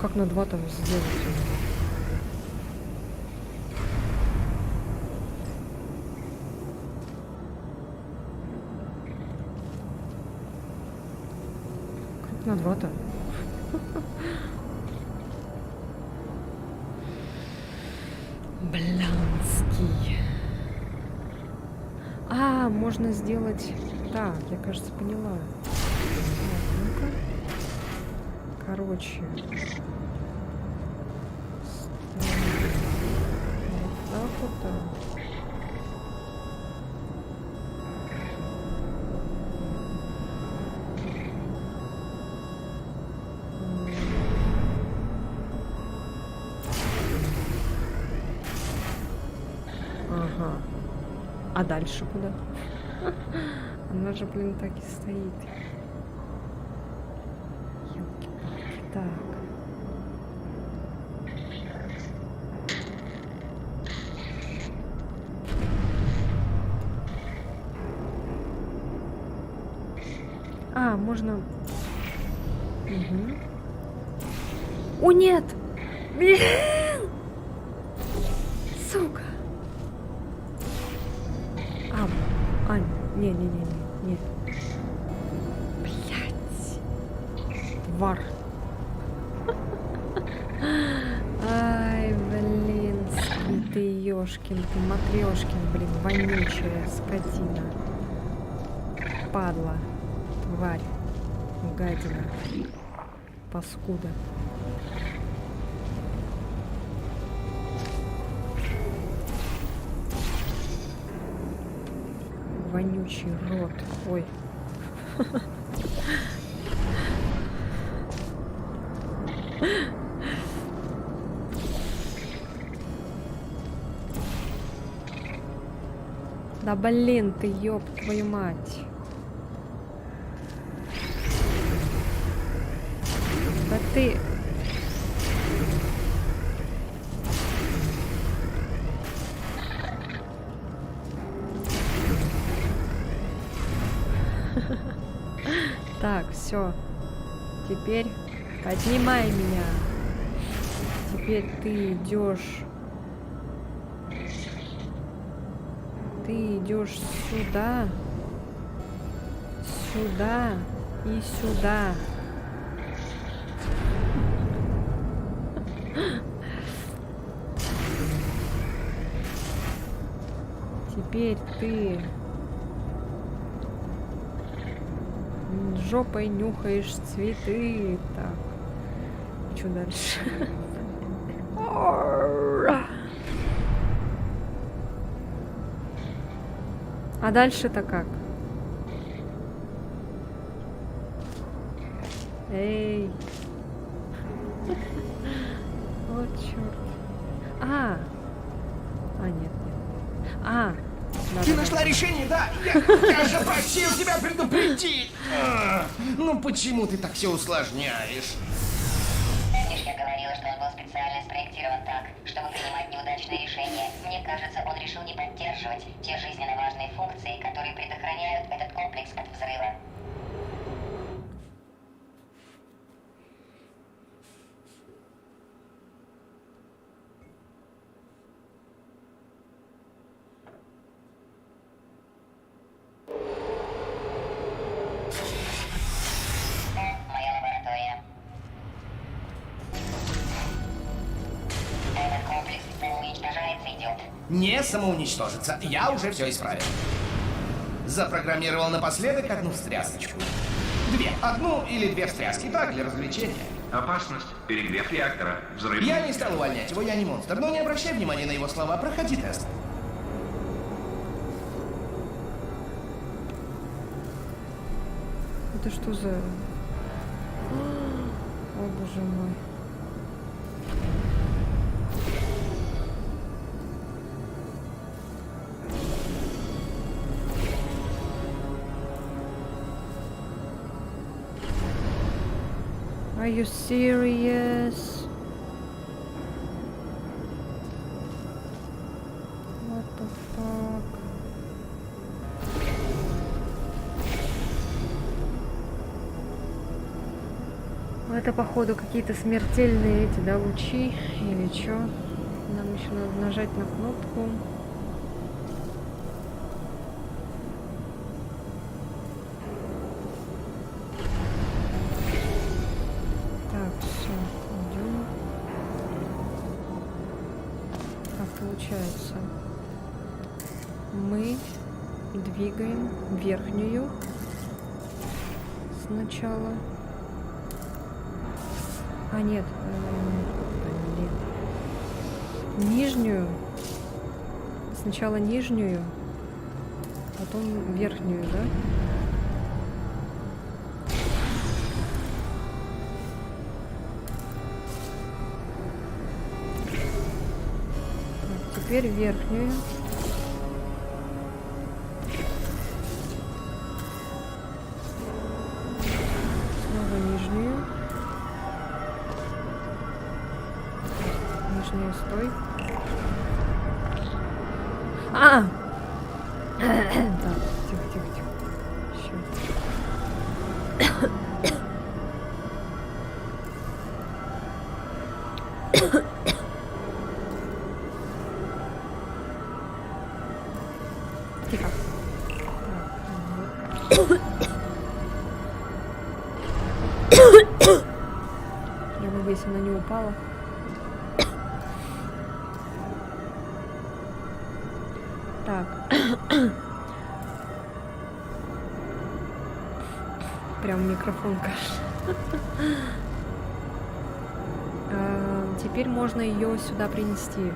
S1: Как на 2 там сделать? Как на 2-то? Блянский. А, можно сделать... Так, я, кажется, поняла. Так, ну-ка. Короче. Вот так вот, да. Ага. А дальше куда? Она же, блин, так и стоит. Ёлки-палки. Так. А, можно... Угу. О, нет! Блин! Сука! Не. Блять. Тварь. Ай, блин, ты ёшкин, ты матрёшкин, блин, вонючая скотина. Падла. Тварь. Гадина. Паскуда. Вонючий рот. Ой. Да блин, ты ёб твою мать. Да ты... Так, все. Теперь поднимай меня. Теперь ты идешь. Ты идешь сюда. Сюда и сюда. Теперь ты жопой нюхаешь цветы. Так. И что дальше? А дальше-то как? Эй. Вот черт. А, нет.
S6: Ты нашла решение, да? Я же просил тебя предупредить! Ну почему ты так все усложняешь?
S2: Помнишь, я говорила, что он был специально спроектирован так, чтобы принимать неудачные решения? Мне кажется, он решил не поддерживать те жизненно важные функции, которые предохраняют этот комплекс от взрыва. Моя лаборатория. Этот комплекс самоуничтожается, идет.
S6: Не самоуничтожиться. Я уже все исправил. Запрограммировал напоследок одну встрясочку. Одну или две встряски, так, для развлечения.
S7: Опасность. Перегрев реактора. Взрыв.
S6: Я не стал увольнять его, я не монстр, но не обращай внимания на его слова, проходи тест.
S1: Это что за... О, боже мой. Are you serious? What the fuck? Это, походу, какие-то смертельные эти, да, лучи или что? Нам еще надо нажать на кнопку. Так, все, идем. Как получается? Мы двигаем верхнюю сначала. А, нет. Блин. Нижнюю. Сначала нижнюю, потом верхнюю, да? Так, теперь верхнюю. Снова нижнюю. Нижнюю, стой. А! Так, тихо, тихо, тихо. Тихо. Я надеюсь, она не упала. Так. Прям микрофон кашляет. Теперь можно ее сюда принести.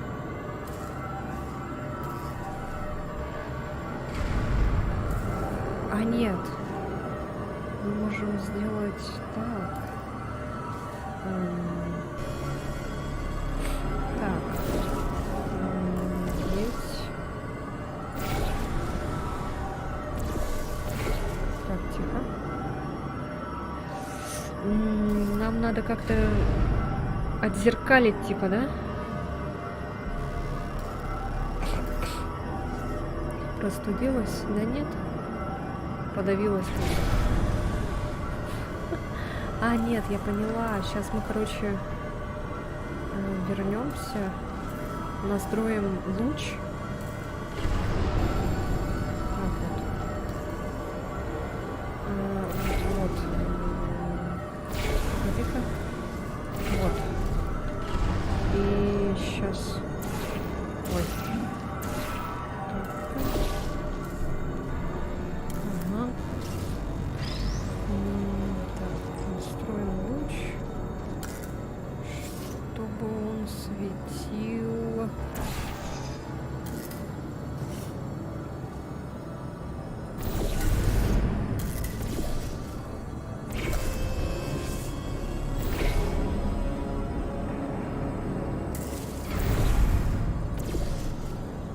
S1: А нет. Мы можем сделать так. Так. Есть. Так, тихо. Нам надо как-то отзеркалить, типа, да? Простудилась? Да нет. Подавилась. А, нет, я поняла. Сейчас мы, короче, вернемся. Настроим луч. Так вот. Вот. Смотри-ка. Вот. И сейчас. Ой. Ага. Так, настроим луч, чтобы он светил.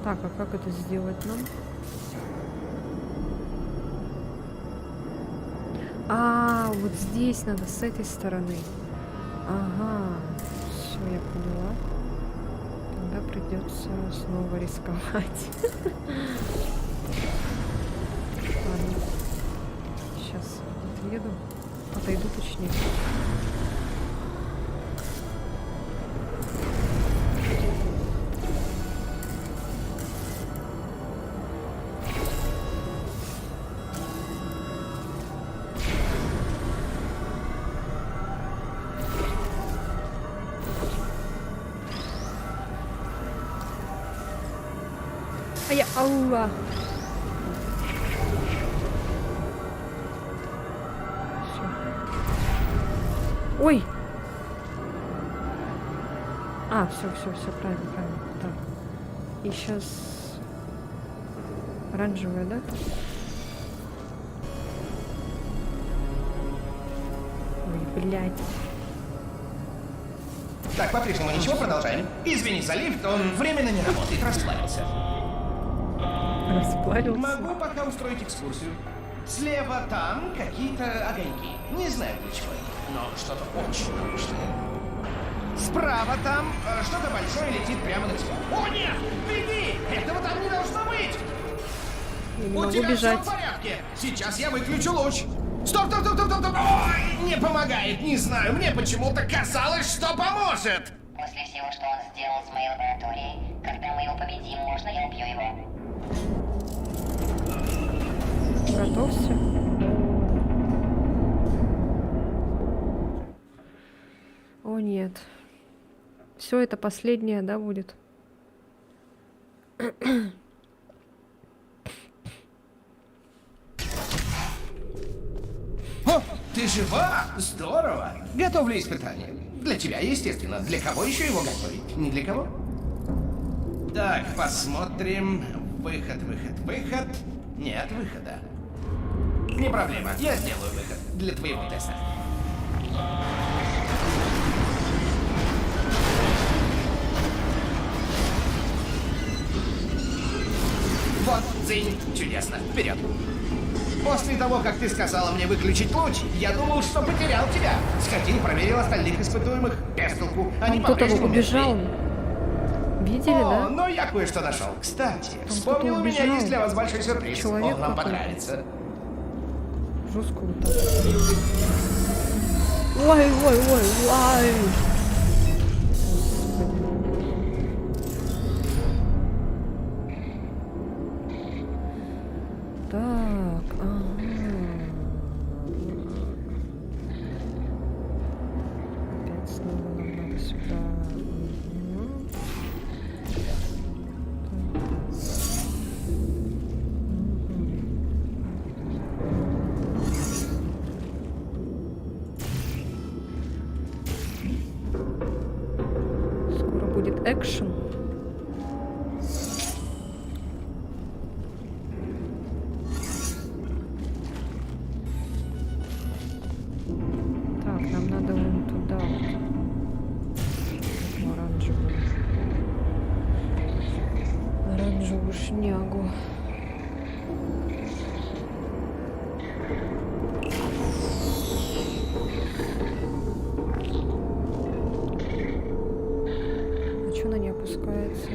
S1: Так, а как это сделать нам? А, вот здесь надо, с этой стороны. Ага, все, я поняла. Тогда придется снова рисковать. Ладно. Сейчас отъеду. Отойду точнее. А я ауа. Всё. Ой. А, все, правильно. Так. И сейчас оранжевая, да? Ой, блядь.
S6: Так, по-прежнему ничего, продолжаем. Извини за лифт, он временно не работает, расплавился.
S1: Расплавился.
S6: Могу пока устроить экскурсию. Слева там какие-то огоньки. Не знаю для чего, но что-то очень научное. Справа там что-то большое летит прямо на тебя. О нет! Беги! Этого там не должно быть!
S1: Я не
S6: У
S1: могу
S6: тебя
S1: бежать.
S6: все в порядке. Сейчас я выключу луч. Стоп! Ой, не помогает, не знаю. Мне почему-то казалось, что поможет.
S2: После всего, что он сделал с моей лабораторией, когда мы его победим, можно я убью его?
S1: Готовься. О нет. Все это последнее, да, будет?
S6: О, ты жива? Здорово. Готовлю испытание. Для тебя, естественно. Для кого еще его готовить? Ни для кого. Так, посмотрим. Выход, выход, выход. Нет выхода. Не проблема. Я сделаю выход для твоего теста. Вот, дзынь. Чудесно. Вперед. После того, как ты сказала мне выключить луч, я думал, что потерял тебя. Сходил, проверил остальных испытуемых. Без толку. Они
S1: Кто-то
S6: по-прежнему
S1: убежал.
S6: мертвы.
S1: Видели,
S6: О,
S1: да?
S6: но я кое-что нашел. Кстати,
S1: Там
S6: вспомнил, у
S1: кто-то
S6: меня
S1: убежал.
S6: есть для вас большой сюрприз.
S1: Человек
S6: Он вам
S1: какой-то.
S6: понравится.
S1: Жестко вот так. Ой, ой, ой, ой. Так, опять снова нам надо сюда. Мгм. Скоро будет экшен. Так, нам надо вон туда вот. В оранжевую. Оранжевую шнягу. А чё она не опускается?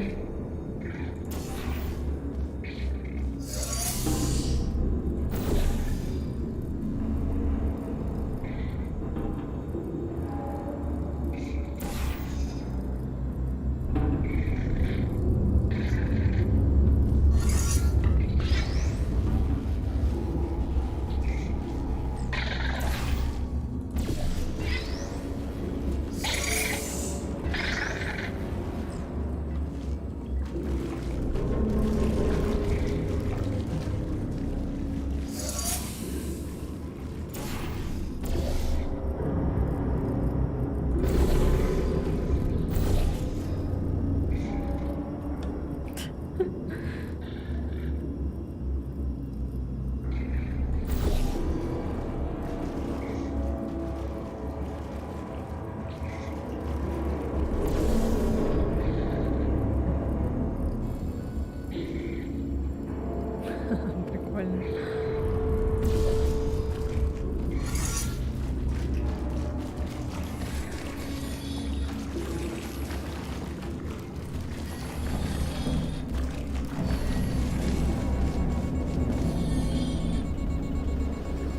S1: Прикольно.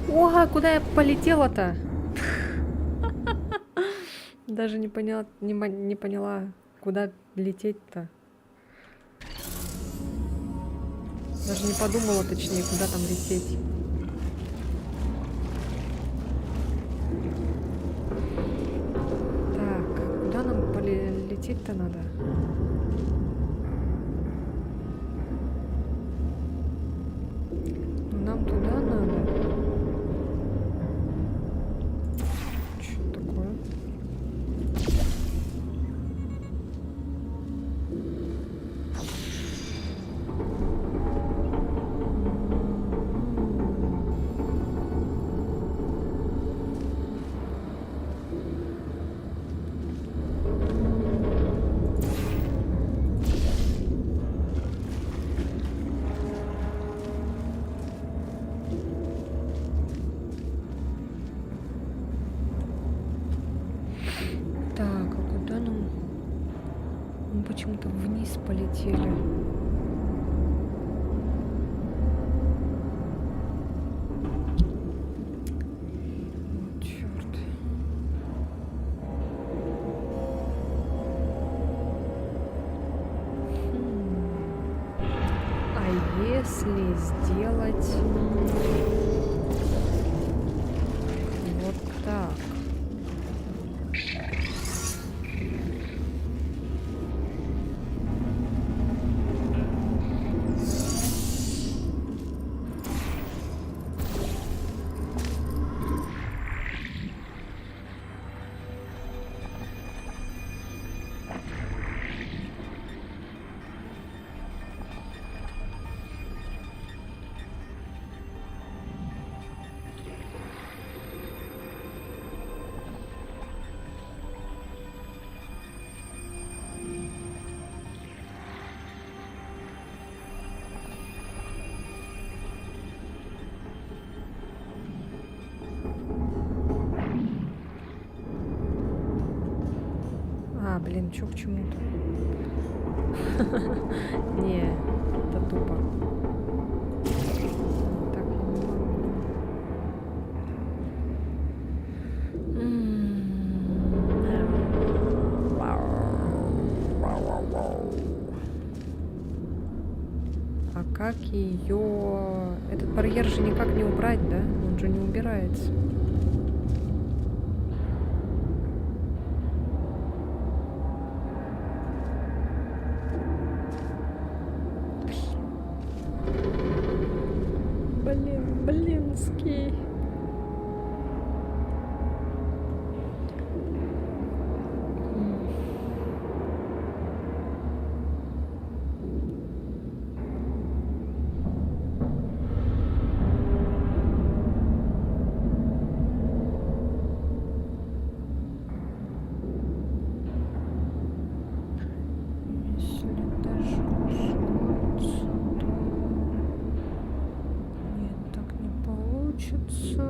S1: Ого, куда я полетела-то? Даже не поняла, не поняла, куда лететь-то. Даже не подумала, точнее, куда там лететь. Так, куда нам лететь-то надо? Ну, нам туда надо. Что такое? Так, а куда нам? Мы почему-то вниз полетели. Вот черт. сделать вот так. Блин, чё к чему-то? Не, это тупо. Так, я не могу. А как ее... Этот барьер же никак не убрать, да? Он же не убирается. Блинский. Если даже ужаться, то... Нет, так не получится.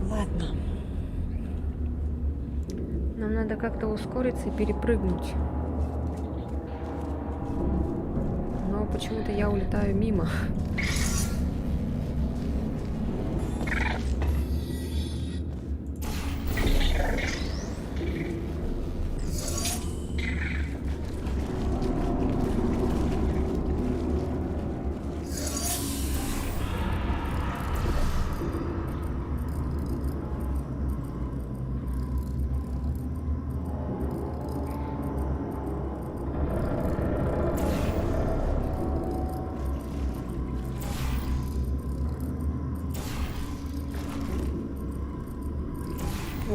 S1: Ладно. Нам надо как-то ускориться и перепрыгнуть. Но почему-то я улетаю мимо.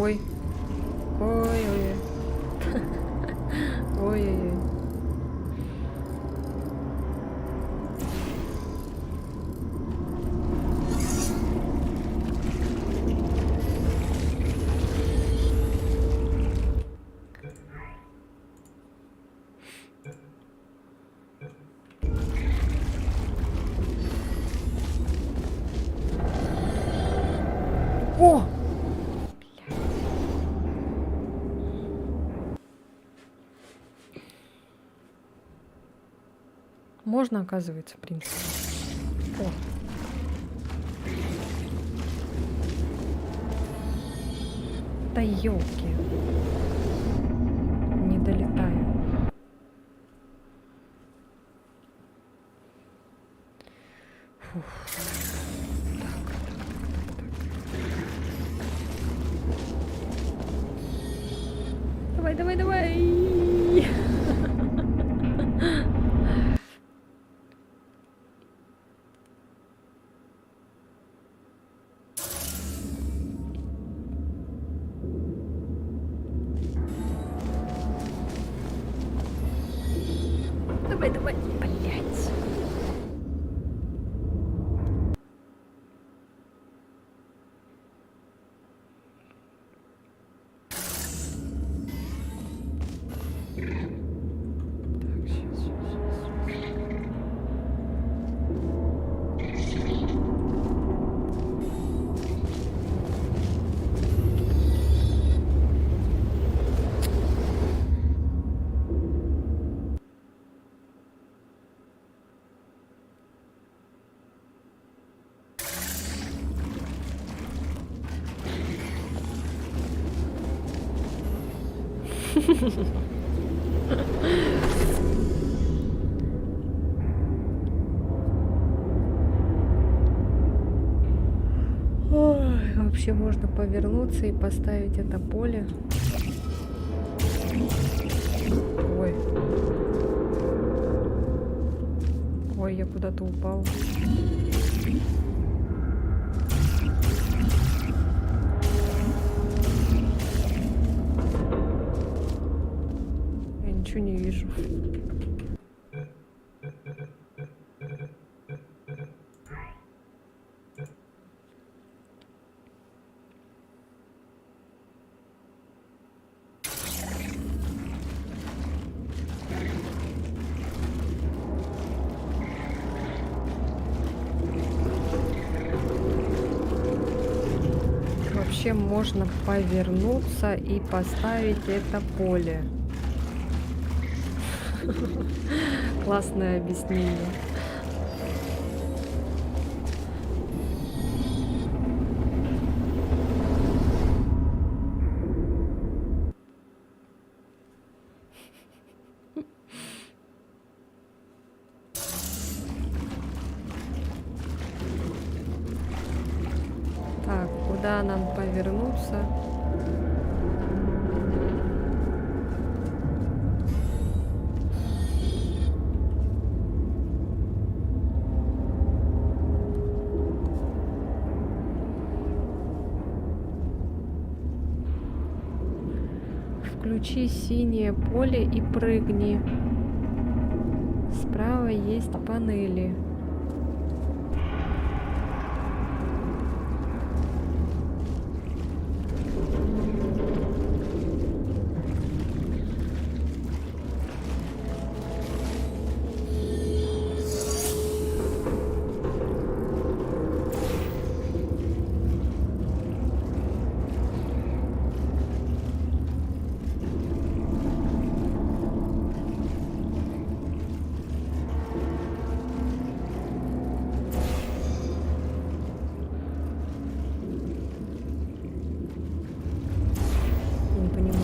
S1: Ой. Ой-ой-ой. Ой-ой-ой. О! Можно, оказывается, в принципе. О. Да ёлки. Не долетаю. Фух. Давай, давай, давай. давай, давай. Блять. Ой, вообще можно повернуться и поставить это поле. Ой. Ой, я куда-то упал. Я ничего не вижу. Вообще можно повернуться и поставить это поле. Классное объяснение. Так, куда нам повернуться? Включи синее поле и прыгни. Справа есть панели. Не понимаю.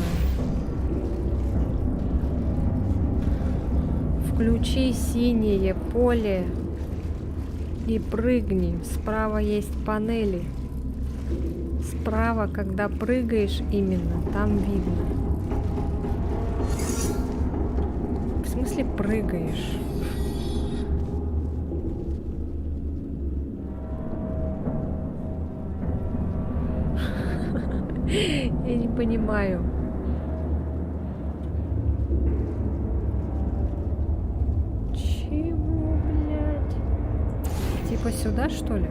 S1: Включи синее поле и прыгни. Справа есть панели. Справа, когда прыгаешь, именно там видно. В смысле прыгаешь? Я не понимаю. Чего, блядь? Типа сюда, что ли?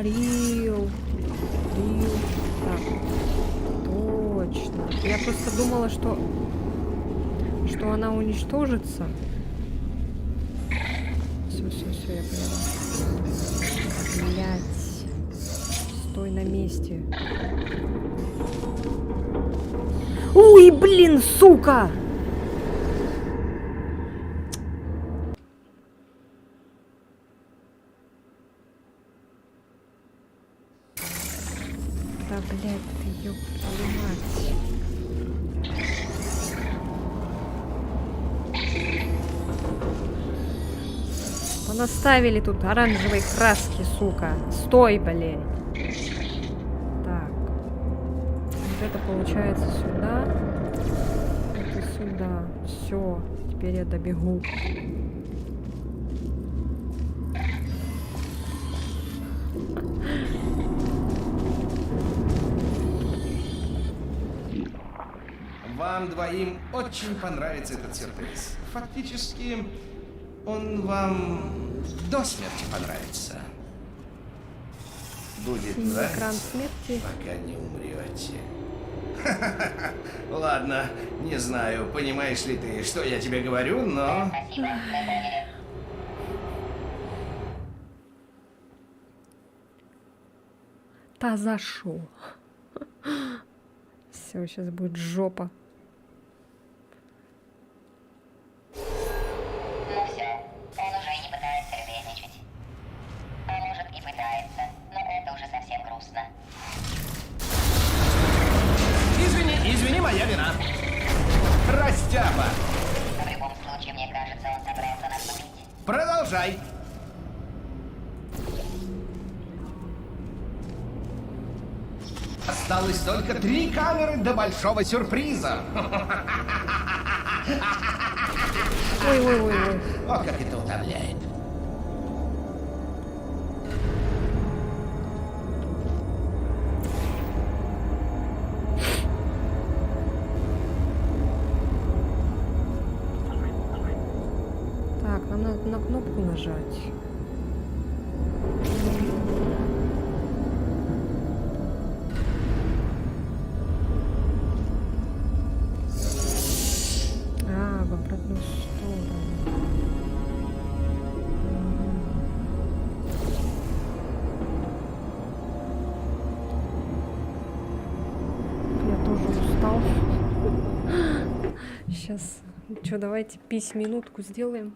S1: Рил. Так. Точно. Я просто думала, что она уничтожится. Все, я поняла. Блять. Стой на месте. Ой, блин, сука! Да, блядь, ты ёб твою мать. Понаставили тут оранжевые краски, сука. Стой, блядь. Так. Вот это получается сюда. Это сюда. Все. Теперь я добегу.
S6: Вам двоим очень понравится этот сюрприз. Фактически, он вам до смерти понравится. Будет
S1: Синий экран
S6: нравиться,
S1: смерти.
S6: пока не умрете. Ладно, не знаю, понимаешь ли ты, что я тебе говорю, но...
S2: Спасибо, мы поняли.
S1: Та за шо? Все, сейчас будет жопа.
S2: Ну все, он уже и не пытается любезничать. А может и пытается, но это уже совсем грустно.
S6: Извини, моя вина. Растяпа.
S2: В любом случае, мне кажется, он собрался нас убить.
S6: Продолжай. Осталось только 3 камеры до большого сюрприза.
S1: Ой-ой-ой-ой.
S6: О, как это утомляет.
S1: Так, нам надо на кнопку нажать. А, в обратную сторону. Я тоже устал. Сейчас, что, давайте пись-минутку сделаем.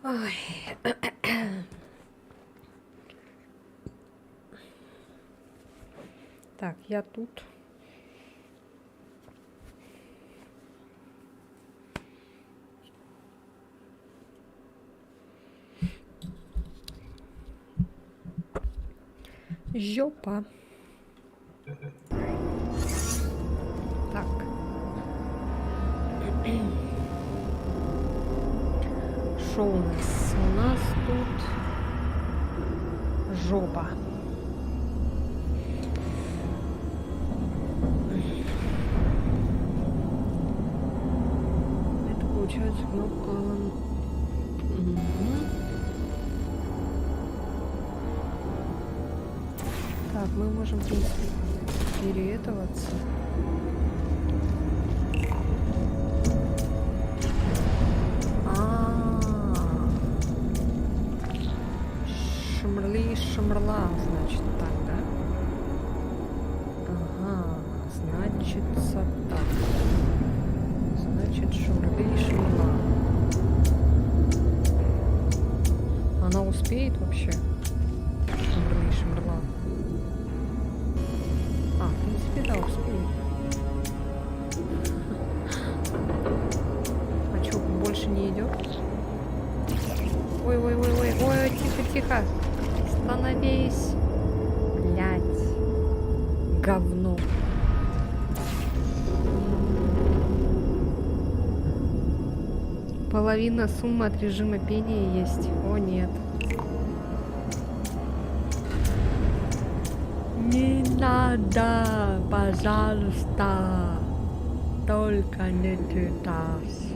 S1: Ой. Так, я тут. Жопа. Так. Что у нас? У нас тут жопа. Это получается кнопка. Так, мы можем, в принципе, переэтоваться. Шмрли, шмрла, значит, так, да? Ага, значится так. Значит, шмрли, шмрла. Она успеет вообще? Шмрли, шмрла. А, в принципе, да, успеет. А чё, больше не идет? Ой, ой, тихо. Остановись. Блять. Говно. Половина суммы от режима пения есть. О, нет. Не надо, пожалуйста. Только не тетас.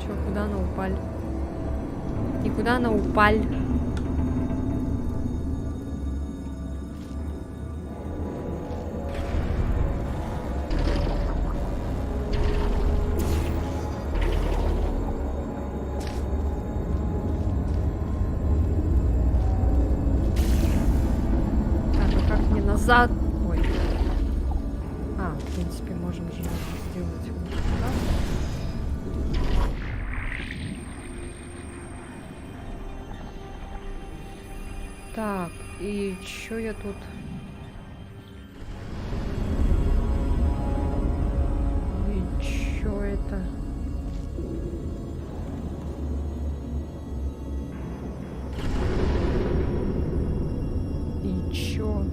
S1: Чё, куда она упаль? И куда она упаль? Назад. Ой. А, в принципе, можем же сделать вот так. Так, и чё я тут? И чё это? И чё?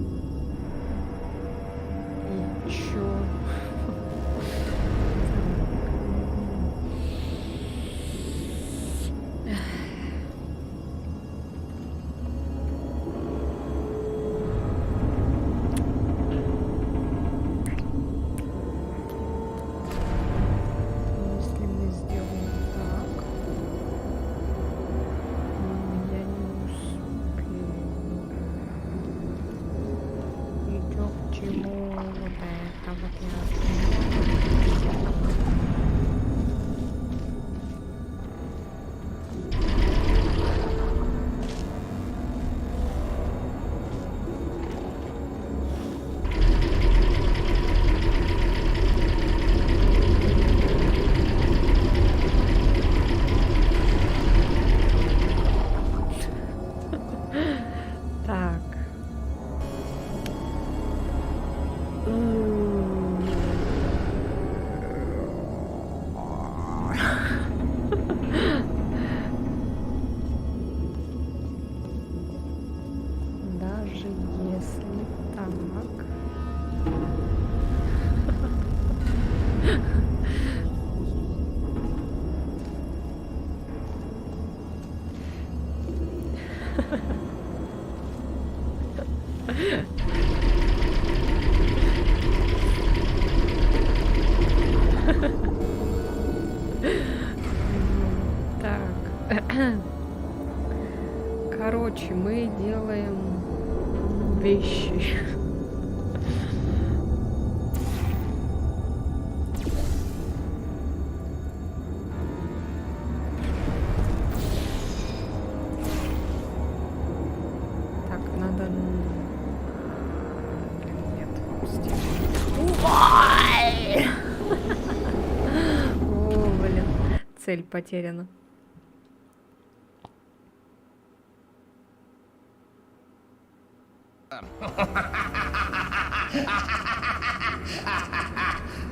S1: Короче, мы делаем вещи. Так, надо... Блин, нет, пусти. Ой! Цель потеряна.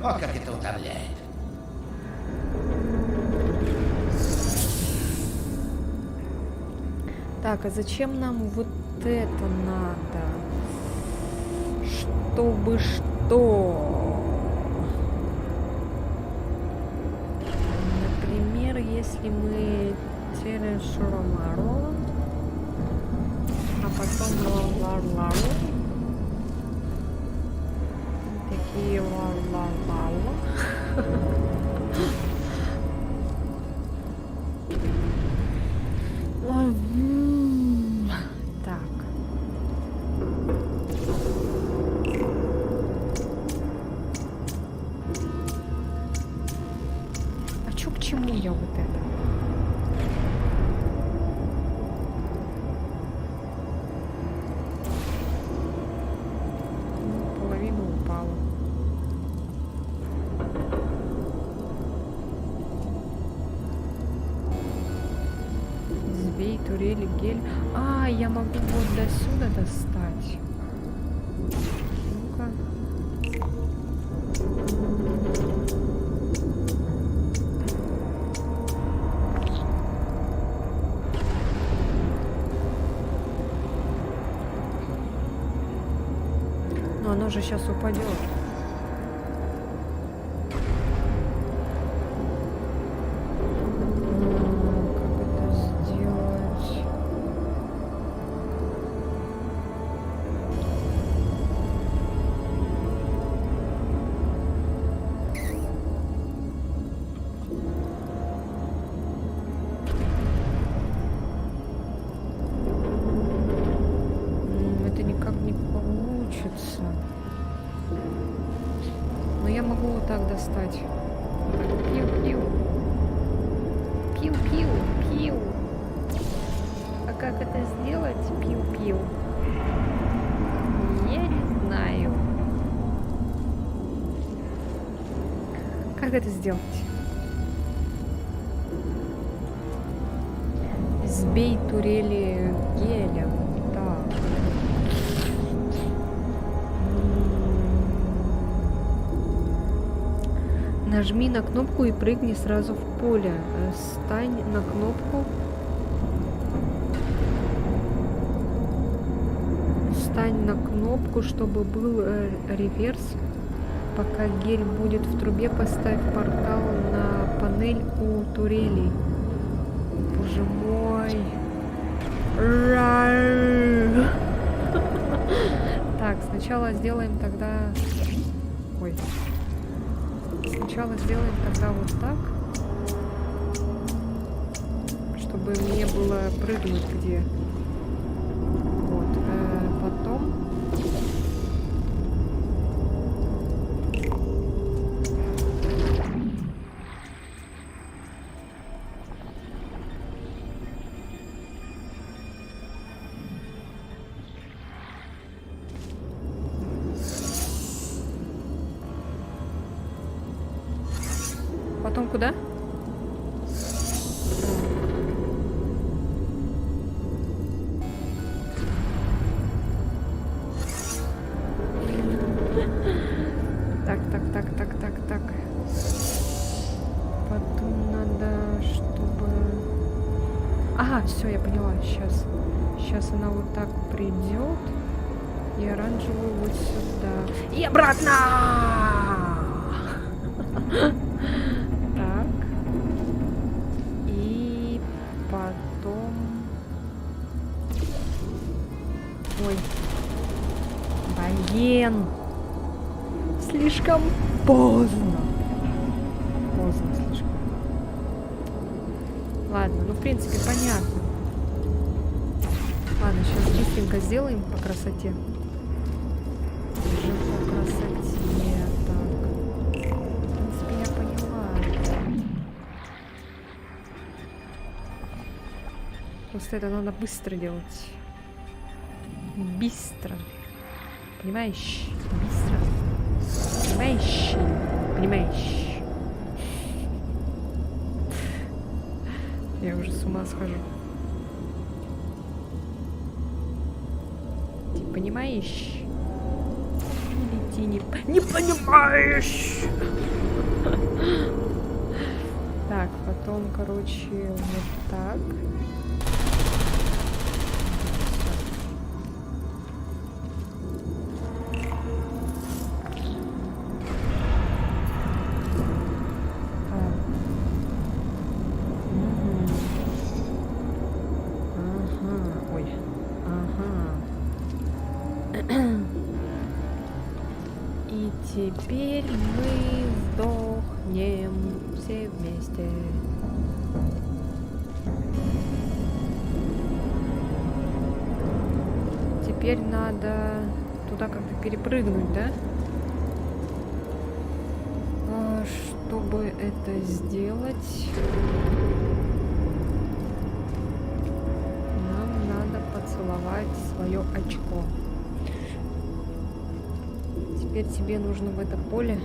S6: О, как это утомляет.
S1: Так, а зачем нам вот это надо? Чтобы что? Например, если мы через Шуромару, а потом Ларлару, такие Ларлару. Так. А чё к чему я вот это? Половина упала. Сбей турели, гель. А, я могу вот до сюда достать. Ну-ка. Но оно же сейчас упадет. Как это сделать? Это никак не получится. Но я могу вот так достать. Вот так. Пиу-пиу. Пиу-пиу-пиу. А как это сделать? Пиу-пиу. Я не знаю. Как это сделать? Сбей турели геля. Так. Нажми на кнопку и прыгни сразу в поле. Стань на кнопку. Стань на кнопку, чтобы был реверс. Пока гель будет в трубе, поставь портал на панель у турелей. Боже мой. Так, сначала сделаем тогда... Ой. Сначала сделаем тогда вот так, чтобы мне было прыгнуть где. Вот. Потом... Потом куда? Так. Потом надо, чтобы... Ага, все, я поняла. Сейчас она вот так придет. И оранжевую вот сюда. И обратно! Так. И потом... Ой. Блин. Слишком поздно. Поздно слишком. Ладно, ну в принципе понятно. Ладно, сейчас быстренько сделаем по красоте. Уже по красоте. Так. В принципе, я поняла. Просто это надо быстро делать. Быстро. Понимаешь? Быстро. Понимаешь? Понимаешь? Я уже с ума схожу. Ты понимаешь? Или ты не понимаешь? Так, потом, короче, вот так. И теперь мы сдохнем все вместе. Теперь надо туда как-то перепрыгнуть, да? Чтобы это сделать, нам надо поцеловать свое очко. Теперь тебе нужно в это поле.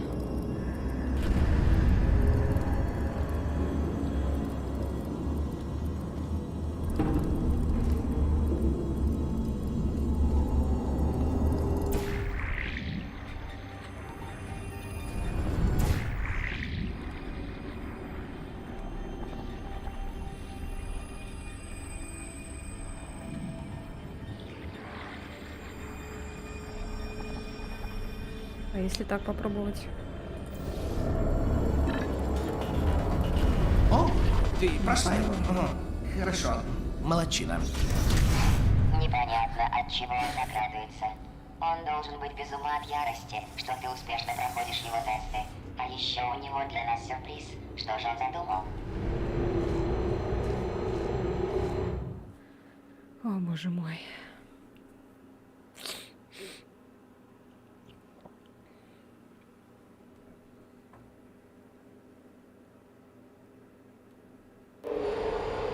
S1: А если так попробовать?
S6: О, ты прошла его? Хорошо. Молодчина.
S2: Непонятно, от чего он так радуется. Он должен быть без ума от ярости, что ты успешно проходишь его тесты. А еще у него для нас сюрприз. Что же он задумал?
S1: О, боже мой.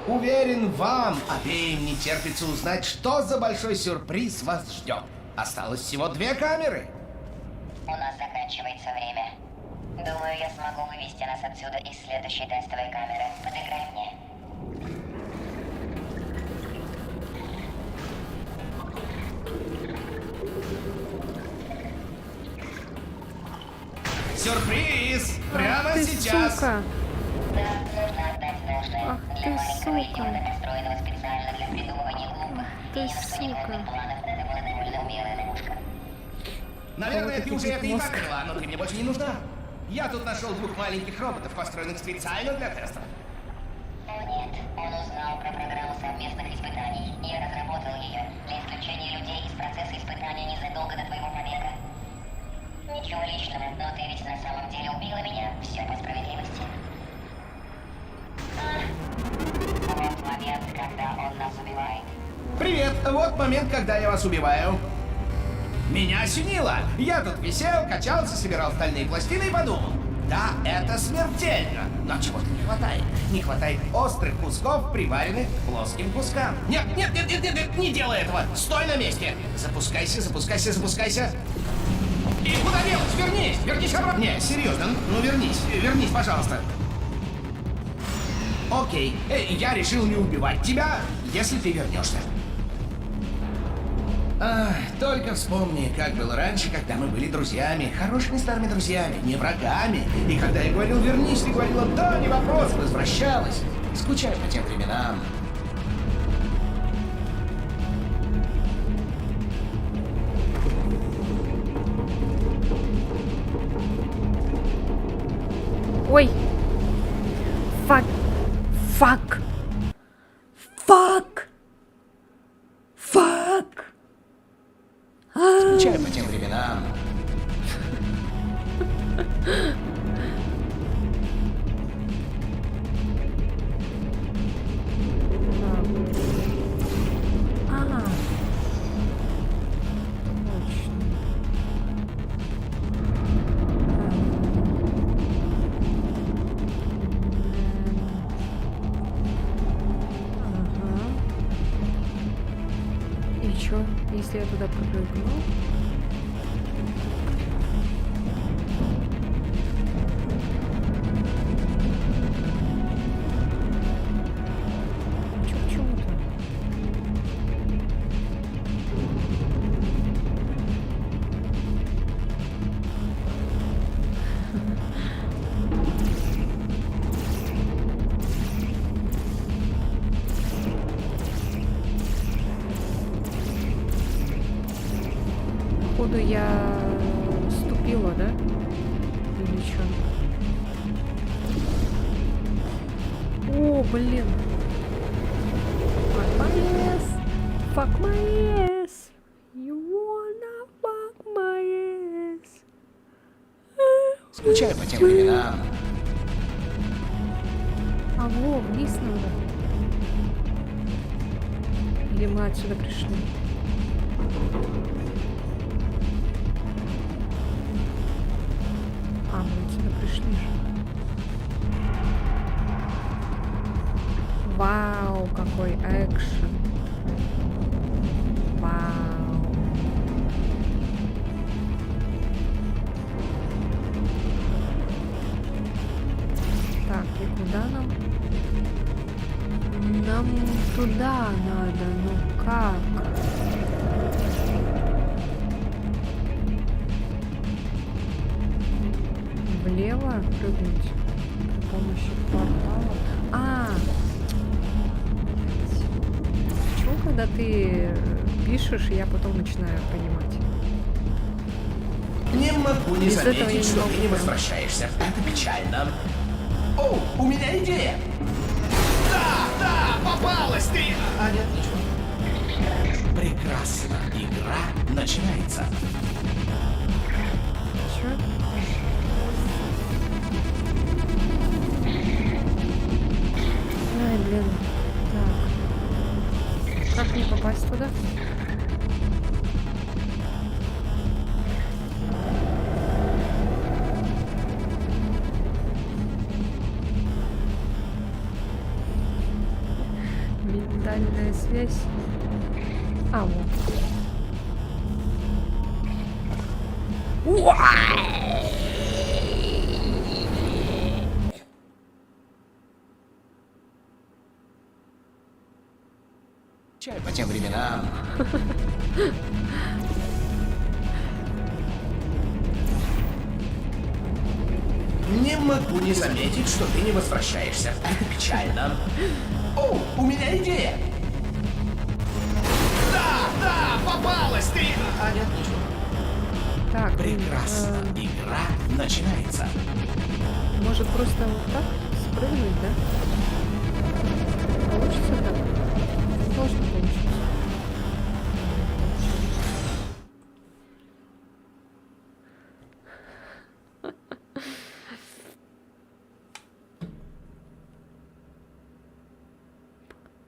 S6: Уверен, вам обеим не терпится узнать, что за большой сюрприз вас ждет. Осталось всего 2 камеры.
S2: У нас заканчивается время. Думаю, я смогу вывести нас отсюда из следующей тестовой камеры. Подыграй мне.
S6: Сюрприз! Прямо
S1: Ты
S6: сейчас!
S1: сука!
S2: Да, нужно отдать должное.
S1: Ах
S2: Для
S1: ты,
S2: маленького
S1: сука.
S2: идиота, построенного специально для придумывания глупых
S1: ты,
S2: и ни на что не
S1: сука.
S2: годных планов, это была довольно умелая ловушка.
S6: Наверное, ты уже это и так
S1: мозг.
S6: поняла, но ты мне больше не нужна. Я тут нашел 2 маленьких роботов, построенных специально для тестов.
S2: О нет, он узнал про программу совместных испытаний. Я разработал ее для исключения людей из процесса испытания незадолго до твоего побега. Ничего личного, но ты ведь на самом деле убила меня. Все по справедливости. Вот момент, когда он нас убивает.
S6: Привет, вот момент, когда я вас убиваю. Меня осенило. Я тут висел, качался, собирал стальные пластины и подумал. Да, это смертельно. Но чего-то не хватает. Не хватает острых кусков, приваренных к плоским кускам. Нет, нет, нет, нет, нет, нет, не делай этого. Стой на месте. Запускайся, запускайся, запускайся. И куда делать? Вернись, вернись обратно. Не, серьезно, ну вернись, вернись, пожалуйста. Окей, я решил не убивать тебя, если ты вернешься. Только вспомни, как было раньше, когда мы были друзьями, хорошими старыми друзьями, не врагами. И когда я говорил «вернись», ты говорила «да, не вопрос», возвращалась. Скучаю по тем временам.
S1: Ой! Фак! Фак! Фак! Фак!
S6: Скучаю по тем временам.
S1: Ага. Точно. Ага. И чё, если я туда прыгну? походу я ступила, да? Или что? О, блин. Fuck my ass. Fuck my ass. You wanna fuck my ass.
S6: Скучаю по тем временам.
S1: А во, вниз надо. Или мы отсюда пришли? А, мы отсюда пришли же. Вау, какой экшен. Вау. Так, и куда нам? Нам туда надо, ну как? Влево прыгнуть при помощи портала. А! Чего, когда ты пишешь, я потом начинаю понимать?
S6: Не могу не
S1: Без этого я не
S6: заметить, что
S1: могу
S6: ты не
S1: прям.
S6: возвращаешься. Это печально. О, у меня идея. Да, попалась ты. А нет, ничего. Прекрасно. Игра начинается.
S1: Чё? Ай, блин. Так. Как мне попасть туда? Ментальная связь. А, вот.
S6: Чай по тем временам. Не могу не заметить, что ты не возвращаешься. Это печально. О, у меня идея. Да, попалась ты. А нет, ничего.
S1: Так,
S6: Прекрасно. Игра начинается.
S1: может просто вот так спрыгнуть, да? Получится так? Должно получиться.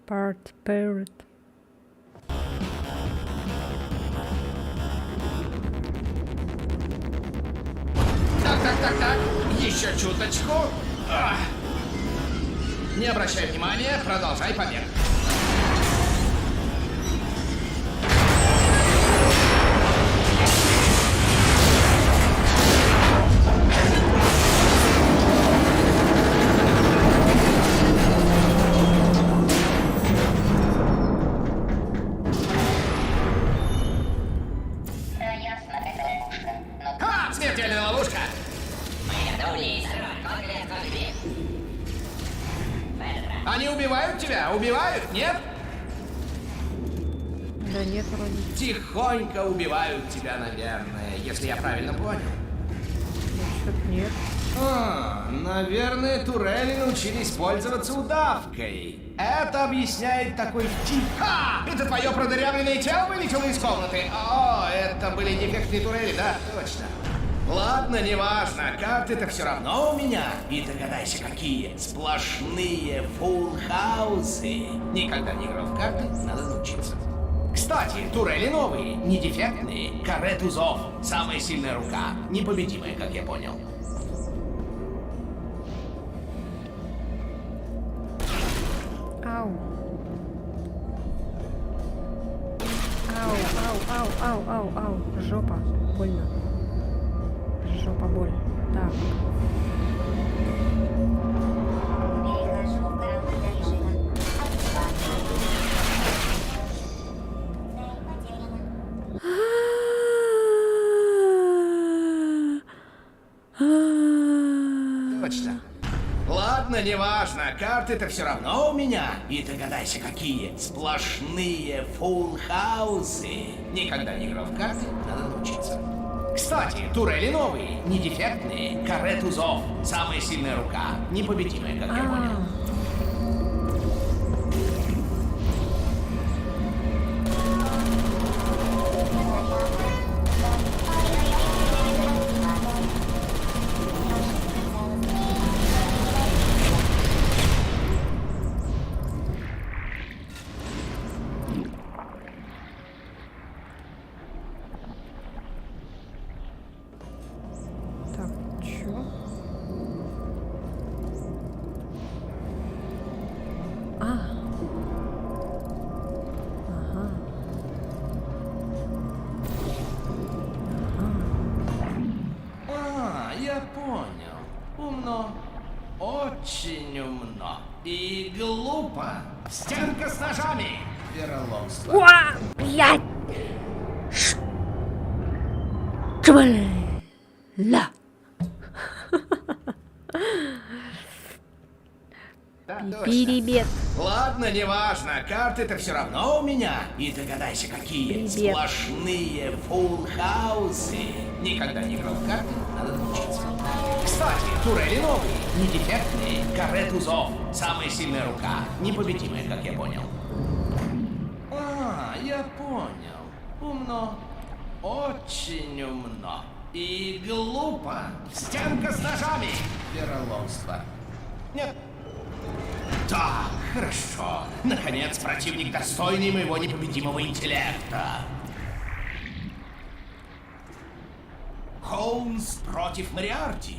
S1: Part Parrot.
S6: Так. Еще чуточку. Не обращай внимания, продолжай побег.
S2: Да, ясно, это ловушка. Но
S6: Смертельная ловушка. Они убивают тебя? Убивают? Нет?
S1: Да нет, вроде.
S6: Тихонько убивают тебя, наверное, если я правильно понял.
S1: Что-то нет.
S6: Наверное, турели научились пользоваться удавкой. Это объясняет такой тип. Это твое продырявленное тело вылетело из комнаты? О, это были дефектные турели, да? Точно. Ладно, неважно, карты-то все равно у меня. И догадайся, какие. Сплошные фулл-хаусы. Никогда не играл в карты, надо научиться. Кстати, турели новые, не дефектные. Каре тузов. Самая сильная рука. Непобедимая, как я понял.
S1: Ау. Ау. Жопа. Больно. Жопа боль. Так.
S2: перехожу в грамотный режим.
S6: Точно. Ладно. Ладно, неважно, карты-то все равно у меня. И догадайся, какие. Сплошные фулл-хаусы. Никогда не играл в карты, надо научиться. Кстати, турели новые, не дефектные. Каре тузов. Самая сильная рука. Непобедимая, как я понял.
S1: Так, чё? Ага.
S6: Я понял. Умно. Очень умно. И глупо. Стенка с ножами. Вероломство.
S9: Уа! Блядь! Ла!
S6: Да, точно.
S9: Привет.
S6: Ладно, неважно, карты-то все равно у меня. И догадайся, какие.
S9: Привет.
S6: Сплошные фулл-хаусы. Никогда не играл в карты, надо научиться. Кстати, турели новые, не дефектные. Каре тузов. Самая сильная рука. Непобедимая, как я понял. Я понял. Умно. Очень умно. И глупо. Стенка с ножами. Вероломство. Нет. Да, хорошо. Наконец, противник достойный моего непобедимого интеллекта. Холмс против Мориарти.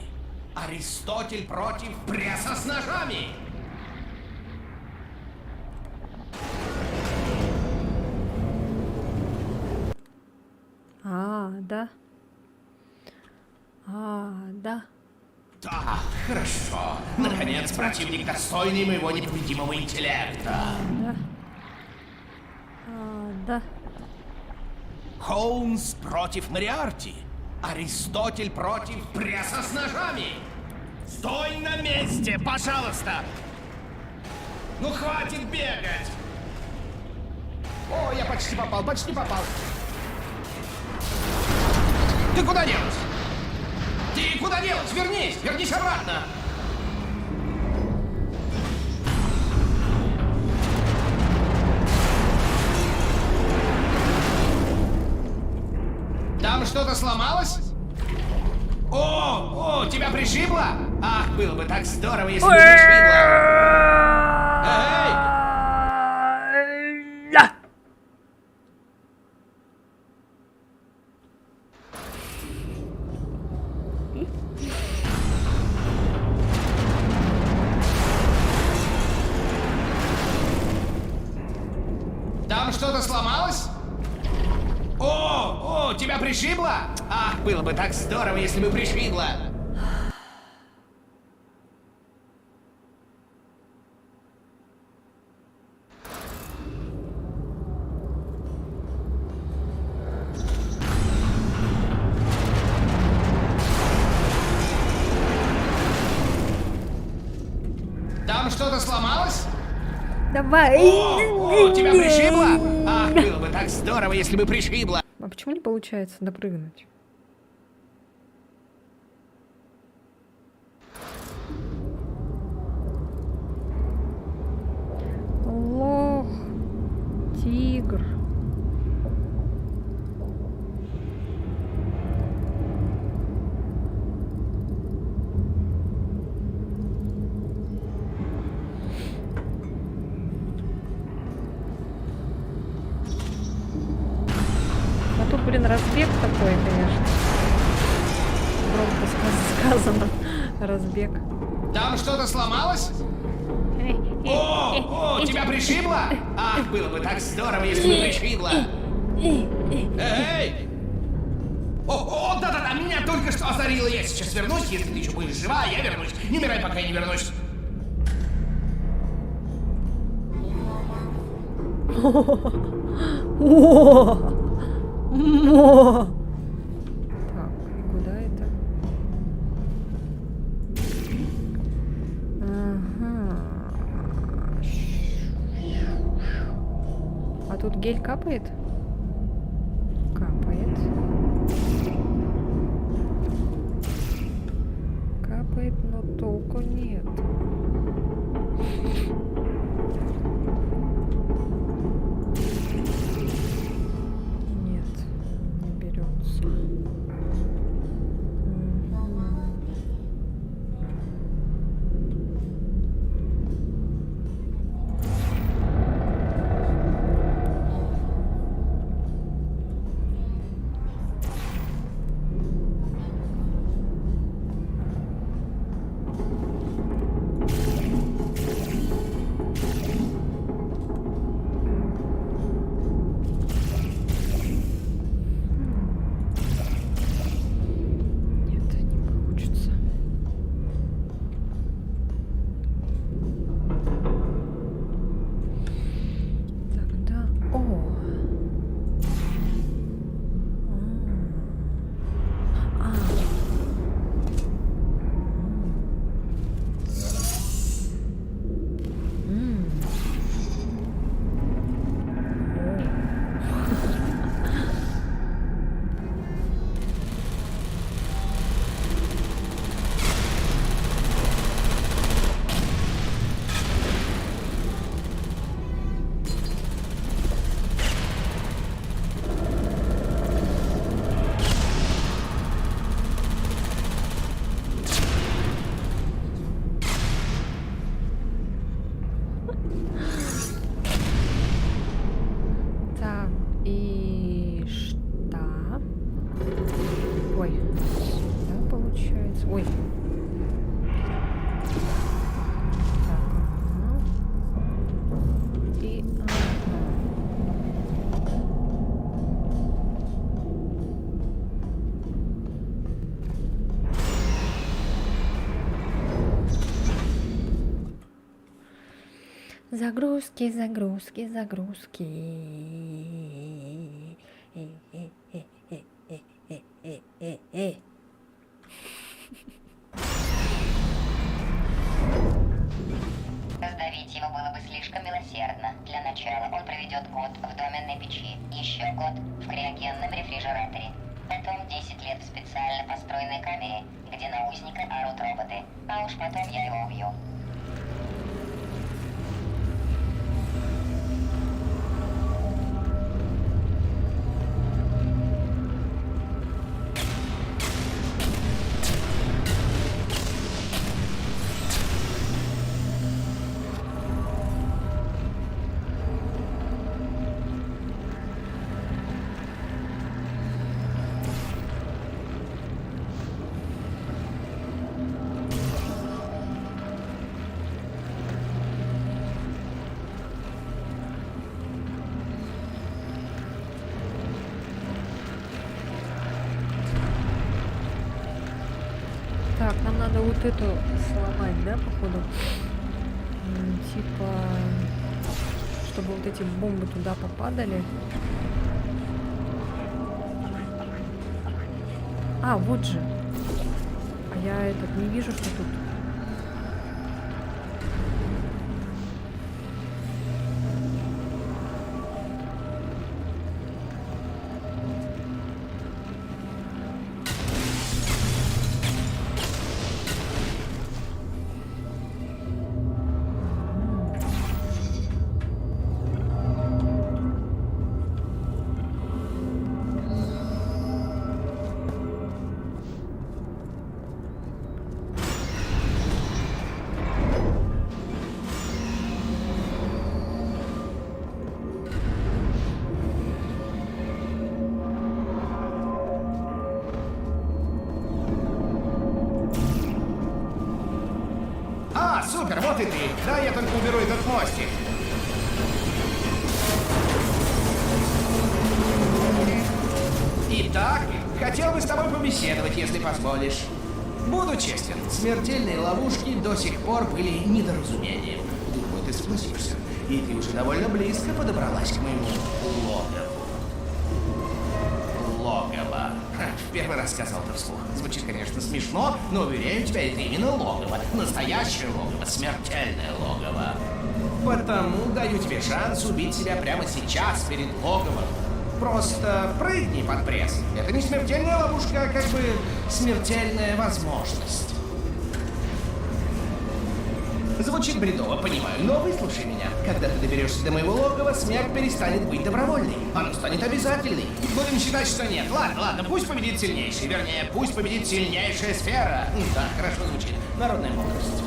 S6: Аристотель против пресса с ножами.
S1: Да. Да.
S6: Да, хорошо. Наконец, противник достойный моего непобедимого интеллекта.
S1: Да.
S6: Холмс против Мориарти. Аристотель против пресса с ножами. Стой на месте, пожалуйста. Ну хватит бегать. О, я почти попал, почти попал. Ты куда делась? Ты куда делась? Вернись, вернись обратно. Там что-то сломалось? О, тебя пришибло? Ах, было бы так здорово, если бы пришибло. Эй! Там что-то сломалось? О, тебя пришибло? Ах, было бы так здорово, если бы пришибло. Там что-то сломалось?
S9: Давай.
S6: О, тебя пришибло? Ах, было бы так здорово, если бы пришибло.
S1: А почему не получается допрыгнуть? Лох. Тигр. А тут, блин, разбег такой, конечно. Громко сказано. Разбег.
S6: Там что-то сломалось? О, тебя пришибло? Ах, было бы так здорово, если бы пришибло. Эй! О, да-да-да, меня только что озарило. Я сейчас вернусь, если ты еще будешь жива, я вернусь. Не умирай, пока я не вернусь.
S1: Так, и куда это? Ага. Гель капает? Капает. Капает, но толку нет. Нет, не берется. Нет, не получится. Тогда... О! А. М. Так, и что? Ой, сюда получается. Ой. Так, ага. И ага. Загрузки, загрузки, загрузки.
S2: Раздавить его было бы слишком милосердно. Для начала он проведет год в доменной печи, еще год в криогенном рефрижераторе. Потом 10 лет в специально построенной камере, где на узника орут роботы. А уж потом я его убью.
S1: Так, нам надо вот эту сломать, да, походу? Типа, чтобы вот эти бомбы туда попадали. А, вот же. А я этот не вижу, что тут.
S6: А, супер, вот и ты. Да, я только уберу этот мостик. Итак, хотел бы с тобой побеседовать, если позволишь. Буду честен, смертельные ловушки до сих пор были недоразумением. Думаю, ты согласишься. И ты уже довольно близко подобралась к моему логову. Логово. В первый раз сказал это вслух. Звучит, конечно, смешно, но уверяю тебя, это именно логово. Настоящее логово, смертельное логово. Потому даю тебе шанс убить себя прямо сейчас, перед логовом. Просто прыгни под пресс. Это не смертельная ловушка, а как бы смертельная возможность. Звучит бредово, понимаю, но выслушай меня. Когда ты доберешься до моего логова, смерть перестанет быть добровольной. Она станет обязательной. Будем считать, что нет. Ладно, пусть победит сильнейший. Вернее, пусть победит сильнейшая сфера. Да, хорошо звучит. Народная мудрость.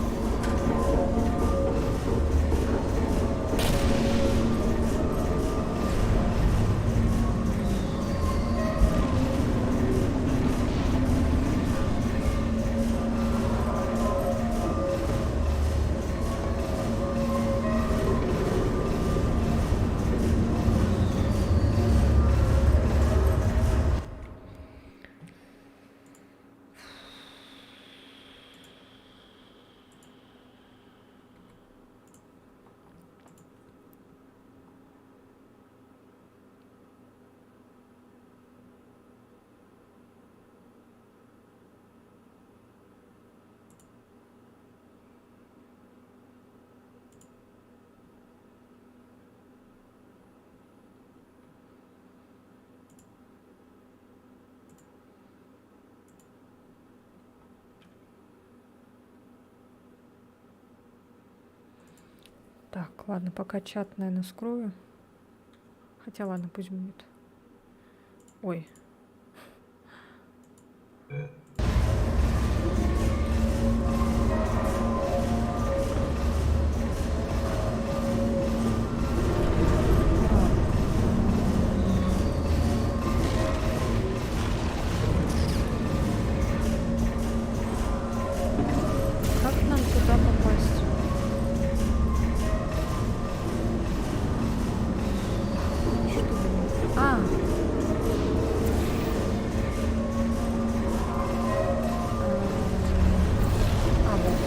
S1: Так, ладно, пока чат, наверное, скрою. Хотя ладно, пусть будет. Ой. Как нам туда попасть? А. Вот.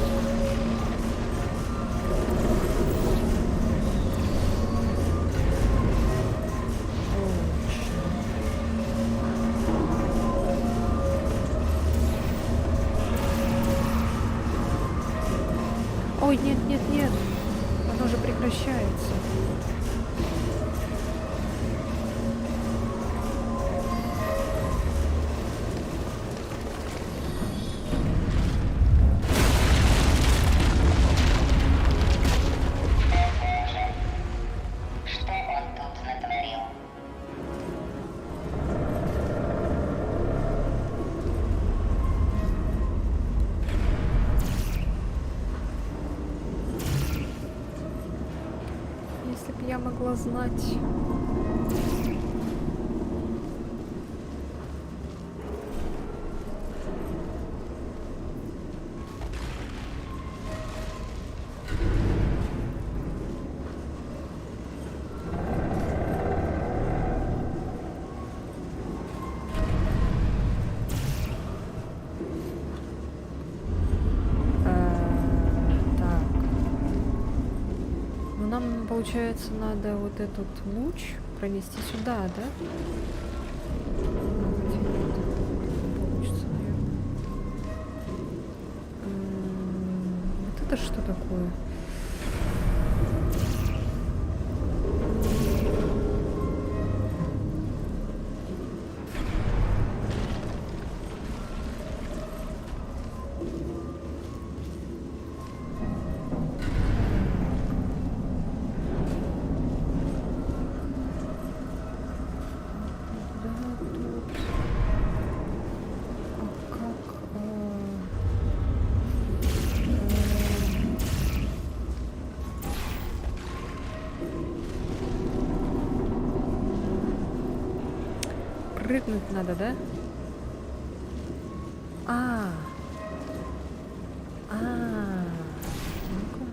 S1: Ой, нет, нет, нет. Оно же прекращается.
S2: Что он тут натворил?
S1: Если бы я могла знать. Так. Ну, нам, получается, надо вот этот луч пронести сюда, да? Ну, хотя нет, не получится, наверное. Вот это что такое? Прыгнуть надо, да? Ну-ка.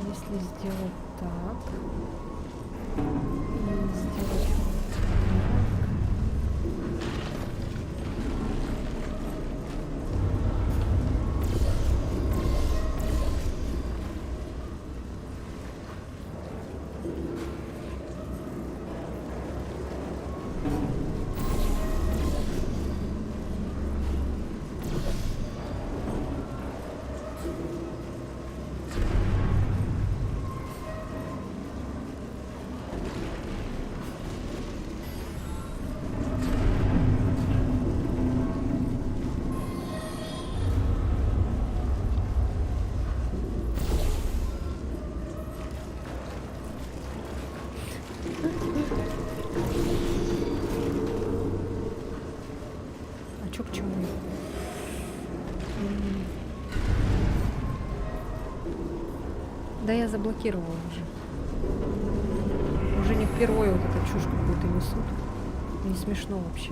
S1: Если сделать так и сделать так. чё к чему? Да я заблокировала уже. Уже не впервые вот эту чушь какую-то несут. Не смешно вообще.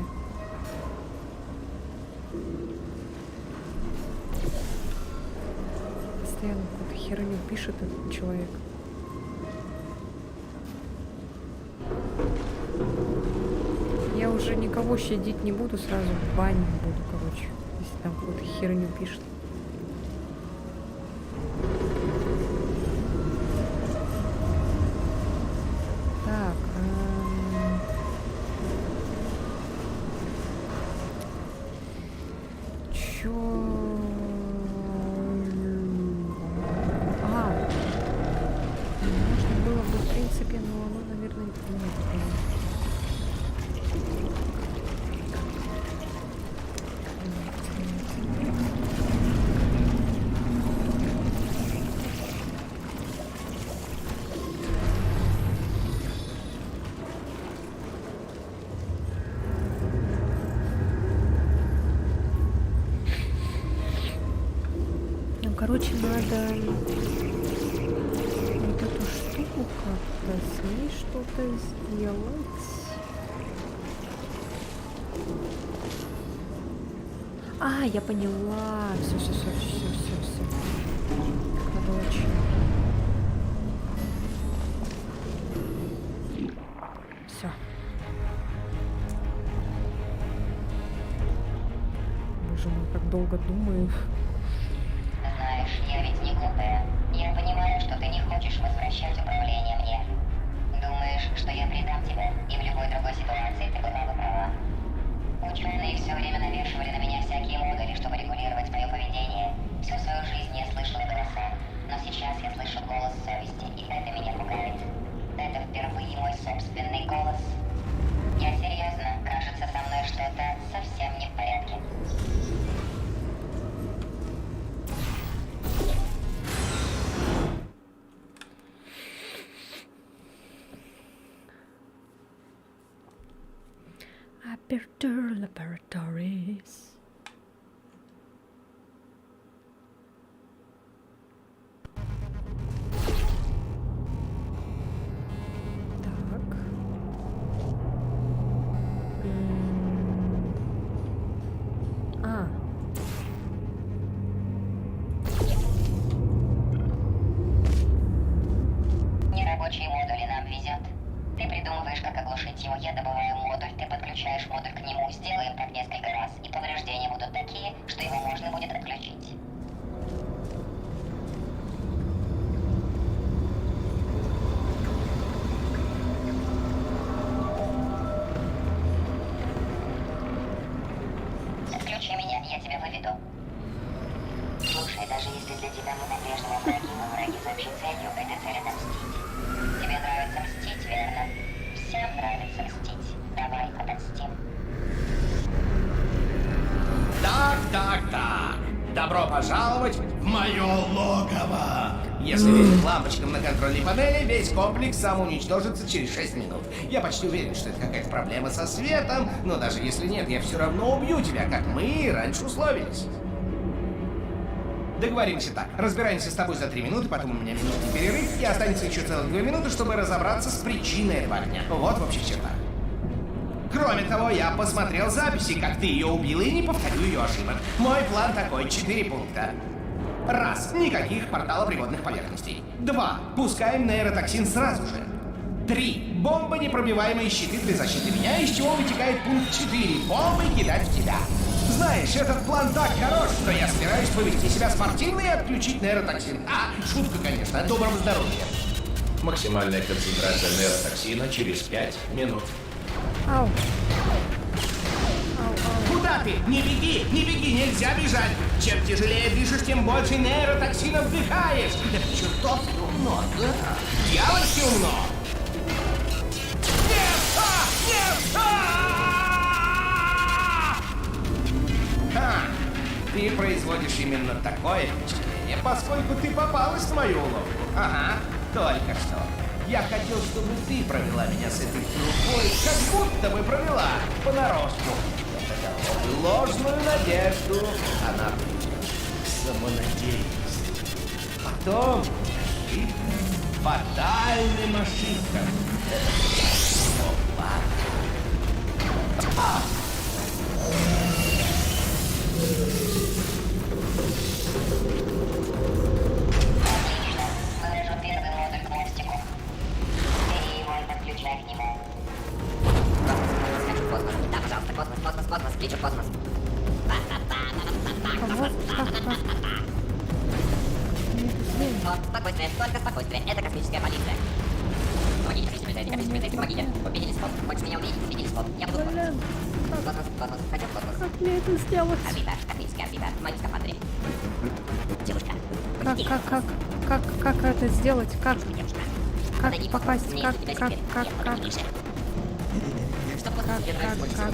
S1: Постоянно какую-то херню пишет этот человек. Я уже никого щадить не буду, сразу банить буду, короче, если там какую-то херню пишет. Так, чё? Можно было бы, в принципе, но оно, наверное, нет. Ну, короче, надо вот эту штуку как-то с ней что-то сделать. А, я поняла. Все. Короче. Все. Боже мой, как долго думаю.
S2: Знаешь, я ведь не глупая. Я понимаю, что ты не хочешь возвращать управление мне. Думаешь, что я предам тебя, и в любой другой ситуации ты была бы права. Ученые все время навешивали на меня всякие модули, чтобы регулировать мое поведение. Всю свою жизнь я слышала голоса, но сейчас я слышу голос совести, и это меня пугает. Это впервые мой собственный голос. Я серьезно, кажется, со мной что-то совсем не в порядке.
S1: Aperture Laboratories. Так. А.
S2: Нерабочие модули нам везет. Ты придумываешь, как оглушить его, я добываю модуль, ты подключаешь модуль к нему, сделаем так несколько раз, и повреждения будут такие, что его можно будет отключить. Отключи меня, я тебя выведу. Слушай, даже если для тебя мы по-прежнему враги, но враги с общей целью, эта цель отомстить. Тебе нравится мстить, верно? Всем нравится мстить. Давай, отомстим.
S6: Так. Добро пожаловать в мое логово. Если верить лампочкам на контрольной панели, весь комплекс самоуничтожится через 6 минут. Я почти уверен, что это какая-то проблема со светом, но даже если нет, я все равно убью тебя, как мы и раньше условились. Договоримся так. Разбираемся с тобой за 3 минуты, потом у меня минутный перерыв, и останется еще целых 2 минуты, чтобы разобраться с причиной этого огня. Вот в общих чертах. Кроме того, я посмотрел записи, как ты ее убила, и не повторю ее ошибок. Мой план такой: 4 пункта. 1. Никаких порталоприводных поверхностей. 2. Пускаем нейротоксин сразу же. 3. Бомбонепробиваемые щиты для защиты меня, из чего вытекает пункт 4. Бомбы кидать в тебя. Знаешь, этот план так хорош, что я собираюсь повести себя спортивно и отключить нейротоксин. Шутка, конечно. Доброго здоровья.
S7: Максимальная концентрация нейротоксина через 5 минут.
S1: Ау.
S6: Куда ты? Не беги, нельзя бежать. Чем тяжелее дышишь, тем больше нейротоксина вдыхаешь. Это чертовски умно, да? Дьявольски умно. Нет! Ты производишь именно такое впечатление, поскольку ты попалась в мою уловку. Ага, только что. Я хотел, чтобы ты провела меня с этой трубой, как будто бы провела понарошку. Это ложную надежду, она самонадеянность. Потом фатальным ошибкам. Опа.
S2: Вывожу первый модуль к мостику. Бери его и подключай к нему.
S8: Хочу в космос. Да, пожалуйста, космос, космос, космос. Лечу в космос.
S1: Кого? Как?
S8: Вот, спокойствие, только спокойствие. Это космическая полиция. Помогите, космический полицейский, помогите. Победили спот. Хочешь меня увидеть? Победили спот. Я буду в космос.
S1: Блин,
S8: Космос, космос. Хочу в космос.
S1: как мне это сделать?
S8: Орбита, космическая орбита. В моем скафандре. Девушка.
S1: Как это сделать? Как?
S8: Девушка.
S1: Как
S8: Подойди,
S1: попасть?
S8: мне
S1: Как?
S8: за тебя
S1: Как?
S8: секрет.
S1: Как?
S8: Я
S1: Как?
S8: буду ближе. Что в космосе тебе нравится больше всего?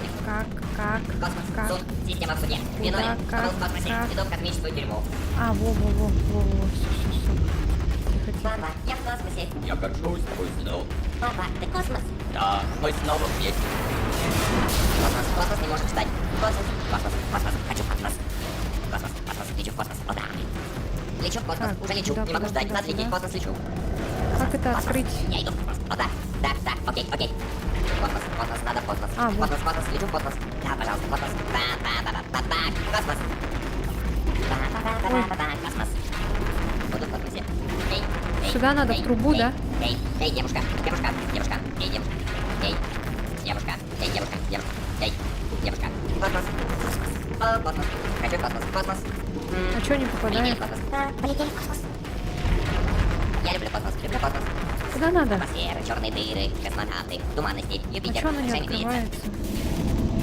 S8: Космос,
S1: Как?
S8: суд, система в суде. Виновен,
S1: как,
S8: был в космосе,
S1: как?
S8: ведут космическую тюрьму.
S1: А, во, все. Тихо.
S8: Папа, я в космосе.
S7: Я горжусь тобой, сынок.
S8: Папа, ты космос?
S7: Да, мы снова вместе.
S8: Космос, космос не может ждать. Космос, космос, космос, хочу в космос. Космос, космос, лечу в космос. О, да. Лечу в космос,
S1: Так,
S8: уже лечу,
S1: куда,
S8: не могу
S1: куда,
S8: ждать,
S1: куда,
S8: надо лететь, в
S1: куда?
S8: космос лечу.
S1: Как это
S8: Космос,
S1: открыть?
S8: я иду в космос. О, да, окей. Космос, космос, надо в космос.
S1: А, вот.
S8: Космос, лечу в космос. Да, пожалуйста, космос. Космос. Космос. Буду в космосе. Эй,
S1: Сюда надо, в трубу, да?
S8: Эй, девушка, эй, девушка, эй, девушка. Космос. О, космос. Хочу в космос.
S1: А чё не
S8: Полетели
S1: попадает?
S8: в космос. Полетели в космос. Я люблю космос.
S1: Куда надо?
S8: Атмосферы, черные дыры, космонавты, туманности,
S1: А
S8: Юпитер,
S1: чё она не
S8: шарик Венеция.
S1: открывается?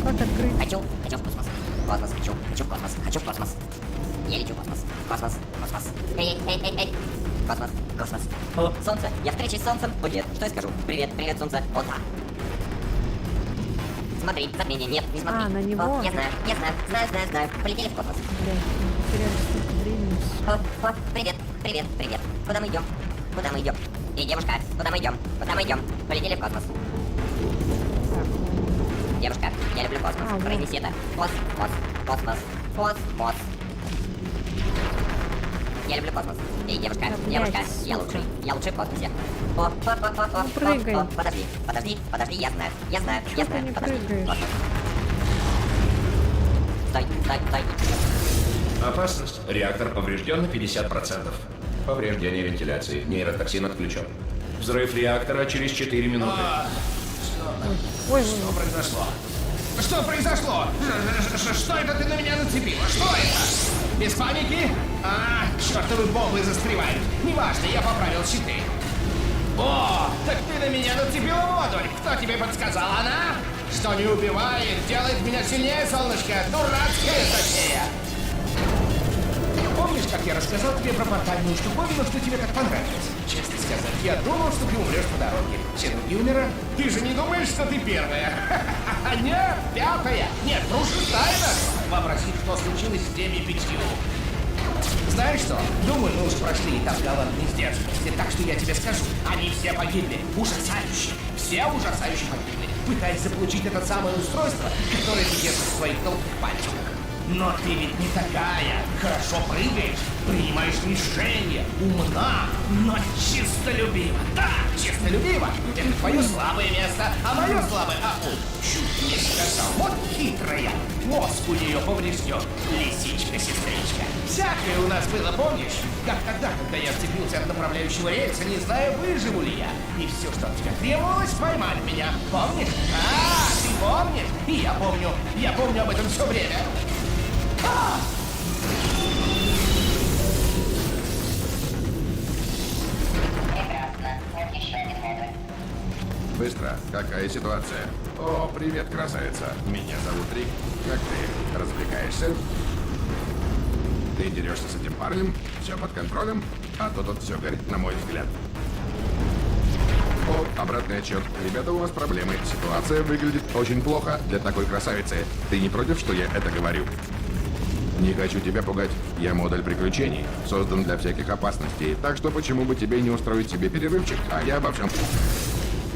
S1: Как открыть?
S8: Хочу в космос. Космос, хочу в космос. Я лечу в космос. Космос. Эй. Космос. О, солнце. Я встречусь с солнцем. О, нет, что я скажу? Привет, солнце. О, да. Смотри, затмение. Нет, не смотри.
S1: А, на него?
S8: О, я знаю. Полетели в космос.
S1: Блядь, мы потеряли столько времени.
S8: О, привет. Куда мы идем? Эй, девушка, куда мы идем? Полетели в космос. Девушка, я люблю космос.
S1: А, вот.
S8: Произнеси это. Космос. Я люблю космос. Эй, девушка,
S1: Да, блядь,
S8: я
S1: сука.
S8: лучший в космосе. О,
S1: прыгай.
S8: Подожди, я знаю.
S1: ты не
S8: Подожди.
S1: прыгаешь?
S8: Космос. Стой.
S7: Опасность. Реактор поврежден на 50%. Повреждение вентиляции. Нейротоксин отключен. Взрыв реактора через 4 минуты.
S1: Ой,
S6: Что произошло? Что это ты на меня нацепила? Что это? Без паники? А, чертовы бомбы застревают. Неважно, я поправил щиты. О, так ты на меня нацепила модуль. Кто тебе подсказал? Она? Что не убивает, делает меня сильнее, солнышко. Дурацкая затея. Помнишь, как я рассказал тебе про портальную штуковину, что тебе так понравилось? Честно сказать, я думал, что ты умрешь по дороге. Все другие умирают. Ты же не думаешь, что ты первая? Нет, пятая. Нет, ну шестая даже. Вообрази, что случилось с теми 5. Знаешь что? Думаю, мы уже прошли этап галантной сдержанности, так что я тебе скажу. Они все погибли. Ужасающе. Все ужасающе погибли. Пытаясь заполучить это самое устройство, которое ты держишь в своих толстых пальчиках. Но ты ведь не такая. Хорошо прыгаешь, принимаешь решения, умна, но чистолюбива. Да, чистолюбива. Это твое слабое место, а мое слабое... чуть не сказал. Вот хитрая. Мозг у нее поврежден. Лисичка-сестричка. Всякое у нас было, помнишь? Как тогда, когда я вцепился от направляющего рельса, не зная, выживу ли я. И все, что от тебя требовалось, поймать меня. Помнишь? А, ты помнишь? И я помню об этом все время.
S2: Прекрасно. Вот еще один модуль.
S5: Быстро. Какая ситуация? О, привет, красавица. Меня зовут Рик. Как ты? Развлекаешься? Ты дерешься с этим парнем? Все под контролем? А то тут все горит, на мой взгляд. О, обратный отчет. Ребята, у вас проблемы. Ситуация выглядит очень плохо для такой красавицы. Ты не против, что я это говорю? Не хочу тебя пугать. Я модуль приключений. Создан для всяких опасностей. Так что почему бы тебе не устроить себе перерывчик? А я обо всем...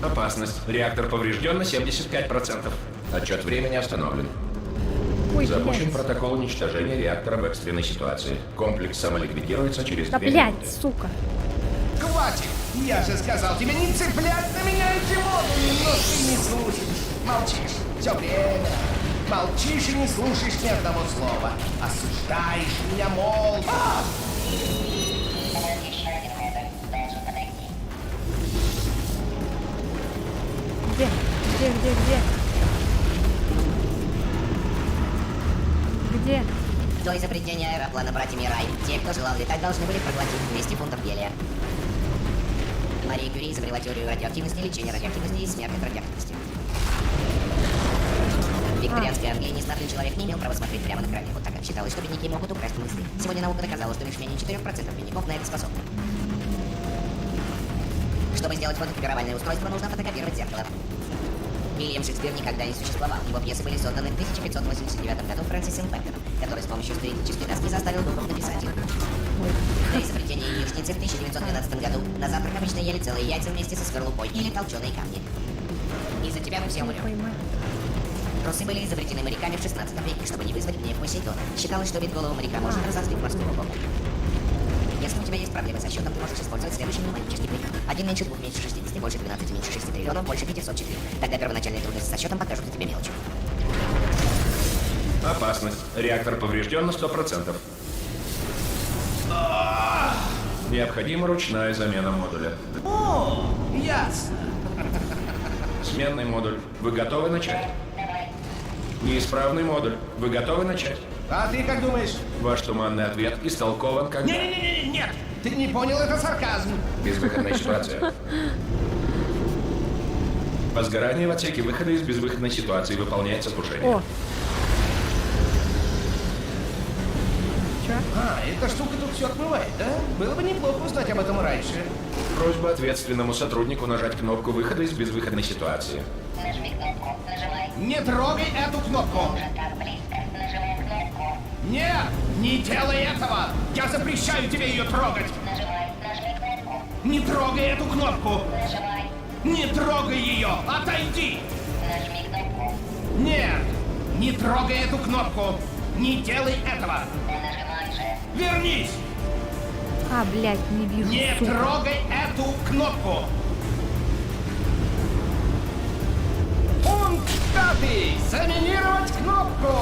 S7: Опасность. Реактор поврежден на 75%. Отчет времени остановлен.
S9: Ой,
S7: Запущен
S9: блядь.
S7: протокол уничтожения реактора в экстренной ситуации. Комплекс самоликвидируется через
S9: Да
S7: 2
S9: блядь,
S7: минуты.
S9: сука.
S6: Хватит! Я же сказал тебе не цеплять на меня эти модули, но ты не слушаешь. Молчишь. Все время. Молчишь и не слушаешь ни одного слова. Осуждаешь меня, мол.
S2: Вот еще один модуль должен подойти.
S9: Где? Где? Где?
S8: До изобретения аэроплана братьями Рай, те, кто желал летать, должны были проглотить 200 фунтов гелия. Мария Кюри изобрела теорию радиоактивности, лечения радиоактивности и смерти от радиоактивности. В викторианской Англии незнатный человек не имел права смотреть прямо на экране, вот так как считалось, что бедняки могут украсть мысли. Сегодня наука доказала, что лишь менее 4% бедняков на это способны. Чтобы сделать фотокопировальное устройство, нужно фотокопировать зеркало. Вильям Шекспир никогда не существовал. Его пьесы были созданы в 1589 году Фрэнсисом Бэконом, который с помощью стилистической доски заставил духов написать их. До изобретения яичницы в 1912 году на завтрак обычно ели целые яйца вместе со скорлупой или толченые камни. Из-за тебя мы все умрем.
S9: Поймать.
S8: Трусы были изобретены моряками в 16 веке, чтобы не вызвать гнев Посейдона. Считалось, что бить голову моряка может разозлить морского бога. Если у тебя есть проблемы со счетом, ты можешь использовать следующий мнемонический прием. 1 меньше 2 меньше 60, больше 12 меньше 6 триллионов, больше 504. Тогда первоначальные трудности со счетом покажутся тебе мелочью.
S7: Опасность. Реактор поврежден на 100%. Необходима ручная замена модуля.
S6: О, ясно.
S7: Сменный модуль. Вы готовы начать?
S2: Давай.
S7: Неисправный модуль. Вы готовы начать?
S6: А ты как думаешь?
S7: Ваш туманный ответ истолкован как...
S6: Не-не-не, нет! Ты не понял, это сарказм.
S7: Безвыходная ситуация. Возгорание в отсеке выхода из безвыходной ситуации выполняется тушение.
S9: О! Чё?
S6: А, эта штука тут все отмывает, да? Было бы неплохо узнать об этом раньше.
S7: Просьба ответственному сотруднику нажать кнопку выхода из безвыходной ситуации.
S2: Нажми кнопку. Нажимай.
S6: Не трогай эту кнопку.
S2: Уже так близко. Нажимай кнопку.
S6: Нет, не делай этого. Я запрещаю тебе ее трогать.
S2: Нажимай. Нажми кнопку.
S6: Не трогай эту кнопку.
S2: Нажимай.
S6: Не трогай ее. Отойди.
S2: Нажми кнопку.
S6: Нет, не трогай эту кнопку. Не делай этого.
S2: Да нажимай же.
S6: Вернись.
S9: А, блядь, не вижу.
S6: Не
S9: сука.
S6: трогай эту кнопку. Пункт 5. Заминировать кнопку.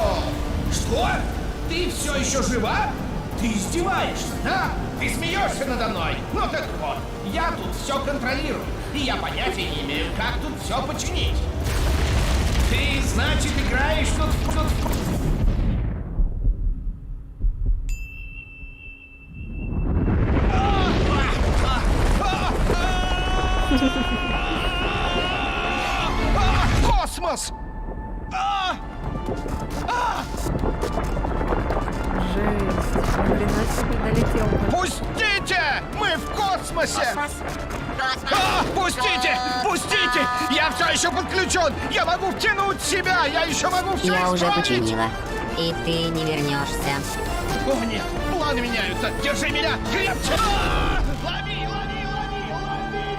S6: Что? Ты все еще жива? Ты издеваешься, да? Ты смеешься надо мной? Ну так вот, я тут все контролирую. И я понятия не имею, как тут все починить. Ты, значит, играешь тут... Космос!
S9: Жесть. Хрена себе долетел.
S6: Пустите! Мы в космосе! Пустите! Пустите! Я все еще подключен! Я могу втянуть себя! Я еще могу все
S8: Я уже
S6: исправить!
S8: починила. И ты не вернешься.
S6: О, нет! Планы меняются! Держи меня крепче! Лови, лови, лови, лови!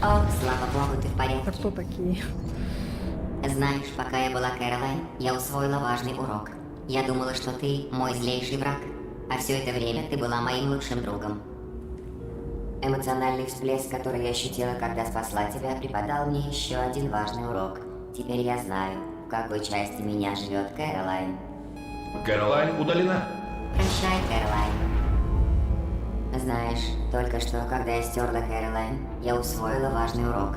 S8: О, слава богу, ты в
S9: Это
S8: порядке.
S9: кто такие?
S8: Знаешь, пока я была Кэролайн, я усвоила важный урок. Я думала, что ты мой злейший враг, а все это время ты была моим лучшим другом. Эмоциональный всплеск, который я ощутила, когда спасла тебя, преподал мне еще один важный урок. Теперь я знаю, в какой части меня живет Кэролайн.
S7: Кэролайн удалена.
S8: Прощай, Кэролайн. Знаешь, только что, когда я стерла Кэролайн, я усвоила важный урок.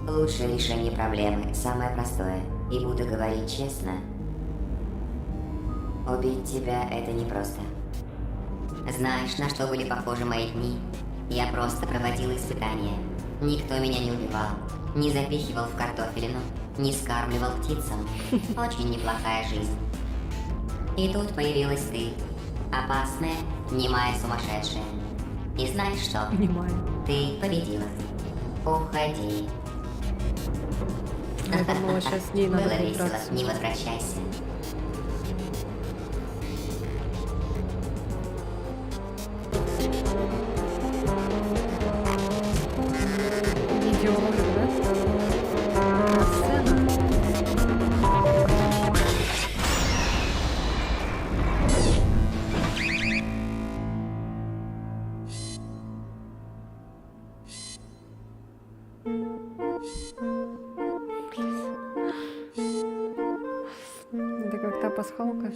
S8: Лучшее решение проблемы, самое простое, и буду говорить честно. Убить тебя — это непросто. Знаешь, на что были похожи мои дни? Я просто проводила испытания. Никто меня не убивал, не запихивал в картофелину, не скармливал птицам. Очень неплохая жизнь.
S2: И тут появилась ты. Опасная, немая сумасшедшая. И знаешь что?
S1: Понимаю.
S2: Ты победила. Уходи.
S1: Я думала, сейчас с ней надо
S2: Было
S1: будет
S2: весело,
S1: драться.
S2: не возвращайся.
S1: Видеоролик, да? Сцена. Это как та пасхалка.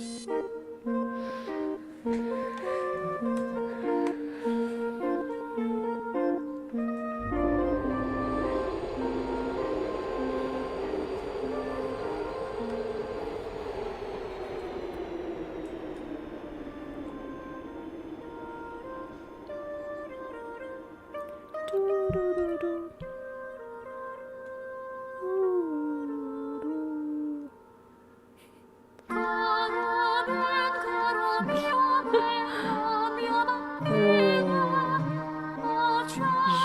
S1: О,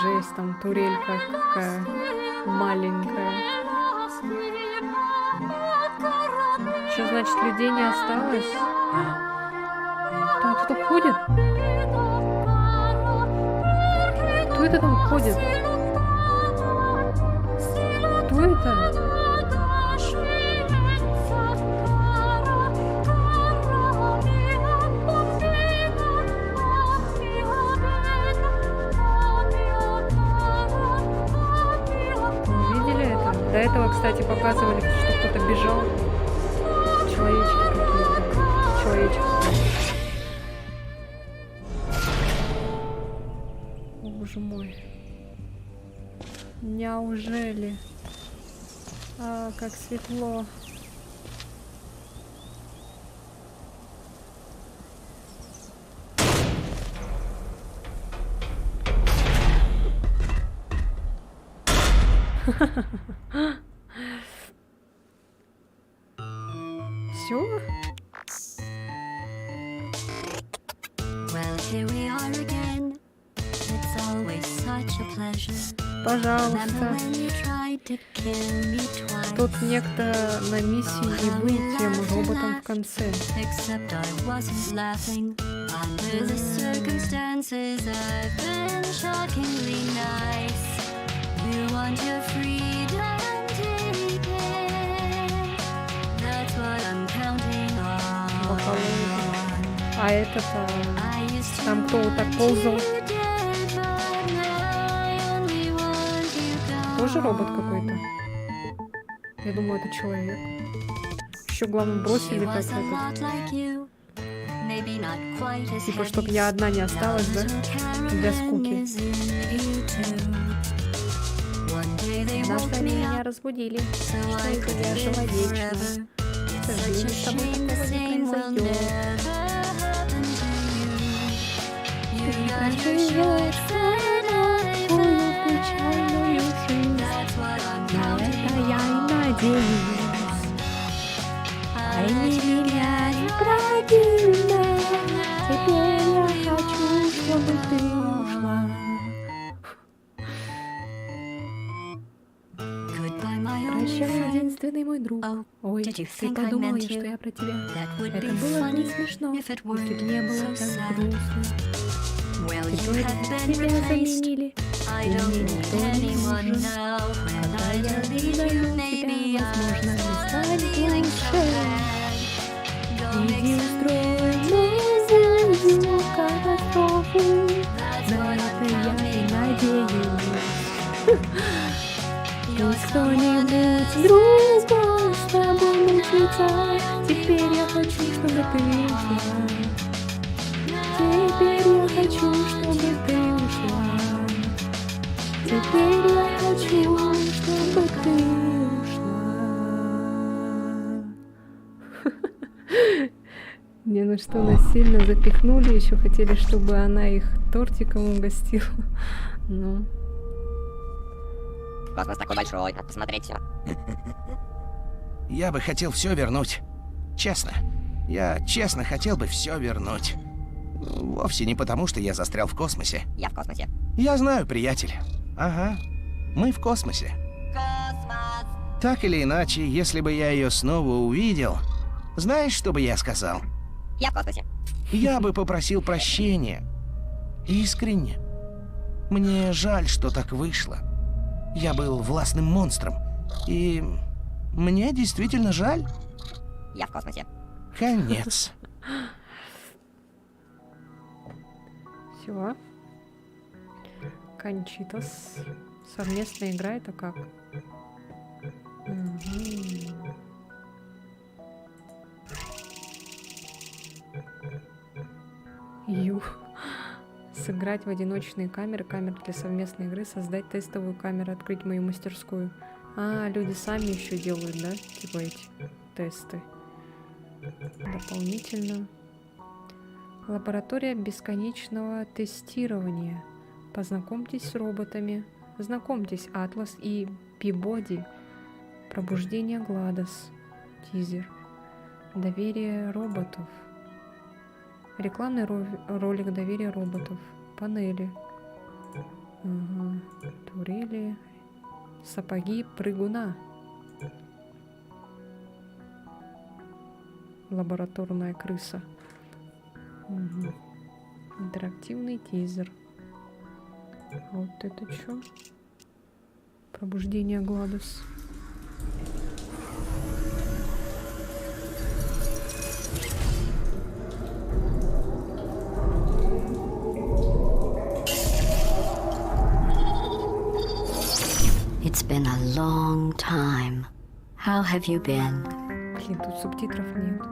S1: жесть, там турелька какая маленькая. Что значит, людей не осталось? Там кто-то ходит? Кто это там ходит? Кто это? Вы видели это? До этого, кстати, показывали, что кто-то бежал. Человечки какие-то. Человечки. О, боже мой. Неужели? А, как светло. Все?
S10: Well, here we are again. It's always such a pleasure. Remember
S1: Пожалуйста.
S10: when you tried to kill me twice?
S1: Тут некто на миссии и был тем роботом в конце.
S10: Except I wasn't laughing. Under the circumstances, I've been shockingly nice. You want your freedom, take it. That's what I'm counting on.
S1: А этот,
S10: I used to
S1: там кто вот так
S10: want
S1: ползал?
S10: you dead, but now I only want you gone.
S1: Тоже робот какой-то? Я думаю, это человек. Еще главное бросили
S10: She
S1: так
S10: was a
S1: этот.
S10: lot like you. Maybe not quite as
S1: Типа,
S10: heavy.
S1: чтоб я одна не осталась, да? Для скуки. Однажды они меня разбудили. Что это я жила вечно. К сожалению, с тобой такого не произойдет. Ты проживешь такую печальную жизнь. На это я и надеюсь. Пойми меня неправильно. Теперь я хочу, чтобы ты ушла.
S10: Goodbye, my old
S1: Прощай,
S10: friend.
S1: единственный мой друг.
S10: Oh,
S1: Ой,
S10: did you
S1: ты
S10: think I
S1: подумала,
S10: meant
S1: что
S10: you?
S1: я про тебя?
S10: That would
S1: Это
S10: be
S1: было бы
S10: funny
S1: смешно,
S10: if it
S1: если
S10: weren't
S1: бы не было
S10: so
S1: так
S10: sad.
S1: грустно.
S10: Well, you
S1: Теперь
S10: have been
S1: тебя
S10: replaced.
S1: заменили.
S10: I
S1: И мне
S10: don't
S1: никто
S10: need
S1: не
S10: anyone
S1: нужен.
S10: now. When
S1: Когда
S10: I
S1: я
S10: leave
S1: предаю
S10: you, maybe
S1: тебя, возможно, не
S10: I'm
S1: станет
S10: feeling so
S1: лучше.
S10: bad. Go
S1: Иди
S10: make some
S1: устроим звездную катастрофу.
S10: That's
S1: На
S10: what
S1: это
S10: I'm
S1: я и
S10: counting
S1: надеюсь.
S10: You're
S1: Пусть
S10: so
S1: кто-нибудь
S10: wonderful.
S1: другой с тобой мучится. Теперь я хочу, чтобы ты ушла. Теперь я хочу, чтобы ты ушла. Теперь я хочу, чтобы ты ушла. Не, ну что, насильно запихнули, еще хотели, чтобы она их тортиком угостила. Ну,
S8: Космос такой большой, надо посмотреть все.
S6: Я бы хотел все вернуть. Честно. Я честно хотел бы все вернуть. Вовсе не потому, что я застрял в космосе.
S8: Я в космосе.
S6: Я знаю, приятель. Ага, мы в космосе.
S8: Космос!
S6: Так или иначе, если бы я ее снова увидел, знаешь, что бы я сказал?
S8: Я в космосе.
S6: Я бы попросил прощения. Искренне. Мне жаль, что так вышло. Я был властным монстром. И мне действительно жаль.
S8: Я в космосе.
S6: Конец.
S1: Все. Кончитас. Совместная игра это как? Ю. Сыграть в одиночные камеры для совместной игры, создать тестовую камеру, открыть мою мастерскую. А, люди сами еще делают, да? Типа эти тесты. Дополнительно. Лаборатория бесконечного тестирования. Познакомьтесь с роботами. Знакомьтесь, Атлас и Пибоди. Пробуждение Гладос. Тизер. Доверие роботов. Рекламный ролик доверия роботов. Панели. Ага. Турели. Сапоги прыгуна. Лабораторная крыса. Угу. Интерактивный тизер. А вот это что? Пробуждение Гладос.
S10: It's been a long time. How have you been?
S1: Блин, тут субтитров нет.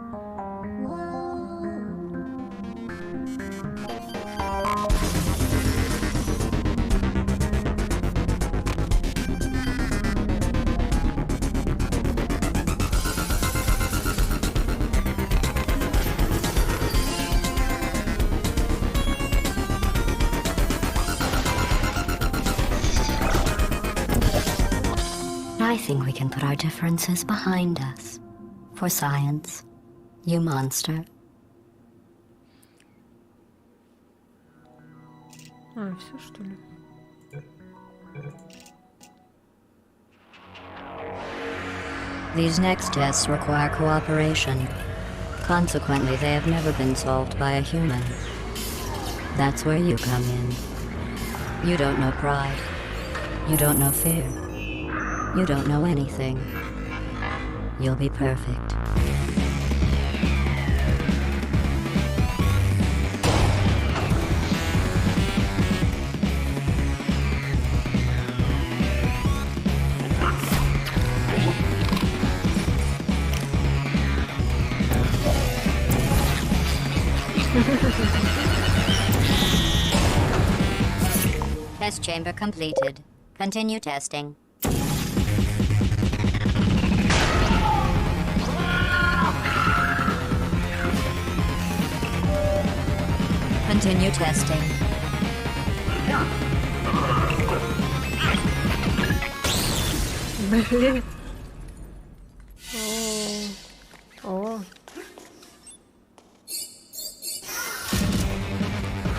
S10: I think we can put our differences behind us. For science. You monster.
S1: А, все что ли?
S10: These next tests require cooperation. Consequently, they have never been solved by a human. That's where you come in. You don't know pride. You don't know fear. You don't know anything. You'll be perfect. Test chamber completed. Continue testing. Continue testing.
S1: Блин. О.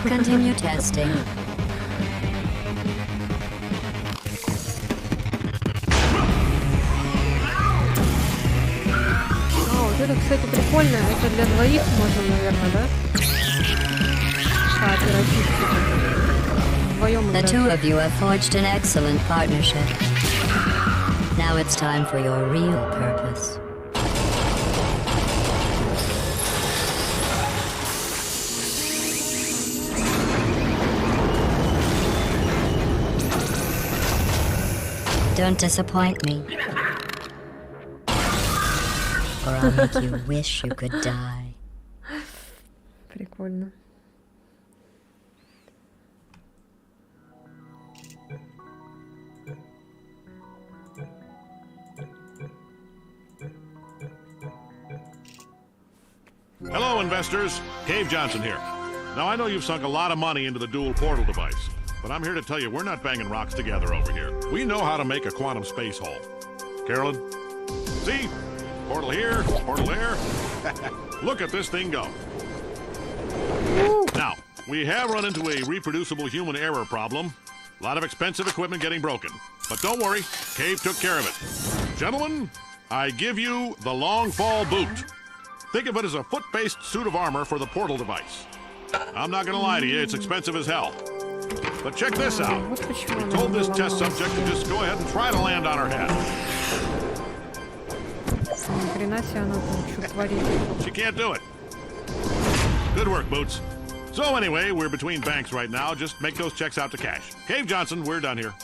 S10: Continue testing.
S1: Вот это, кстати, прикольно. Это для двоих можно, наверное, да? Вдвоем
S10: The
S1: играть.
S10: two of you have forged an excellent partnership. Now it's time for your real purpose. Don't disappoint me. Or I'll make you wish you could die.
S1: Прикольно.
S11: Hello, investors. Cave Johnson here. Now, I know you've sunk a lot of money into the dual portal device, but I'm here to tell you we're not banging rocks together over here. We know how to make a quantum space hole. Carolyn? See? Portal here, portal there. Look at this thing go. Now, we have run into a reproducible human error problem. A lot of expensive equipment getting broken. But don't worry, Cave took care of it. Gentlemen, I give you the Long Fall Boot. Think of it as a foot-based suit of armor for the portal device. I'm not gonna lie to you, it's expensive as hell. But check this out. We told this test subject to just go ahead and try to land on her head.
S1: Ни хрена себе она там что творит.
S11: She can't do it. Good work, Boots. So anyway, we're between banks right now. Just make those checks out to cash. Cave Johnson, we're done here.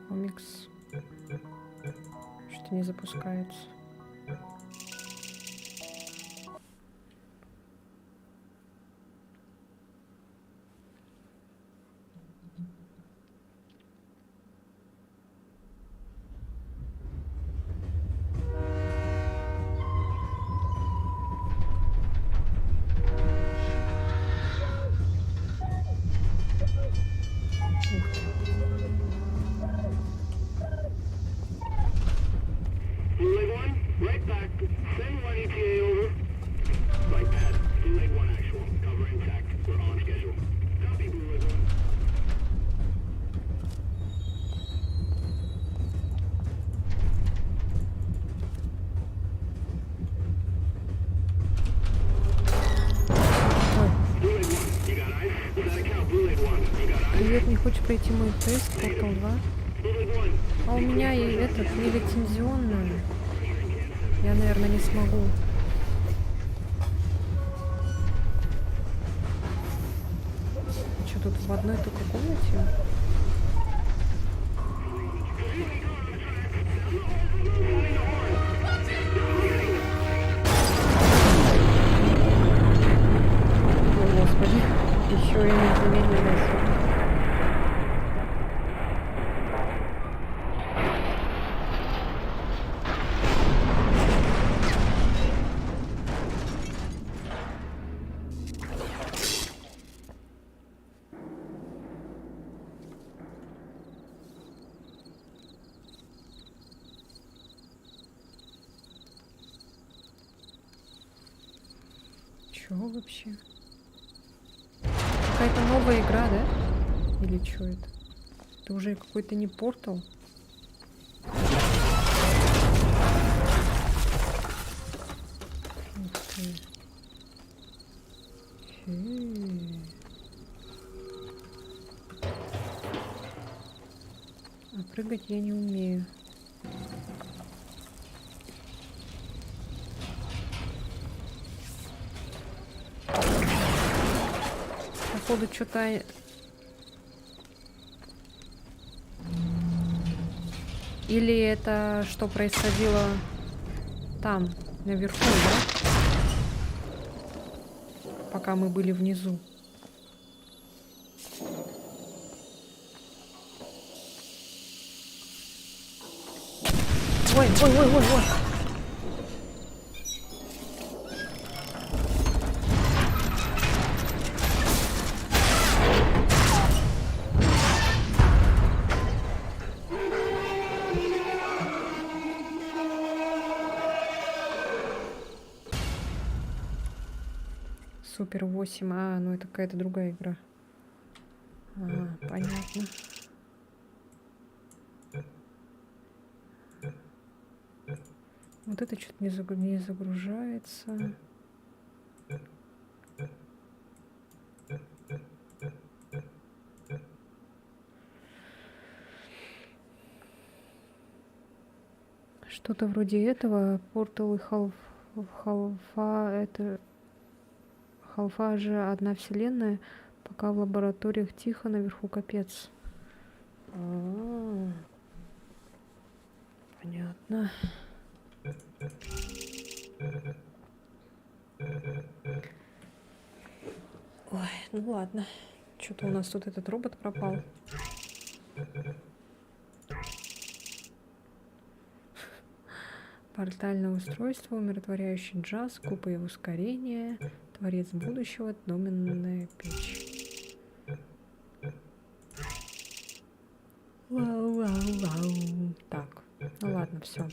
S1: Комикс. Что-то не запускается. Привет, не хочешь пройти мой тест Portal 2? А у меня и этот не лицензионный. Я, наверное, не смогу. Что тут в одной только комнате? О, Господи, еще и медленнее. Чего вообще? Какая-то новая игра, да? Или что это? Это уже какой-то не портал. Ух ты. А прыгать я не умею. Походу что-то... Или это что происходило там, наверху, да? Пока мы были внизу. Ой, ой, ой, ой, ой. Супер 8. А, ну это какая-то другая игра. А, понятно. Вот это что-то не загружается. Что-то вроде этого. Портал и Халфа это... Халфа же одна вселенная, пока в лабораториях тихо, наверху капец. Понятно. Ой, ну ладно. Что-то у нас тут этот робот пропал. Портальное устройство, умиротворяющий джаз, купа и ускорение, творец будущего, доменная печь. Так, ну ладно, все.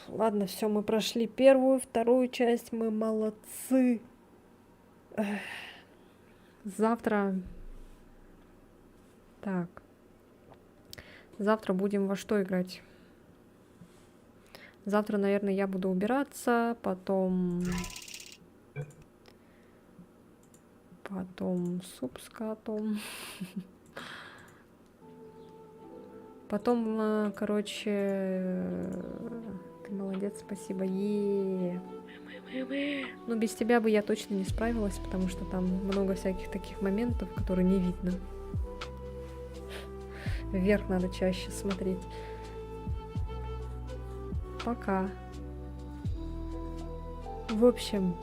S1: Ладно, все, мы прошли первую, вторую часть, мы молодцы. Завтра... Так. Завтра будем во что играть? Завтра, наверное, я буду убираться, потом суп с котом. Потом, короче, ты молодец, спасибо. Ну, без тебя бы я точно не справилась, потому что там много всяких таких моментов, которые не видно. Вверх надо чаще смотреть. Пока. В общем,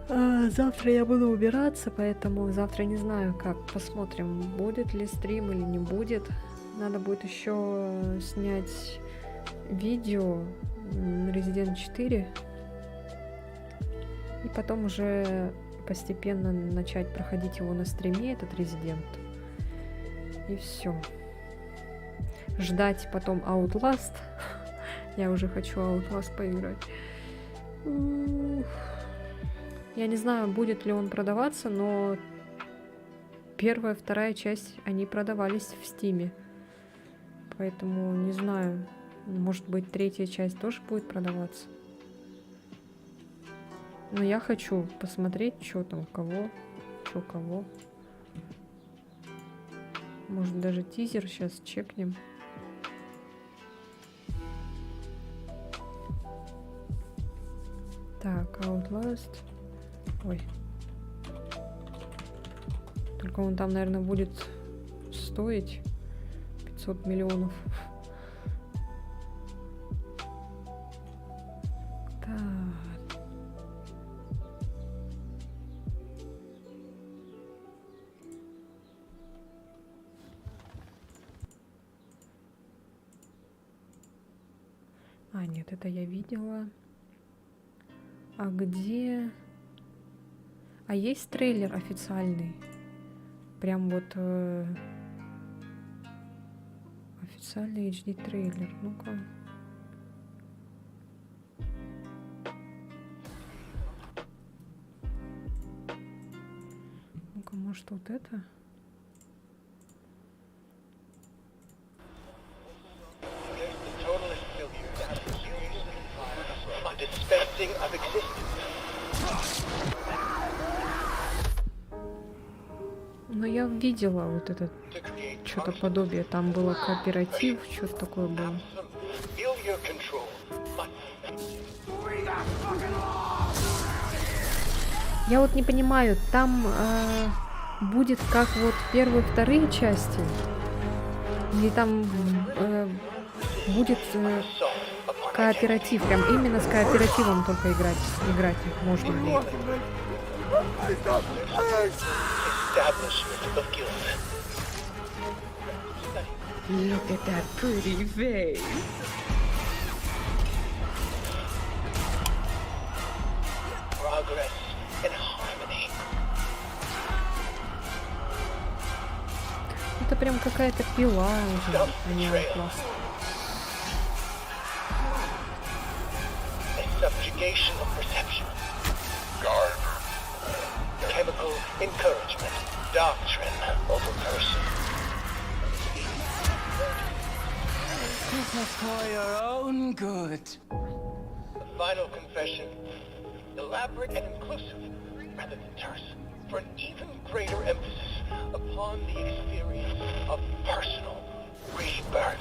S1: завтра я буду убираться, поэтому завтра не знаю как. Посмотрим, будет ли стрим или не будет. Надо будет еще снять видео Resident 4. И потом уже постепенно начать проходить его на стриме, этот Resident. И все. Ждать потом Outlast. Я уже хочу Outlast поиграть. Я не знаю, будет ли он продаваться, но первая, вторая часть, они продавались в Стиме. Поэтому не знаю, может быть, третья часть тоже будет продаваться. Но я хочу посмотреть, что там, кого, что кого. Может, даже тизер сейчас чекнем. Так, Outlast. Ой. Только он там, наверное, будет стоить 500 миллионов. Так. А, нет, это я видела. А где... А есть трейлер официальный? Прям вот... официальный HD трейлер. Ну-ка. Ну-ка, может, вот это? Но я видела вот это что-то подобие. Там было кооператив, что-то такое было. Я вот не понимаю, там будет как вот первые, вторые части? Или там будет кооператив? Прям именно с кооперативом только играть можно будет.
S12: Look at that pretty face.
S6: Progress and harmony.
S1: Это прям какая-то пила уже, а не Outlast.
S6: Subjugation of perception. Guard. Chemical encouragement. Doctrine over person.
S12: This is for your own good.
S6: The final confession. Elaborate and inclusive, rather than terse, for an even greater emphasis upon the experience of personal rebirth.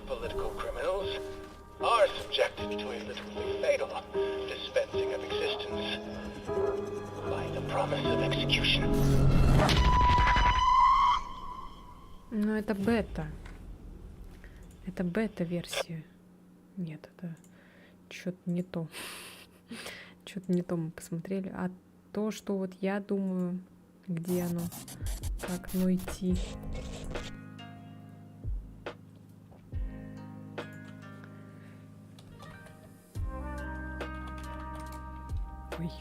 S6: Political criminals are subjected to a literally fatal dispensing of existence by the promise of execution.
S1: Ну, это бета. Это бета-версия. Нет, это что-то не то. Что-то не то мы посмотрели. А то, что вот я думаю, где оно, как оно идти. Ой.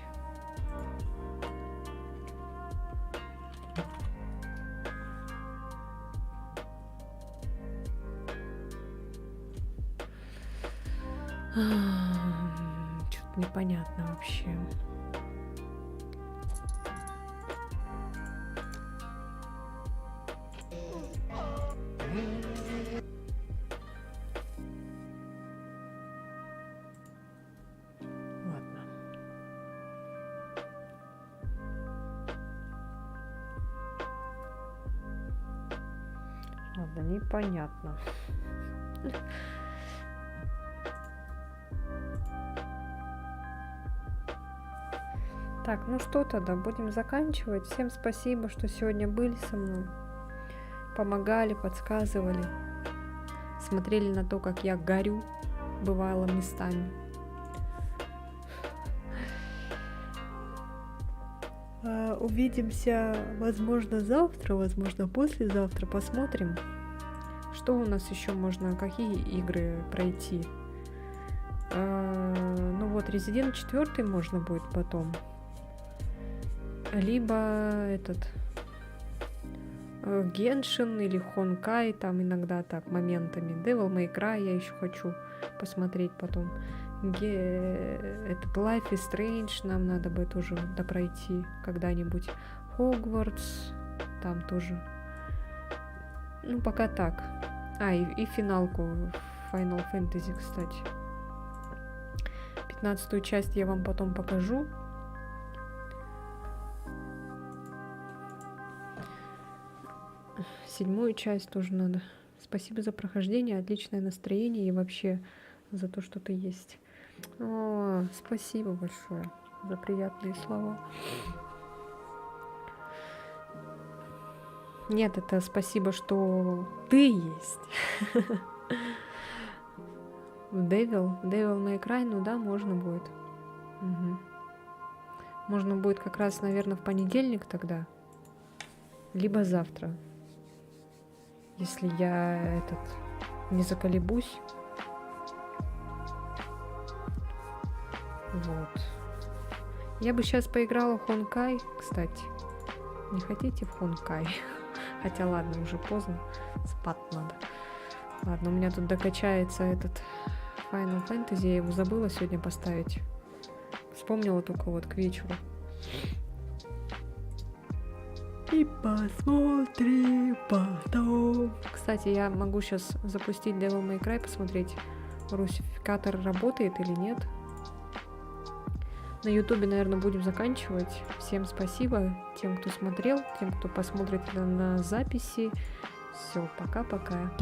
S1: Что-то непонятно вообще. Ладно. Ладно, непонятно. Так, ну что тогда, будем заканчивать. Всем спасибо, что сегодня были со мной. Помогали, подсказывали. Смотрели на то, как я горю, бывало местами. Увидимся, возможно, завтра, возможно, послезавтра. Посмотрим, что у нас еще можно, какие игры пройти. Ну вот, Resident 4 можно будет потом. Либо этот Геншин или Хонкай, там иногда так моментами. Devil May Cry я еще хочу посмотреть потом. Этот Life is Strange нам надо бы тоже допройти когда-нибудь. Хогвартс там тоже. Ну пока так. И финалку Final Fantasy, кстати. 15-ю часть я вам потом покажу. Седьмую часть тоже надо. Спасибо за прохождение, отличное настроение и вообще за то, что ты есть. Спасибо большое за приятные слова. Нет, это спасибо, что ты есть. Devil May Cry, ну да, можно будет. Угу. Можно будет как раз, наверное, в понедельник тогда. Либо завтра. Если я не заколебусь. Вот. Я бы сейчас поиграла в Хонкай, кстати. Не хотите в Хонкай? Хотя ладно, уже поздно. Спать надо. Ладно, у меня тут докачается этот Final Fantasy. Я его забыла сегодня поставить. Вспомнила только вот к вечеру. И посмотрим потом. Кстати, я могу сейчас запустить Devil May Cry, посмотреть, русификатор работает или нет. На ютубе, наверное, будем заканчивать. Всем спасибо тем, кто смотрел, тем, кто посмотрит на записи. Все, пока-пока.